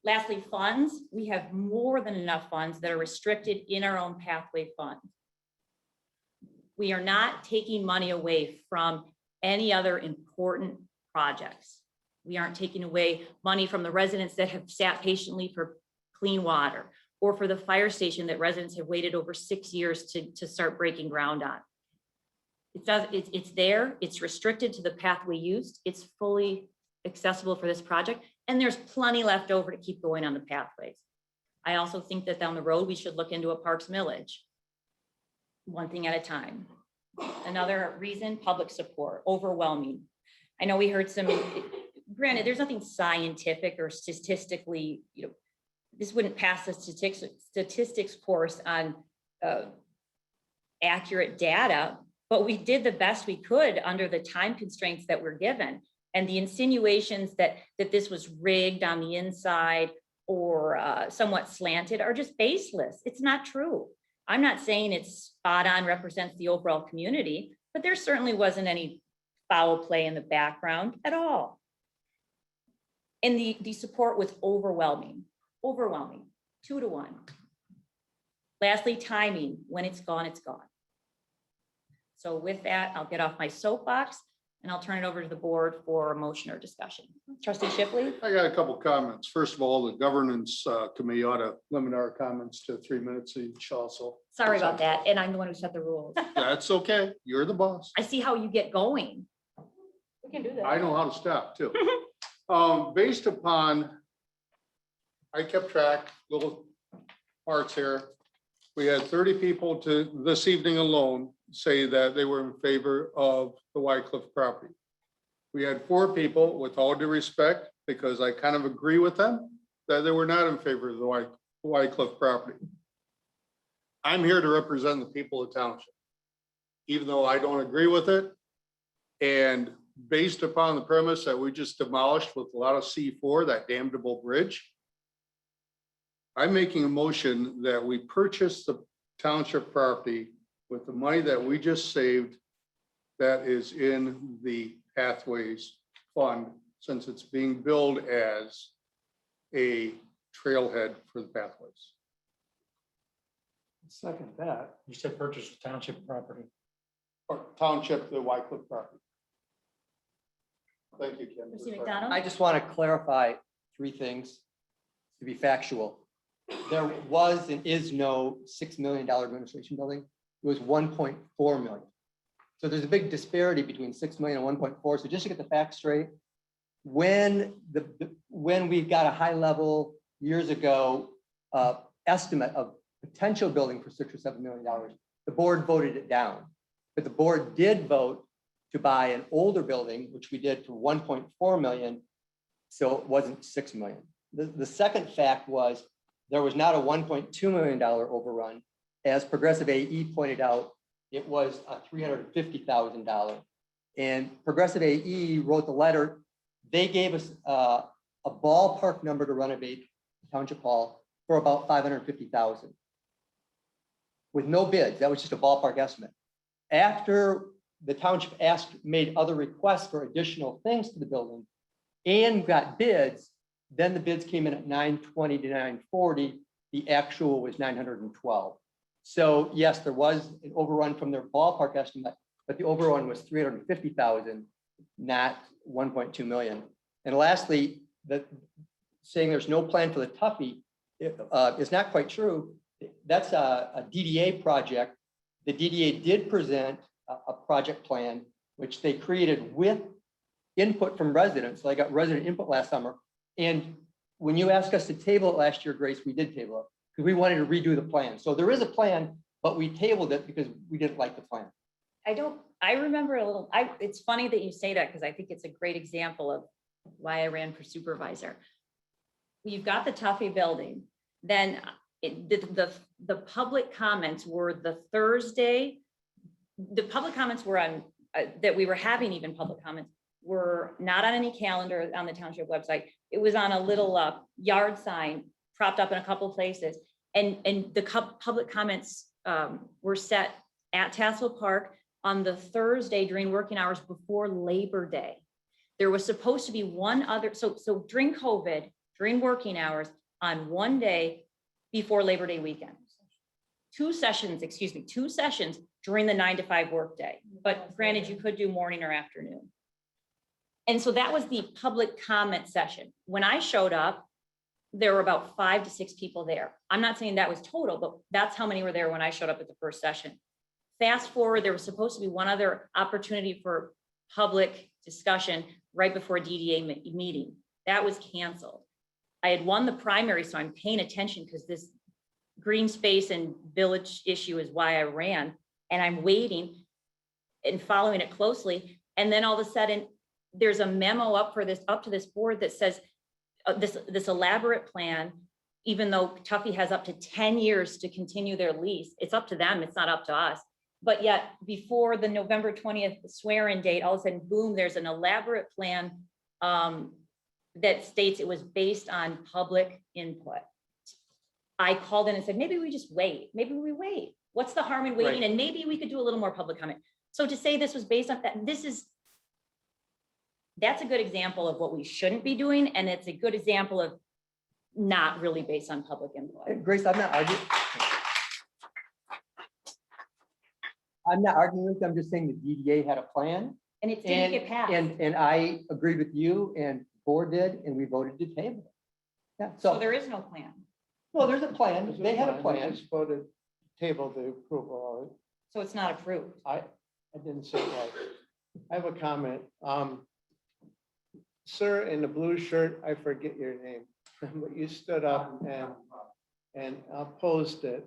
Lastly, funds. We have more than enough funds that are restricted in our own pathway fund. We are not taking money away from any other important projects. We aren't taking away money from the residents that have sat patiently for clean water, or for the fire station that residents have waited over 6 years to start breaking ground on. It's there, it's restricted to the pathway used, it's fully accessible for this project, and there's plenty left over to keep going on the pathways. I also think that down the road, we should look into a parks millage. One thing at a time. Another reason, public support, overwhelming. I know we heard some, granted, there's nothing scientific or statistically, this wouldn't pass the statistics course on accurate data, but we did the best we could under the time constraints that we're given. And the insinuations that this was rigged on the inside or somewhat slanted are just baseless. It's not true. I'm not saying it's spot on, represents the overall community, but there certainly wasn't any foul play in the background at all. And the support was overwhelming, 2-1. Lastly, timing, when it's gone, it's gone. So with that, I'll get off my soapbox and I'll turn it over to the board for a motion or discussion. Trustee Shipley? I got a couple comments. First of all, the governance committee ought to limit our comments to 3 minutes each also. Sorry about that. And I'm the one who set the rules. That's okay. You're the boss. I see how you get going. We can do that. I know how to stop too. Based upon, I kept track, little parts here. We had 30 people to this evening alone say that they were in favor of the Wycliffe property. We had 4 people, with all due respect, because I kind of agree with them, that they were not in favor of the Wycliffe property. I'm here to represent the people of Township, even though I don't agree with it. And based upon the premise that we just demolished with a lot of C4, that damnable bridge, I'm making a motion that we purchase the Township property with the money that we just saved that is in the Pathways Fund, since it's being billed as a trailhead for the pathways. Second that. You said purchase the township property. Or Township, the Wycliffe property. Thank you, Ken. Trustee McDonald? I just want to clarify 3 things to be factual. There was and is no $6 million administration building. It was 1.4 million. So there's a big disparity between 6 million and 1.4. So just to get the facts straight, when we got a high level years ago estimate of potential building for $6 or $7 million, the board voted it down. But the board did vote to buy an older building, which we did for 1.4 million. So it wasn't 6 million. The second fact was there was not a $1.2 million overrun. As Progressive AE pointed out, it was a $350,000. And Progressive AE wrote the letter. They gave us a ballpark number to renovate Township Hall for about $550,000 with no bids. That was just a ballpark estimate. After the township made other requests for additional things to the building and got bids, then the bids came in at 920 to 940. The actual was 912. So yes, there was an overrun from their ballpark estimate, but the overrun was 350,000, not 1.2 million. And lastly, saying there's no plan for the Tuffy is not quite true. That's a DDA project. The DDA did present a project plan, which they created with input from residents. So I got resident input last summer. And when you asked us to table it last year, Grace, we did table it because we wanted to redo the plan. So there is a plan, but we tabled it because we didn't like the plan. I remember a little, it's funny that you say that because I think it's a great example of why I ran for supervisor. You've got the Tuffy building, then the public comments were the Thursday. The public comments were on, that we were having even public comments were not on any calendar on the township website. It was on a little yard sign propped up in a couple places. And the public comments were set at Tassel Park on the Thursday during working hours before Labor Day. There was supposed to be one other, so during COVID, during working hours on one day before Labor Day weekend. 2 sessions during the 9 to 5 workday. But granted, you could do morning or afternoon. And so that was the public comment session. When I showed up, there were about 5 to 6 people there. I'm not saying that was total, but that's how many were there when I showed up at the first session. Fast forward, there was supposed to be one other opportunity for public discussion right before DDA meeting. That was canceled. I had won the primary, so I'm paying attention because this green space and village issue is why I ran. And I'm waiting and following it closely. And then all of a sudden, there's a memo up to this board that says this elaborate plan, even though Tuffy has up to 10 years to continue their lease, it's up to them, it's not up to us. But yet before the November 20th swear-in date, all of a sudden, boom, there's an elaborate plan that states it was based on public input. I called in and said, maybe we just wait. Maybe we wait. What's the harm in waiting? Right. And maybe we could do a little more public comment. So to say this was based on that, this is that's a good example of what we shouldn't be doing, and it's a good example of not really based on public input. Grace, I'm not arguing. I'm not arguing with them, I'm just saying the DDA had a plan. And it didn't get passed. And I agreed with you and the board did, and we voted to table it. Yeah, So so, there is no plan. well, there's a plan, they had a We plan. just voted table the approval of it. So it's not approved. I didn't say that. I have a comment. Sir, in the blue shirt, I forget your name, but you stood up and opposed it.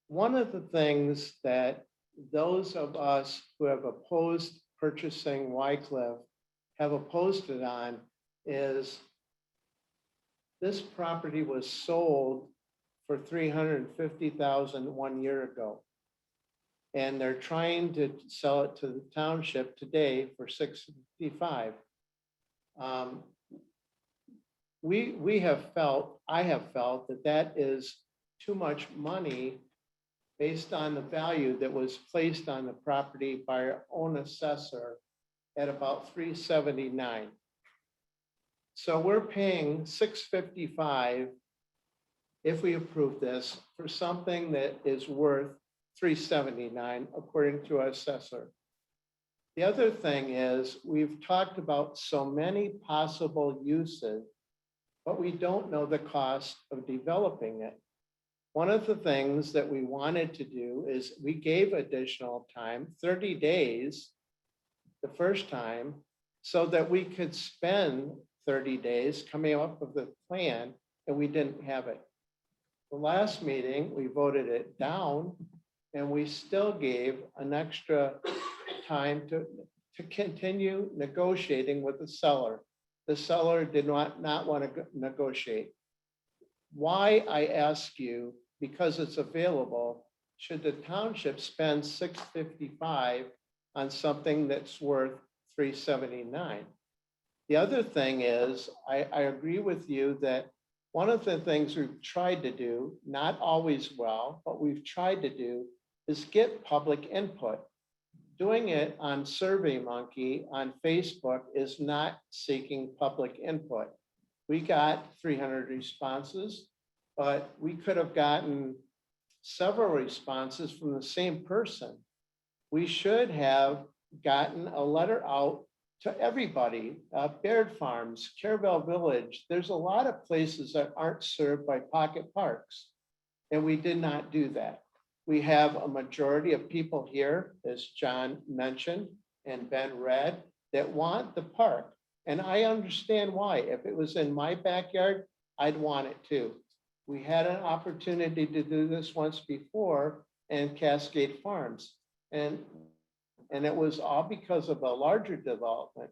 One of the things that those of us who have opposed purchasing Wycliffe have opposed it on is this property was sold for $350,000 1 year ago. And they're trying to sell it to the township today for $655,000. I have felt that is too much money based on the value that was placed on the property by our own assessor at about $379,000. So we're paying $655,000 if we approve this for something that is worth $379,000 according to our assessor. The other thing is we've talked about so many possible uses, but we don't know the cost of developing it. One of the things that we wanted to do is we gave additional time, 30 days, the first time, so that we could spend 30 days coming up with a plan, and we didn't have it. The last meeting, we voted it down, and we still gave an extra time to continue negotiating with the seller. The seller did not want to negotiate. Why, I ask you, because it's available, should the township spend $655,000 on something that's worth $379,000? The other thing is, I agree with you that one of the things we've tried to do, not always well, but we've tried to do, is get public input. Doing it on SurveyMonkey on Facebook is not seeking public input. We got 300 responses, but we could have gotten several responses from the same person. We should have gotten a letter out to everybody, Baird Farms, Carabel Village. There's a lot of places that aren't served by pocket parks, and we did not do that. We have a majority of people here, as John mentioned, and Ben read, that want the park. And I understand why. If it was in my backyard, I'd want it too. We had an opportunity to do this once before in Cascade Farms. And it was all because of a larger development.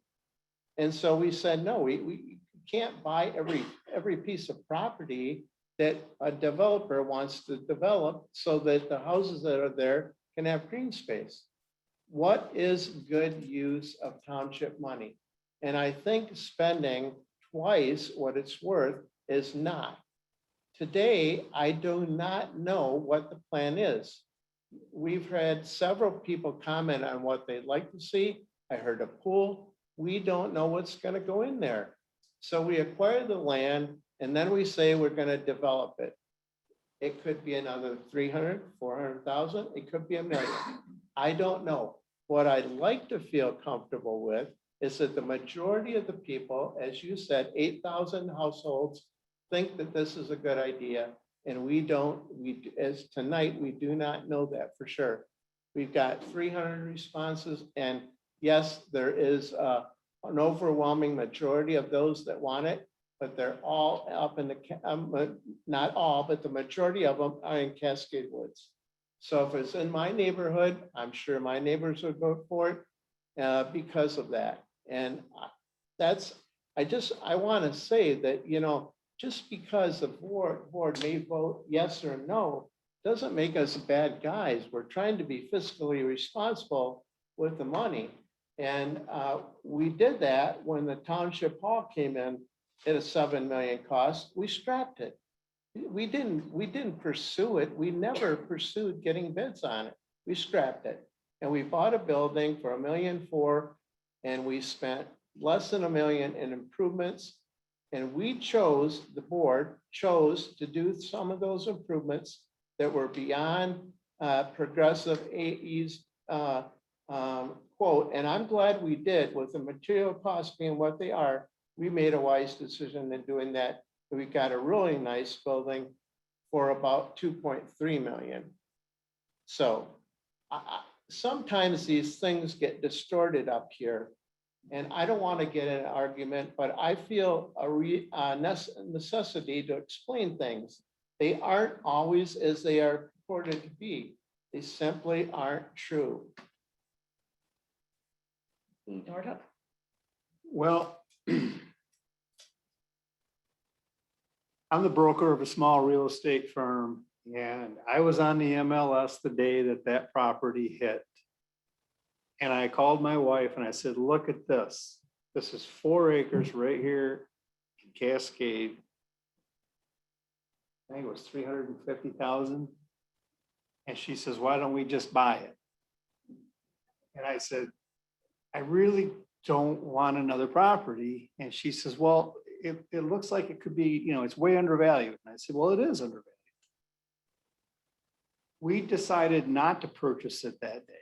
And so we said, no, we can't buy every piece of property that a developer wants to develop so that the houses that are there can have green space. What is good use of township money? And I think spending twice what it's worth is not. Today, I do not know what the plan is. We've had several people comment on what they'd like to see. I heard a pool. We don't know what's going to go in there. So we acquire the land and then we say we're going to develop it. It could be another 300, 400,000. It could be $1 million. I don't know. What I'd like to feel comfortable with is that the majority of the people, as you said, 8,000 households think that this is a good idea. And as tonight, we do not know that for sure. We've got 300 responses, and yes, there is an overwhelming majority of those that want it, but they're all up in the, not all, but the majority of them are in Cascade Woods. So if it's in my neighborhood, I'm sure my neighbors would vote for it because of that. And I want to say that, just because the board may vote yes or no, doesn't make us bad guys. We're trying to be fiscally responsible with the money. And we did that when the township hall came in at a $7 million cost. We scrapped it. We didn't pursue it. We never pursued getting bids on it. We scrapped it. And we bought a building for $1.4 million, and we spent less than $1 million in improvements. And we chose, the board chose to do some of those improvements that were beyond progressive AE's quote. And I'm glad we did. With the material costs being what they are, we made a wise decision in doing that. We got a really nice building for about 2.3 million. So sometimes these things get distorted up here. And I don't want to get in an argument, but I feel a necessity to explain things. They aren't always as they are purported to be. They simply aren't true. Nordhook? Well, I'm the broker of a small real estate firm, and I was on the MLS the day that that property hit. And I called my wife and I said, look at this. This is 4 acres right here in Cascade. I think it was 350,000. And she says, why don't we just buy it? And I said, I really don't want another property. And she says, well, it looks like it could be, it's way undervalued. And I said, well, it is undervalued. We decided not to purchase it that day.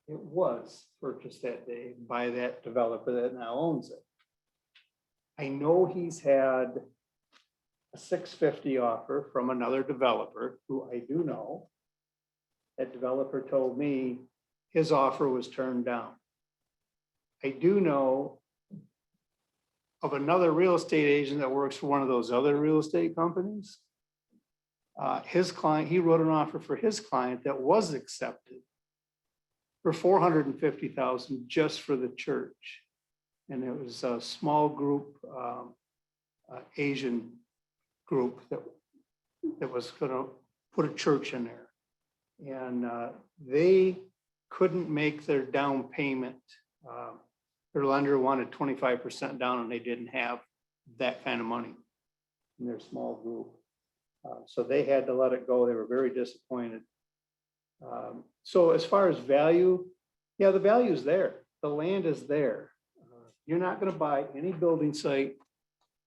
It was purchased that day by that developer that now owns it. I know he's had a 650 offer from another developer who I do know. That developer told me his offer was turned down. I do know of another real estate agent that works for one of those other real estate companies. His client, he wrote an offer for his client that was accepted for 450,000 just for the church. And it was a small group, Asian group that was gonna put a church in there. And they couldn't make their down payment. Their lender wanted 25% down and they didn't have that kind of money in their small group. So they had to let it go. They were very disappointed. So as far as value, yeah, the value is there. The land is there. You're not going to buy any building site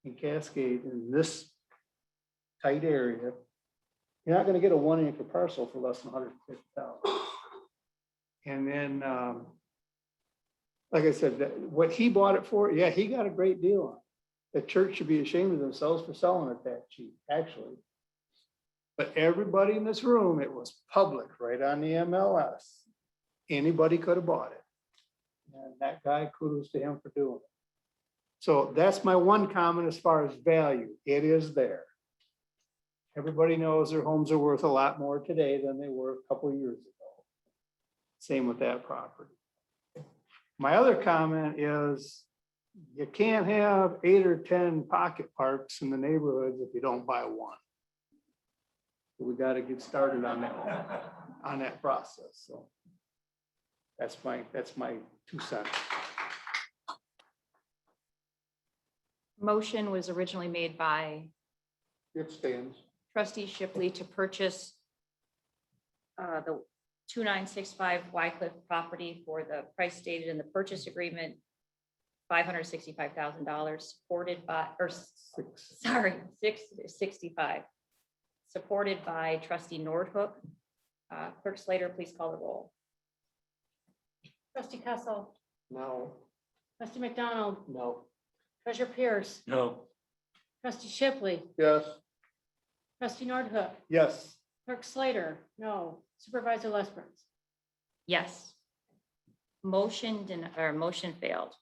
in Cascade in this tight area. You're not going to get a 1 acre parcel for less than 150,000. And then, like I said, what he bought it for, yeah, he got a great deal on it. The church should be ashamed of themselves for selling it that cheap, actually. But everybody in this room, it was public, right on the MLS. Anybody could have bought it. And that guy, kudos to him for doing it. So that's my one comment as far as value. It is there. Everybody knows their homes are worth a lot more today than they were a couple of years ago. Same with that property. My other comment is you can't have 8 or 10 pocket parks in the neighborhoods if you don't buy one. We got to get started on that process. So that's my 2 cents. Motion was originally made by It stands. trustee Shipley to purchase the 2965 Wycliffe property for the price stated in the purchase agreement, $565,000, supported by, or sorry, 665. Supported by trustee Nordhook. Clerk Slater, please call the roll. Trustee Kessel, No. trustee McDonald, No. treasurer Pierce, No. trustee Shipley, Yes. trustee Nordhook, Yes. clerk Slater, no, supervisor Lesbrunz. Yes. Motion failed.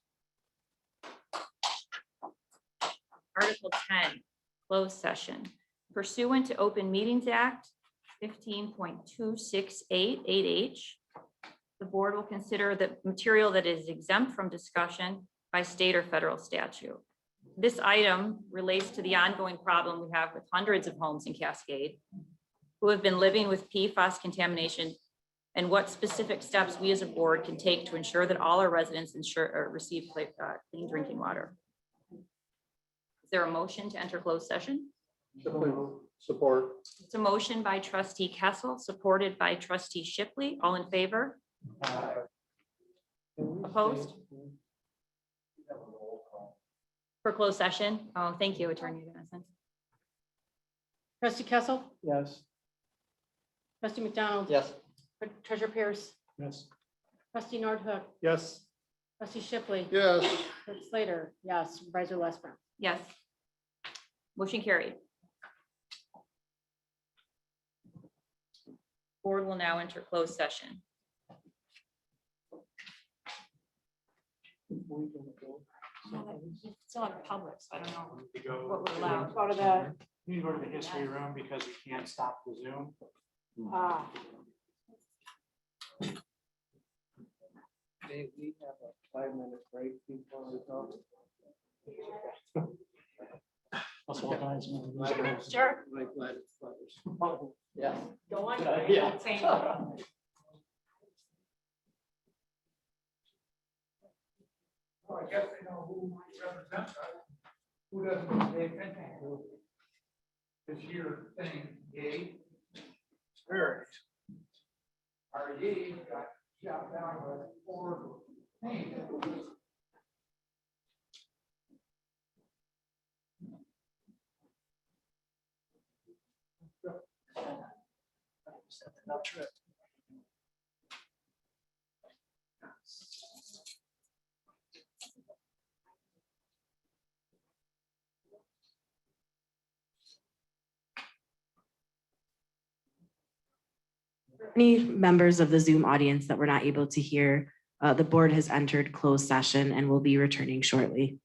Article 10, closed session. Pursuant to Open Meetings Act 15.268(8)H, the board will consider the material that is exempt from discussion by state or federal statute. This item relates to the ongoing problem we have with hundreds of homes in Cascade who have been living with PFAS contamination and what specific steps we as a board can take to ensure that all our residents receive clean drinking water. Is there a motion to enter closed session? Support. It's a motion by trustee Kessel, supported by trustee Shipley. All in favor? Opposed? For closed session? Oh, thank you, Attorney Dennison. Trustee Kessel, Yes. trustee McDonald. Yes. Treasurer Pierce, Yes. trustee Nordhook, Yes. trustee Shipley. Yes. Clerk Slater, yes. Supervisor Lesbrun. Yes. Motion carried. Board will now enter closed session. Still have public, so I don't know what we're allowed. Go to the, You need to go to the history room because we can't stop the Zoom. May we have a 5-minute break before we go? Sure. Like Gladys Brothers. Yeah. Go on. Good idea. Same. I guess they know who represents us. Who doesn't pay attention? This year thing, yay. Spirit. Our yay got shot down by 4 things. Any members of the Zoom audience that were not able to hear, the board has entered closed session and will be returning shortly.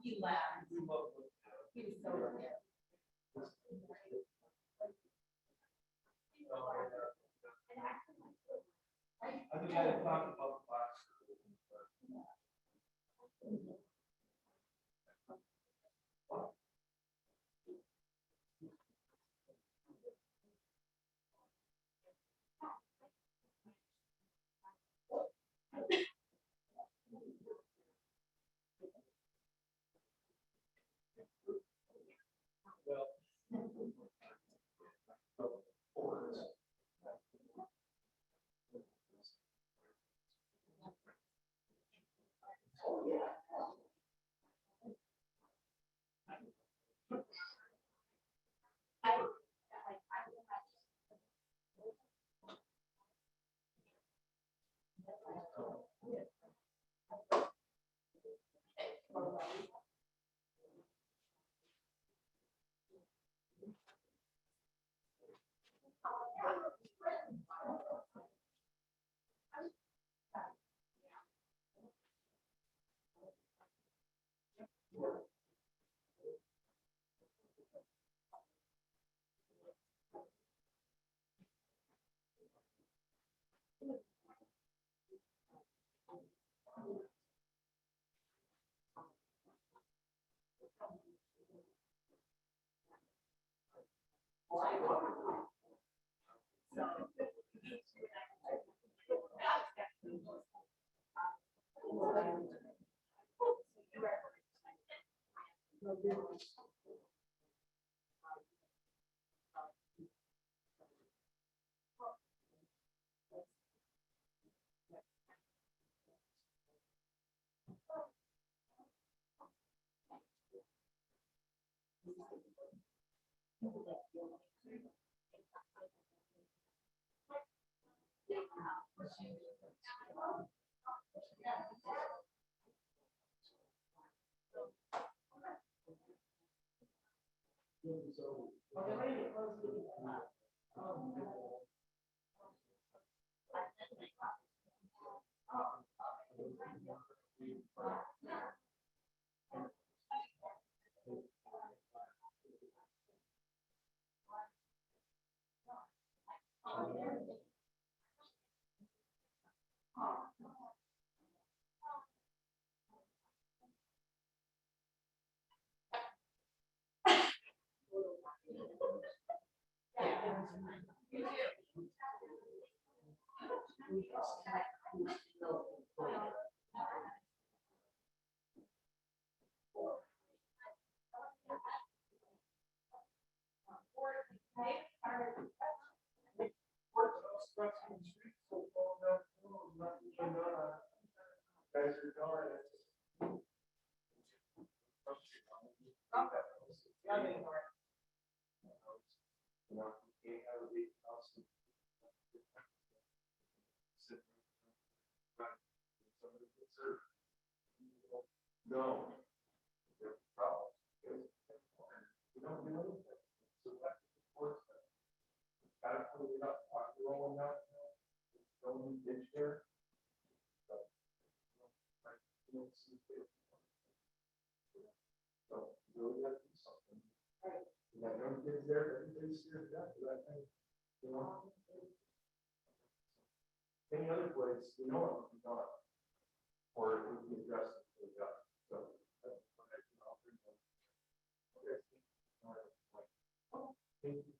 He laughed. He was so good. I think I had talked about No. Any other place, we know it would be done. Or it would be addressed. So. that's what I- I'll bring them. Okay. All right. Thank you.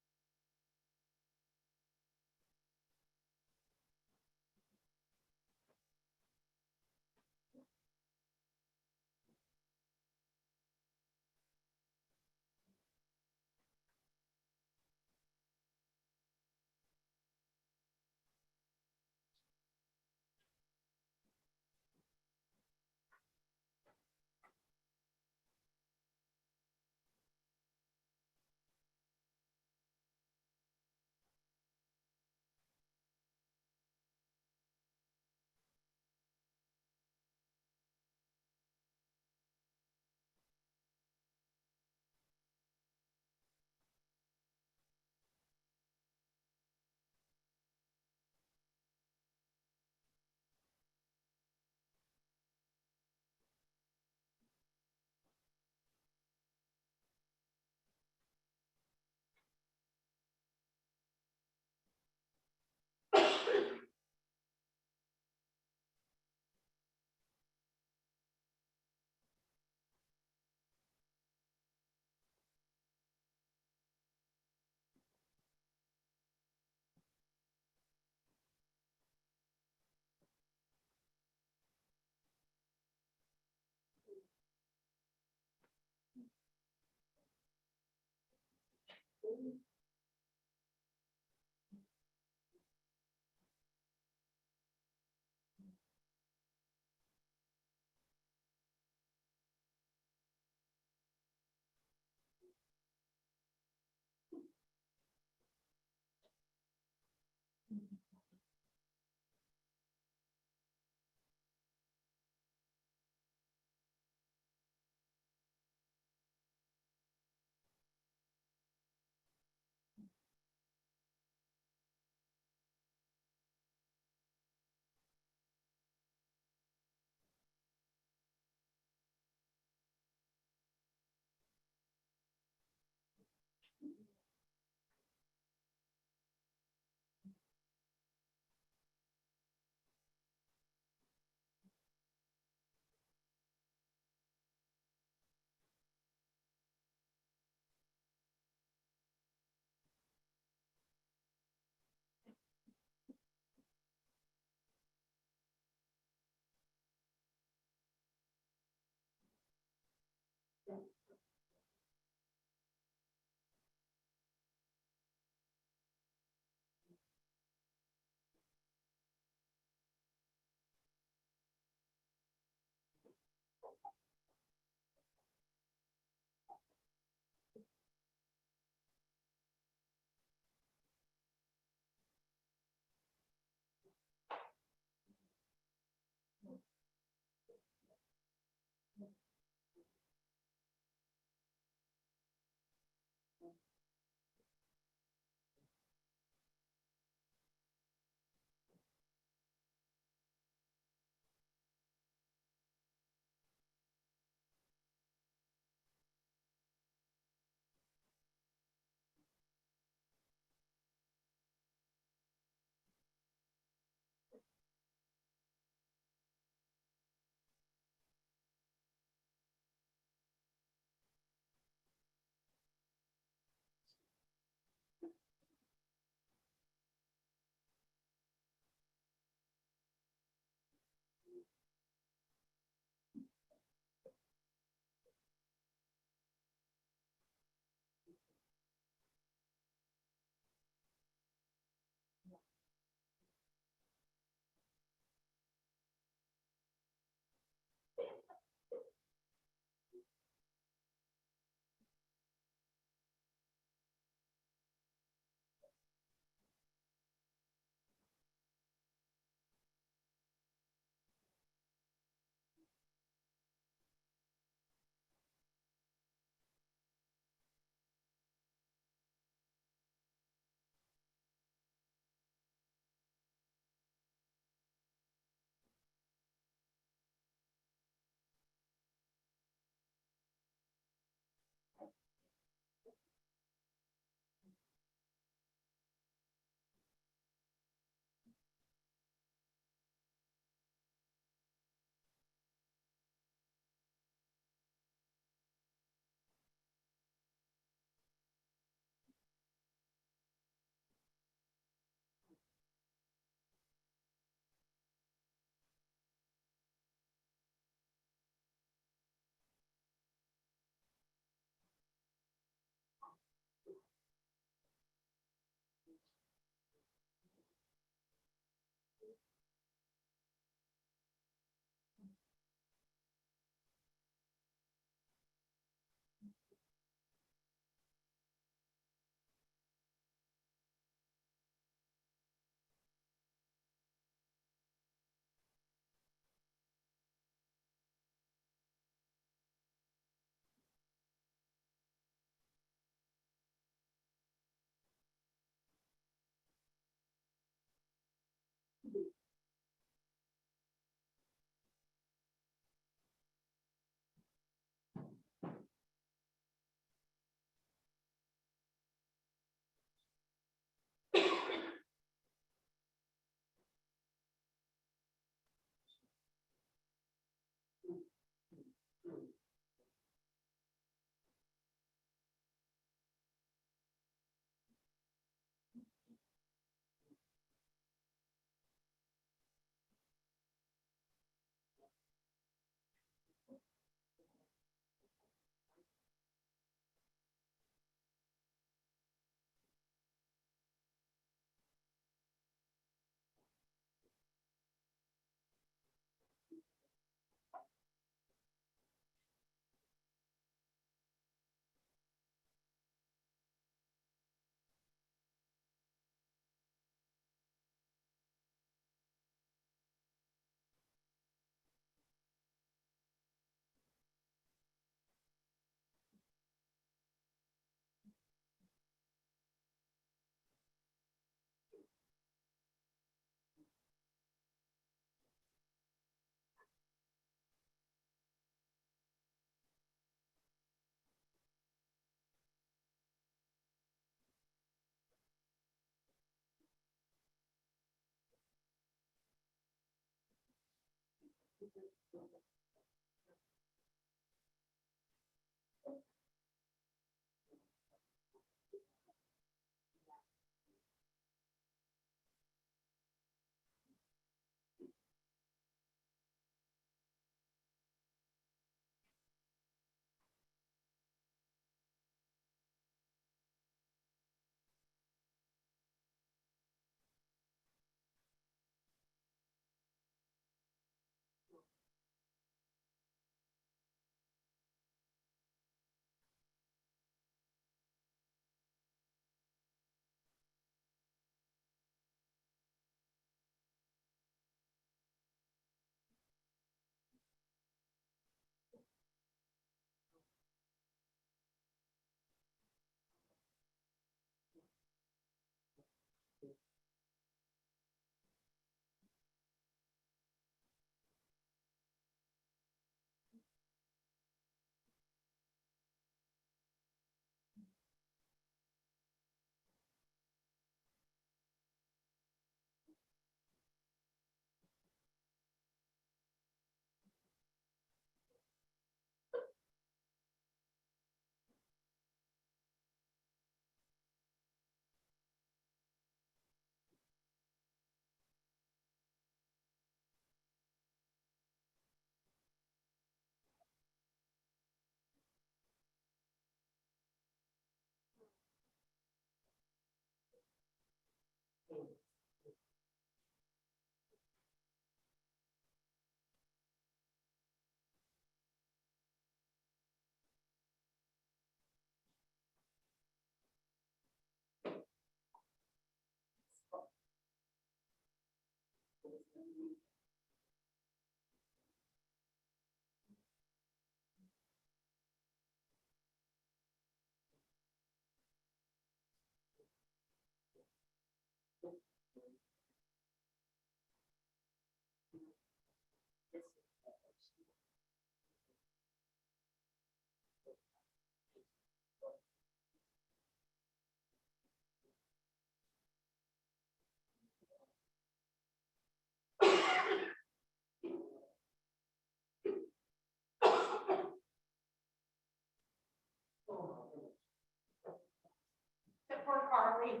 Except for Carly.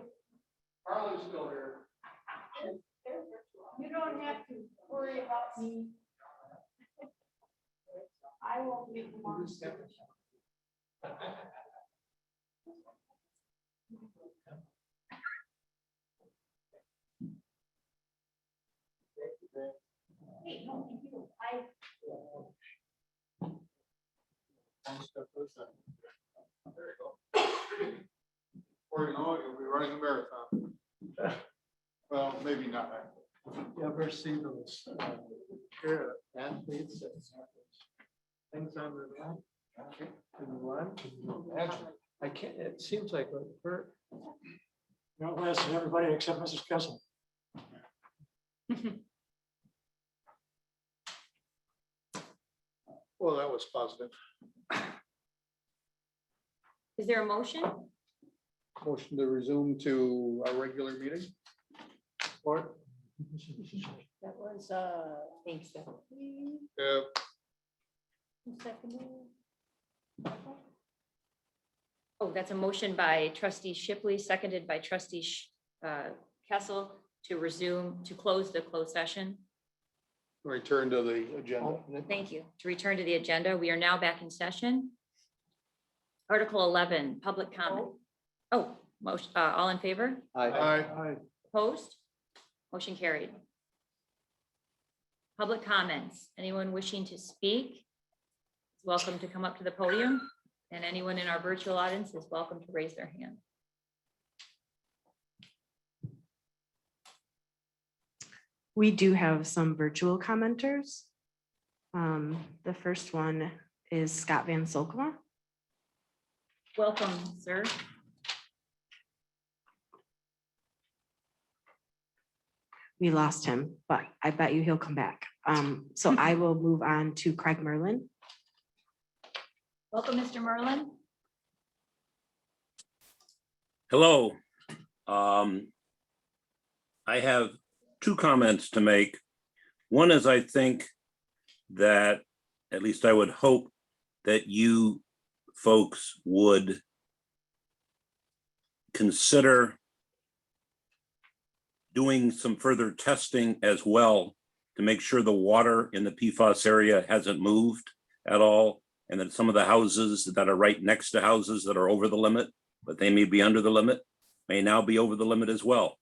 Carly's still here. You don't have to worry about me. I won't be the one. Hey, no, thank you. There you go. Before you know it, you'll be running a marathon. Well, maybe not. You ever see those athletes that have those things on their back? And run? I can't, it seems like we're, You outlasted everybody except Mrs. Kessel. Well, that was positive. Is there a motion? Motion to resume to our regular meeting. or That was, Thanks. Yeah. Oh, that's a motion by trustee Shipley, seconded by trustee Kessel to resume, to close the closed session. Return to the agenda. Thank you. To return to the agenda, we are now back in session. Article 11, public comment. Oh, motion, all in favor? Aye. Opposed? Motion carried. Public comments. Anyone wishing to speak is welcome to come up to the podium, and anyone in our virtual audience is welcome to raise their hand. We do have some virtual commenters. The first one is Scott Van Solkema. Welcome, sir. We lost him, but I bet you he'll come back. So I will move on to Craig Merlin. Welcome, Mr. Merlin. Hello. I have two comments to make. One is, I think that, at least I would hope, that you folks would consider doing some further testing as well to make sure the water in the PFAS area hasn't moved at all, and that some of the houses that are right next to houses that are over the limit, but they may be under the limit, may now be over the limit as well.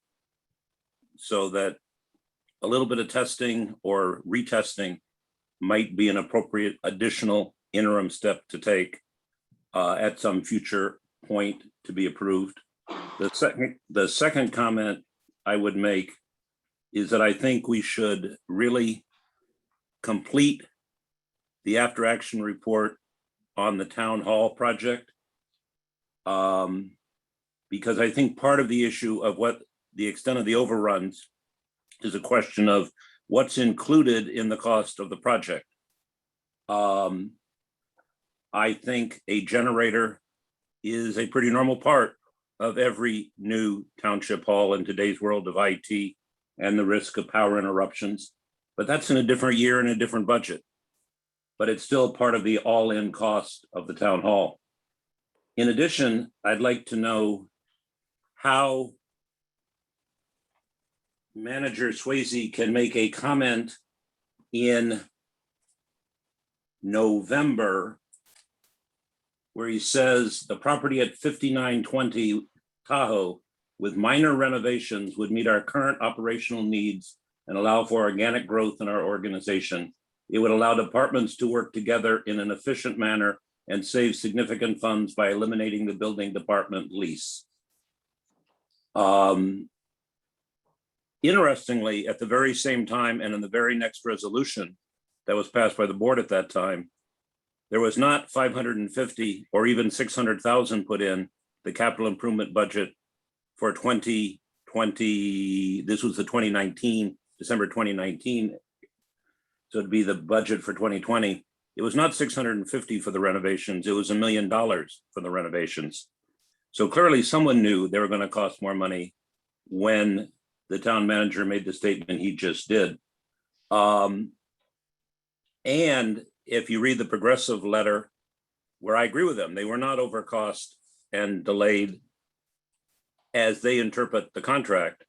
So that a little bit of testing or retesting might be an appropriate additional interim step to take at some future point to be approved. The second comment I would make is that I think we should really complete the after action report on the town hall project. Because I think part of the issue of what the extent of the overruns is a question of what's included in the cost of the project. I think a generator is a pretty normal part of every new township hall in today's world of IT and the risk of power interruptions. But that's in a different year and a different budget. But it's still part of the all-in cost of the town hall. In addition, I'd like to know how Manager Swayze can make a comment in November where he says the property at 5920 Tahoe with minor renovations would meet our current operational needs and allow for organic growth in our organization. It would allow departments to work together in an efficient manner and save significant funds by eliminating the building department lease. Interestingly, at the very same time and in the very next resolution that was passed by the board at that time, there was not 550 or even 600,000 put in the capital improvement budget for 2020. This was the 2019, December 2019. So it'd be the budget for 2020. It was not 650 for the renovations. It was $1 million for the renovations. So clearly someone knew they were going to cost more money when the town manager made the statement he just did. And if you read the Progressive letter, where I agree with them, they were not over cost and delayed as they interpret the contract.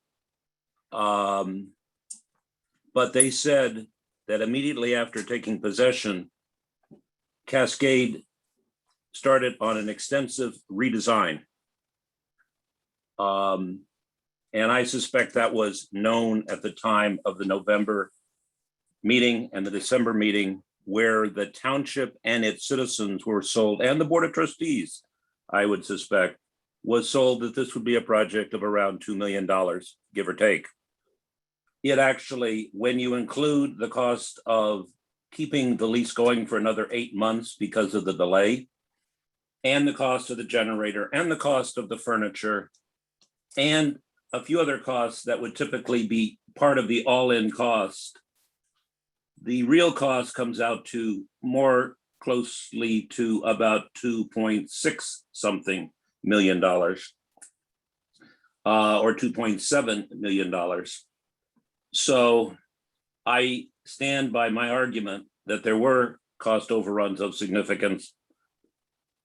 But they said that immediately after taking possession, Cascade started on an extensive redesign. And I suspect that was known at the time of the November meeting and the December meeting, where the township and its citizens were sold, and the Board of Trustees, I would suspect, was sold that this would be a project of around $2 million, give or take. It actually, when you include the cost of keeping the lease going for another 8 months because of the delay, and the cost of the generator, and the cost of the furniture, and a few other costs that would typically be part of the all-in cost, the real cost comes out to more closely to about 2.6 something million dollars, or $2.7 million. So I stand by my argument that there were cost overruns of significance.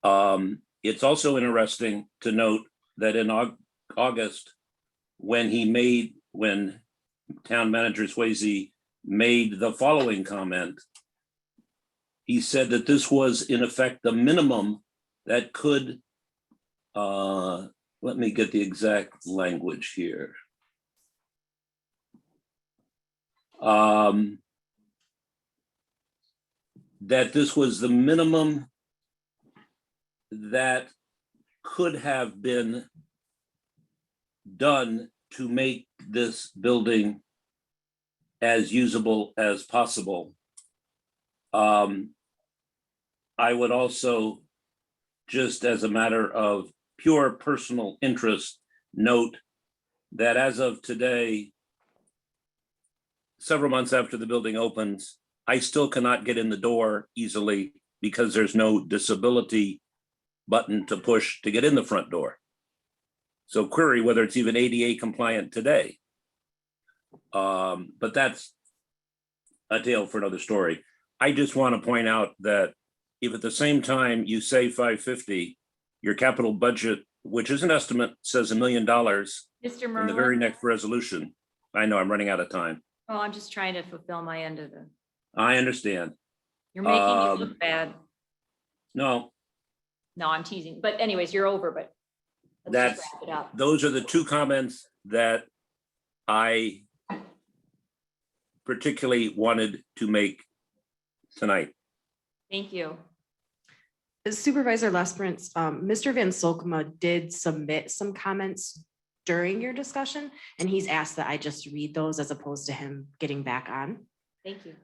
It's also interesting to note that in August, when town manager Swayze made the following comment, he said that this was in effect the minimum that could, let me get the exact language here. That this was the minimum that could have been done to make this building as usable as possible. I would also, just as a matter of pure personal interest, note that as of today, several months after the building opens, I still cannot get in the door easily because there's no disability button to push to get in the front door. So query whether it's even ADA compliant today. But that's a tale for another story. I just want to point out that if at the same time you say 550, your capital budget, which is an estimate, says $1 million Mr. in the very Merlin, next resolution. I know I'm running out of time. well, I'm just trying to fulfill my end of the, I understand. you're making me look bad. No, No, I'm teasing, but anyways, you're over, but let's that's, just wrap it up. those are the two comments that I particularly wanted to make tonight. Thank you. Supervisor Lesperance, Mr. Van Solkema did submit some comments during your discussion, and he's asked that I just read those as opposed to him getting back on. Thank you.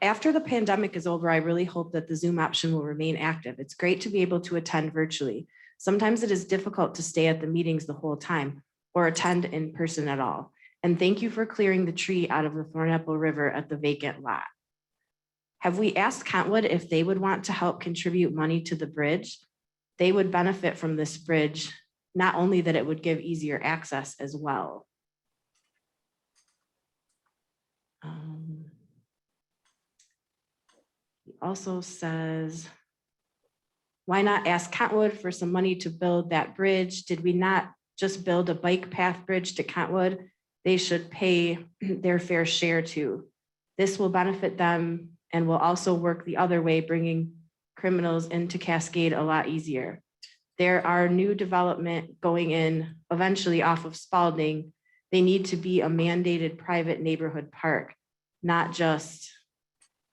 After the pandemic is over, I really hope that the Zoom option will remain active. It's great to be able to attend virtually. Sometimes it is difficult to stay at the meetings the whole time or attend in person at all. And thank you for clearing the tree out of the Thornapple River at the vacant lot. Have we asked Kentwood if they would want to help contribute money to the bridge? They would benefit from this bridge, not only that it would give easier access as well. He also says, why not ask Kentwood for some money to build that bridge? Did we not just build a bike path bridge to Kentwood? They should pay their fair share too. This will benefit them and will also work the other way, bringing criminals into Cascade a lot easier. There are new development going in eventually off of Spalding. They need to be a mandated private neighborhood park, not just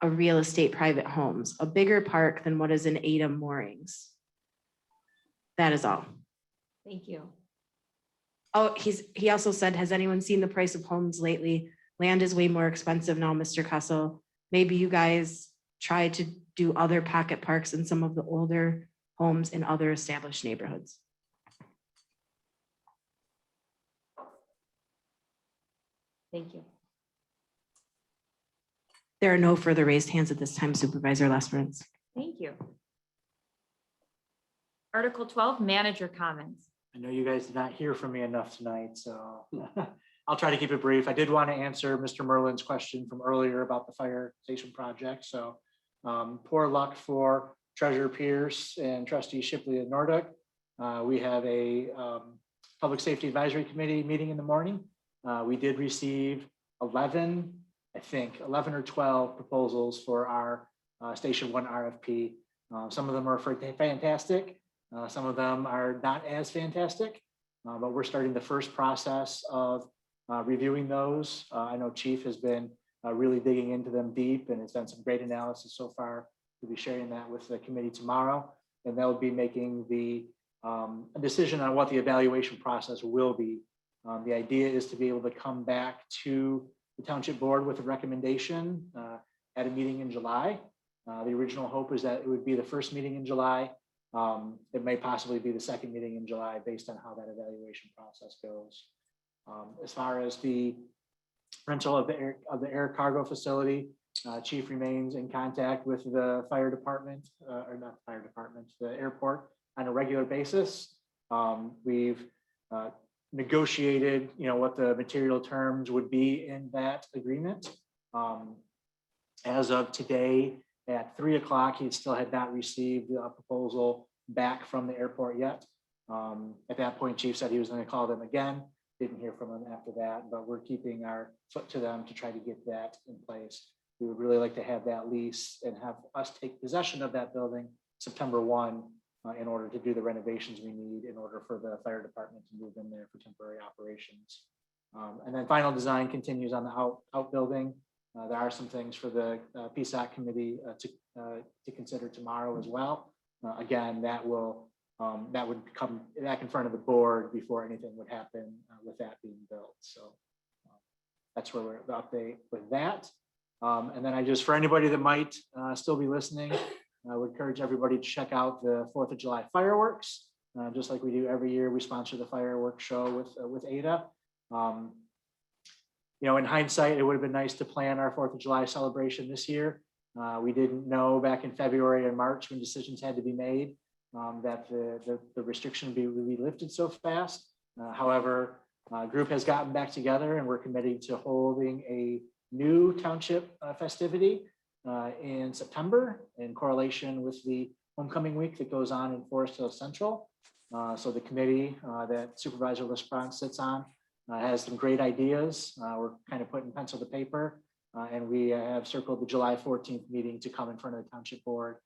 a real estate private homes, a bigger park than what is in Ada Moorings. That is all. Thank you. Oh, he also said, has anyone seen the price of homes lately? Land is way more expensive now, Mr. Kessel. Maybe you guys try to do other pocket parks in some of the older homes in other established neighborhoods. Thank you. There are no further raised hands at this time, Supervisor Lesperance. Thank you. Article 12, manager comments. I know you guys did not hear from me enough tonight, so I'll try to keep it brief. I did want to answer Mr. Merlin's question from earlier about the fire station project. So poor luck for Treasurer Pierce and Trustee Shipley and Nordic. We have a Public Safety Advisory Committee meeting in the morning. We did receive 11 or 12 proposals for our Station 1 RFP. Some of them are fantastic. Some of them are not as fantastic, but we're starting the first process of reviewing those. I know Chief has been really digging into them deep and has done some great analysis so far. We'll be sharing that with the committee tomorrow, and they'll be making the a decision on what the evaluation process will be. The idea is to be able to come back to the Township Board with a recommendation at a meeting in July. The original hope is that it would be the first meeting in July. It may possibly be the second meeting in July based on how that evaluation process goes. As far as the rental of the air cargo facility, Chief remains in contact with the fire department, or not fire department, the airport on a regular basis. We've negotiated, what the material terms would be in that agreement. As of today, at 3 o'clock, he still had not received a proposal back from the airport yet. At that point, Chief said he was going to call them again. Didn't hear from them after that, but we're keeping our foot to them to try to get that in place. We would really like to have that lease and have us take possession of that building September 1 in order to do the renovations we need in order for the fire department to move in there for temporary operations. And then final design continues on the outbuilding. There are some things for the PSAC committee to consider tomorrow as well. Again, that would come back in front of the board before anything would happen with that being built. So that's where we're at the update with that. And then for anybody that might still be listening, I would encourage everybody to check out the 4th of July fireworks. Just like we do every year, we sponsor the fireworks show with Ada. In hindsight, it would have been nice to plan our 4th of July celebration this year. We didn't know back in February and March when decisions had to be made that the restriction would be lifted so fast. However, group has gotten back together and we're committing to holding a new township festivity in September in correlation with the homecoming week that goes on in Forest Hill Central. So the committee that Supervisor LaSprance sits on has some great ideas. We're kind of putting pencil to paper. And we have circled the July 14th meeting to come in front of the township board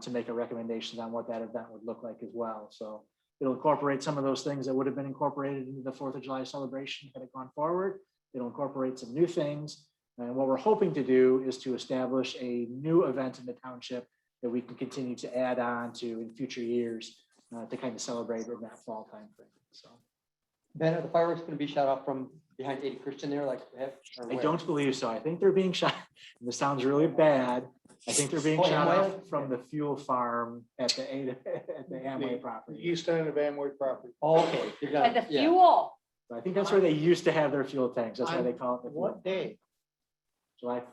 to make a recommendation on what that event would look like as well. So it'll incorporate some of those things that would have been incorporated into the 4th of July celebration had it gone forward. It'll incorporate some new things. And what we're hoping to do is to establish a new event in the township that we can continue to add on to in future years to kind of celebrate in that fall timeframe. So Ben, are the fireworks going to be shot off from behind 80 Christian there like? I don't believe so. I think they're being shot. This sounds really bad. I think they're being shot off from the fuel farm at the Amway property. East end of Amway property. Oh, okay. And the fuel. So I think that's where they used to have their fuel tanks. That's why they call it the fuel. What day? July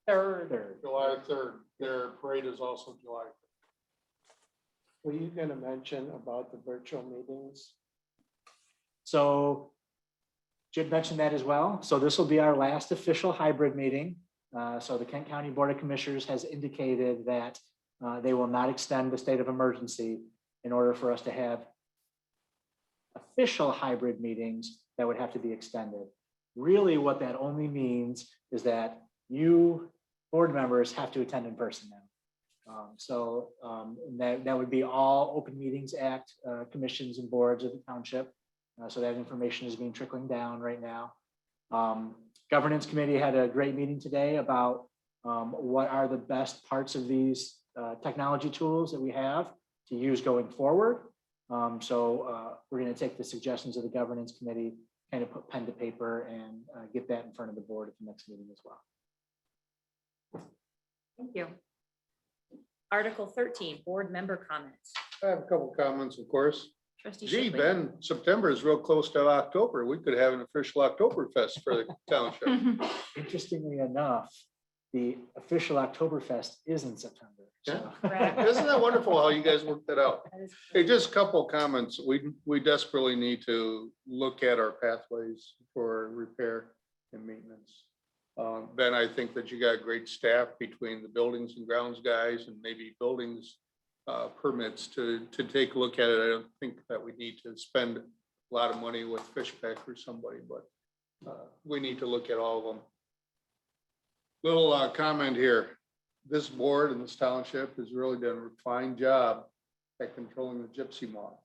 3rd. July 3rd. Their parade is also July. Were you going to mention about the virtual meetings? So Jim mentioned that as well. So this will be our last official hybrid meeting. So the Kent County Board of Commissioners has indicated that they will not extend the state of emergency in order for us to have official hybrid meetings that would have to be extended. Really, what that only means is that you board members have to attend in person now. That would be all Open Meetings Act commissions and boards of the township. So that information is being trickling down right now. Governance Committee had a great meeting today about what are the best parts of these technology tools that we have to use going forward. We're going to take the suggestions of the Governance Committee, kind of put pen to paper and get that in front of the board at the next meeting as well. Thank you. Article 13, board member comments. I have a couple comments, of course. Trustee Gee, Shipley. Ben, September is real close to October. We could have an official Oktoberfest for the township. Interestingly enough, the official Oktoberfest is in September. So. Isn't that wonderful how you guys worked that out? Hey, just a couple of comments. We desperately need to look at our pathways for repair and maintenance. Ben, I think that you got great staff between the buildings and grounds guys and maybe buildings permits to take a look at it. I don't think that we need to spend a lot of money with Fishback or somebody, but we need to look at all of them. Little comment here. This board and this township has really done a fine job at controlling the gypsy moth.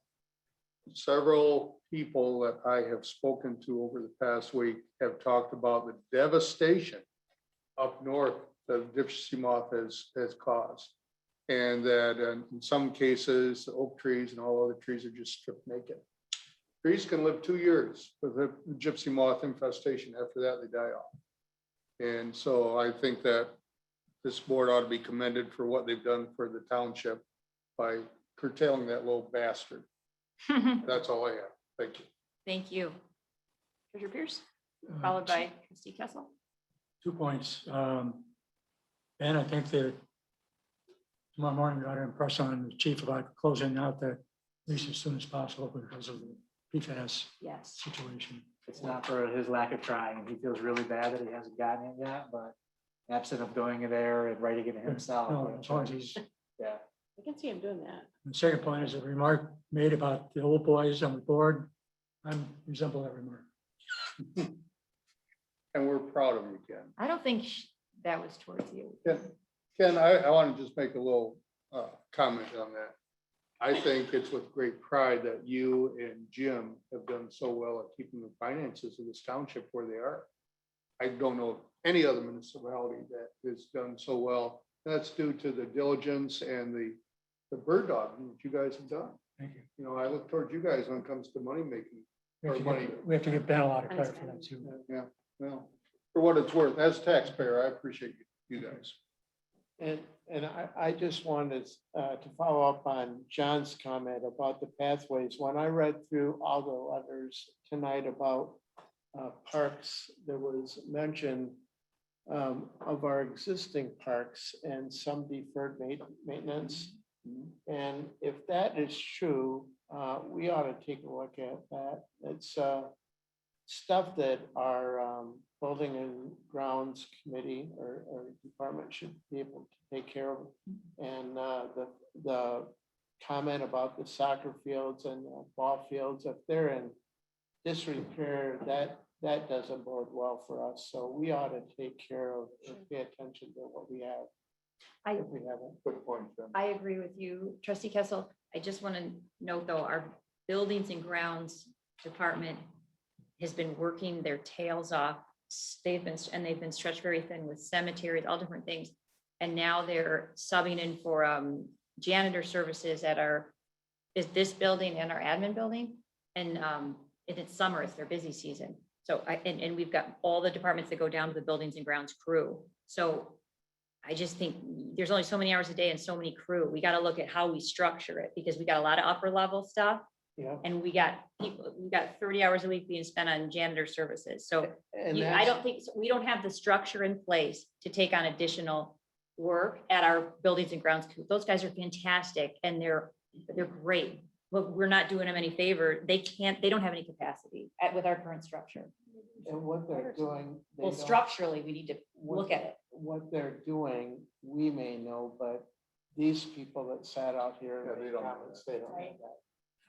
Several people that I have spoken to over the past week have talked about the devastation up north that the gypsy moth has caused. And that in some cases, the oak trees and all other trees are just stripped naked. Trees can live 2 years with the gypsy moth infestation. After that, they die off. And so I think that this board ought to be commended for what they've done for the township by curtailing that little bastard. That's all I have. Thank you. Thank you. Treasurer Pierce, followed by Trustee Kessel. 2 points. And I think that tomorrow morning, we ought to impress on the chief about closing out that at least as soon as possible because of the PFAS situation. It's not for his lack of trying. He feels really bad that he hasn't gotten it yet, but absent of going there and writing it himself. No, as long as he's. Yeah. I can see him doing that. The second point is a remark made about the old boys on the board. I resemble that remark. And we're proud of you, Ken. I don't think that was towards you. Ken, I want to just make a little comment on that. I think it's with great pride that you and Jim have done so well at keeping the finances of this township where they are. I don't know of any other municipality that has done so well. That's due to the diligence and the bird dogging that you guys have done. Thank you. You know, I look towards you guys when it comes to money making. We have to give Ben a lot of credit for that too. Yeah, well, for what it's worth, as a taxpayer, I appreciate you guys. And I just wanted to follow up on John's comment about the pathways. When I read through all the letters tonight about parks, there was mention of our existing parks and some deferred maintenance. And if that is true, we ought to take a look at that. It's stuff that our building and grounds committee or department should be able to take care of. And the comment about the soccer fields and ball fields, if they're in disrepair, that doesn't bode well for us. So we ought to take care of, and pay attention to what we have. I- If we haven't. Good point. I agree with you, trustee Kessel. I just want to note though, our buildings and grounds department has been working their tails off. They've been stretched very thin with cemeteries, all different things. And now they're subbing in for janitor services at this building and our admin building. And it's summer, it's their busy season. So and we've got all the departments that go down to the buildings and grounds crew. So I just think there's only so many hours a day and so many crew. We got to look at how we structure it because we got a lot of upper level stuff. Yeah. And we got 30 hours a week being spent on janitor services. So And I that's- don't think, we don't have the structure in place to take on additional work at our buildings and grounds. Those guys are fantastic and they're great. But we're not doing them any favor. They don't have any capacity with our current structure. And what they're doing. they Well, don't- structurally, we need to look at it. What they're doing, we may know, but these people that sat out here. in the comments, they don't know that.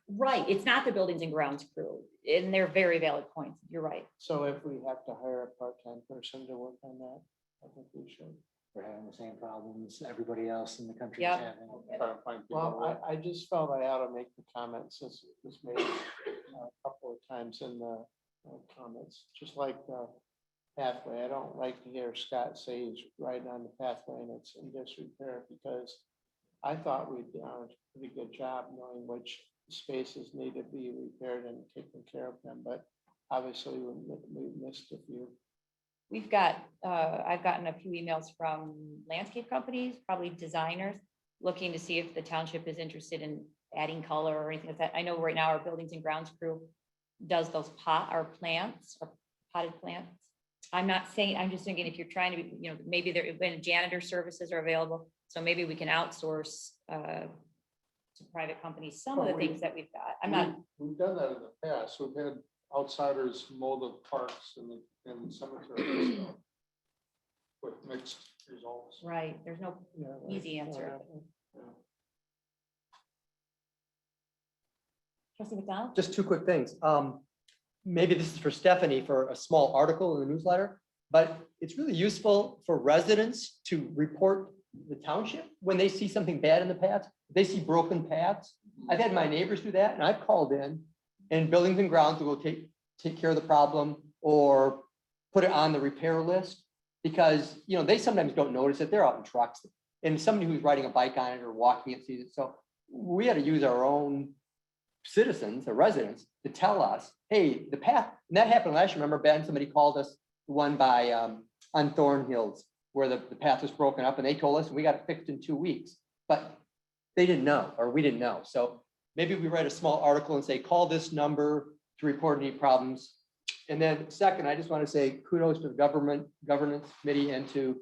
Right, it's not the buildings and grounds crew, and they're very valid points. You're right. So if we have to hire a part-time person to work on that, I think we should. We're having the same problems everybody else in the country is Yep. having. Well, I just felt I ought to make the comment since it was made a couple of times in the comments, just like the pathway. I don't like to hear Scott say he's riding on the pathway and it's in disrepair because I thought we'd done a pretty good job knowing which spaces need to be repaired and taking care of them, but obviously we missed a few. We've got, I've gotten a few emails from landscape companies, probably designers, looking to see if the township is interested in adding color or anything like that. I know right now our buildings and grounds crew does those plants or potted plants. I'm not saying, I'm just thinking if you're trying to be, maybe when janitor services are available, so maybe we can outsource to private companies, some of the things that we've got. We've done that in the past. We've had outsiders mow the parks and the cemeteries so, with mixed results. Right, there's no easy answer. Trustee McDonald? Just two quick things. Maybe this is for Stephanie for a small article in the newsletter, but it's really useful for residents to report the township when they see something bad in the paths. If they see broken paths. I've had my neighbors do that and I've called in and buildings and grounds will take care of the problem or put it on the repair list because, they sometimes don't notice it. They're out in trucks and somebody who's riding a bike on it or walking it sees it. So we had to use our own citizens or residents to tell us, hey, the path, and that happened last year. Remember, Ben, somebody called us, the one by on Thornhills, where the path was broken up, and they told us we got it fixed in 2 weeks. But they didn't know, or we didn't know. So maybe we write a small article and say, call this number to report any problems. And then second, I just want to say kudos to the governance committee and to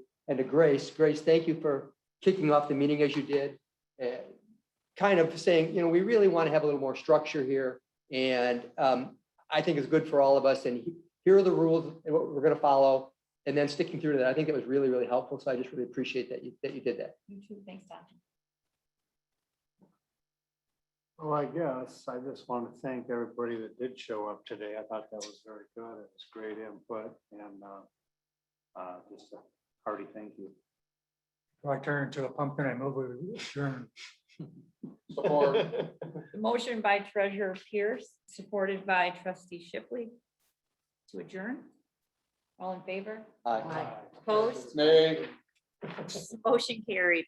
Grace. Grace, thank you for kicking off the meeting as you did. Kind of saying, we really want to have a little more structure here. And I think it's good for all of us. And here are the rules and what we're going to follow. And then sticking through to that, I think it was really, really helpful. So I just really appreciate that you did that. You too, thanks, Tom. Well, I guess I just want to thank everybody that did show up today. I thought that was very good. It was great input and just a hearty thank you. I turn into a pumpkin, I move we adjourn. Motion by Treasurer Pierce, supported by Trustee Shipley to adjourn. All in favor? Aye. Opposed? Nay. Motion carried.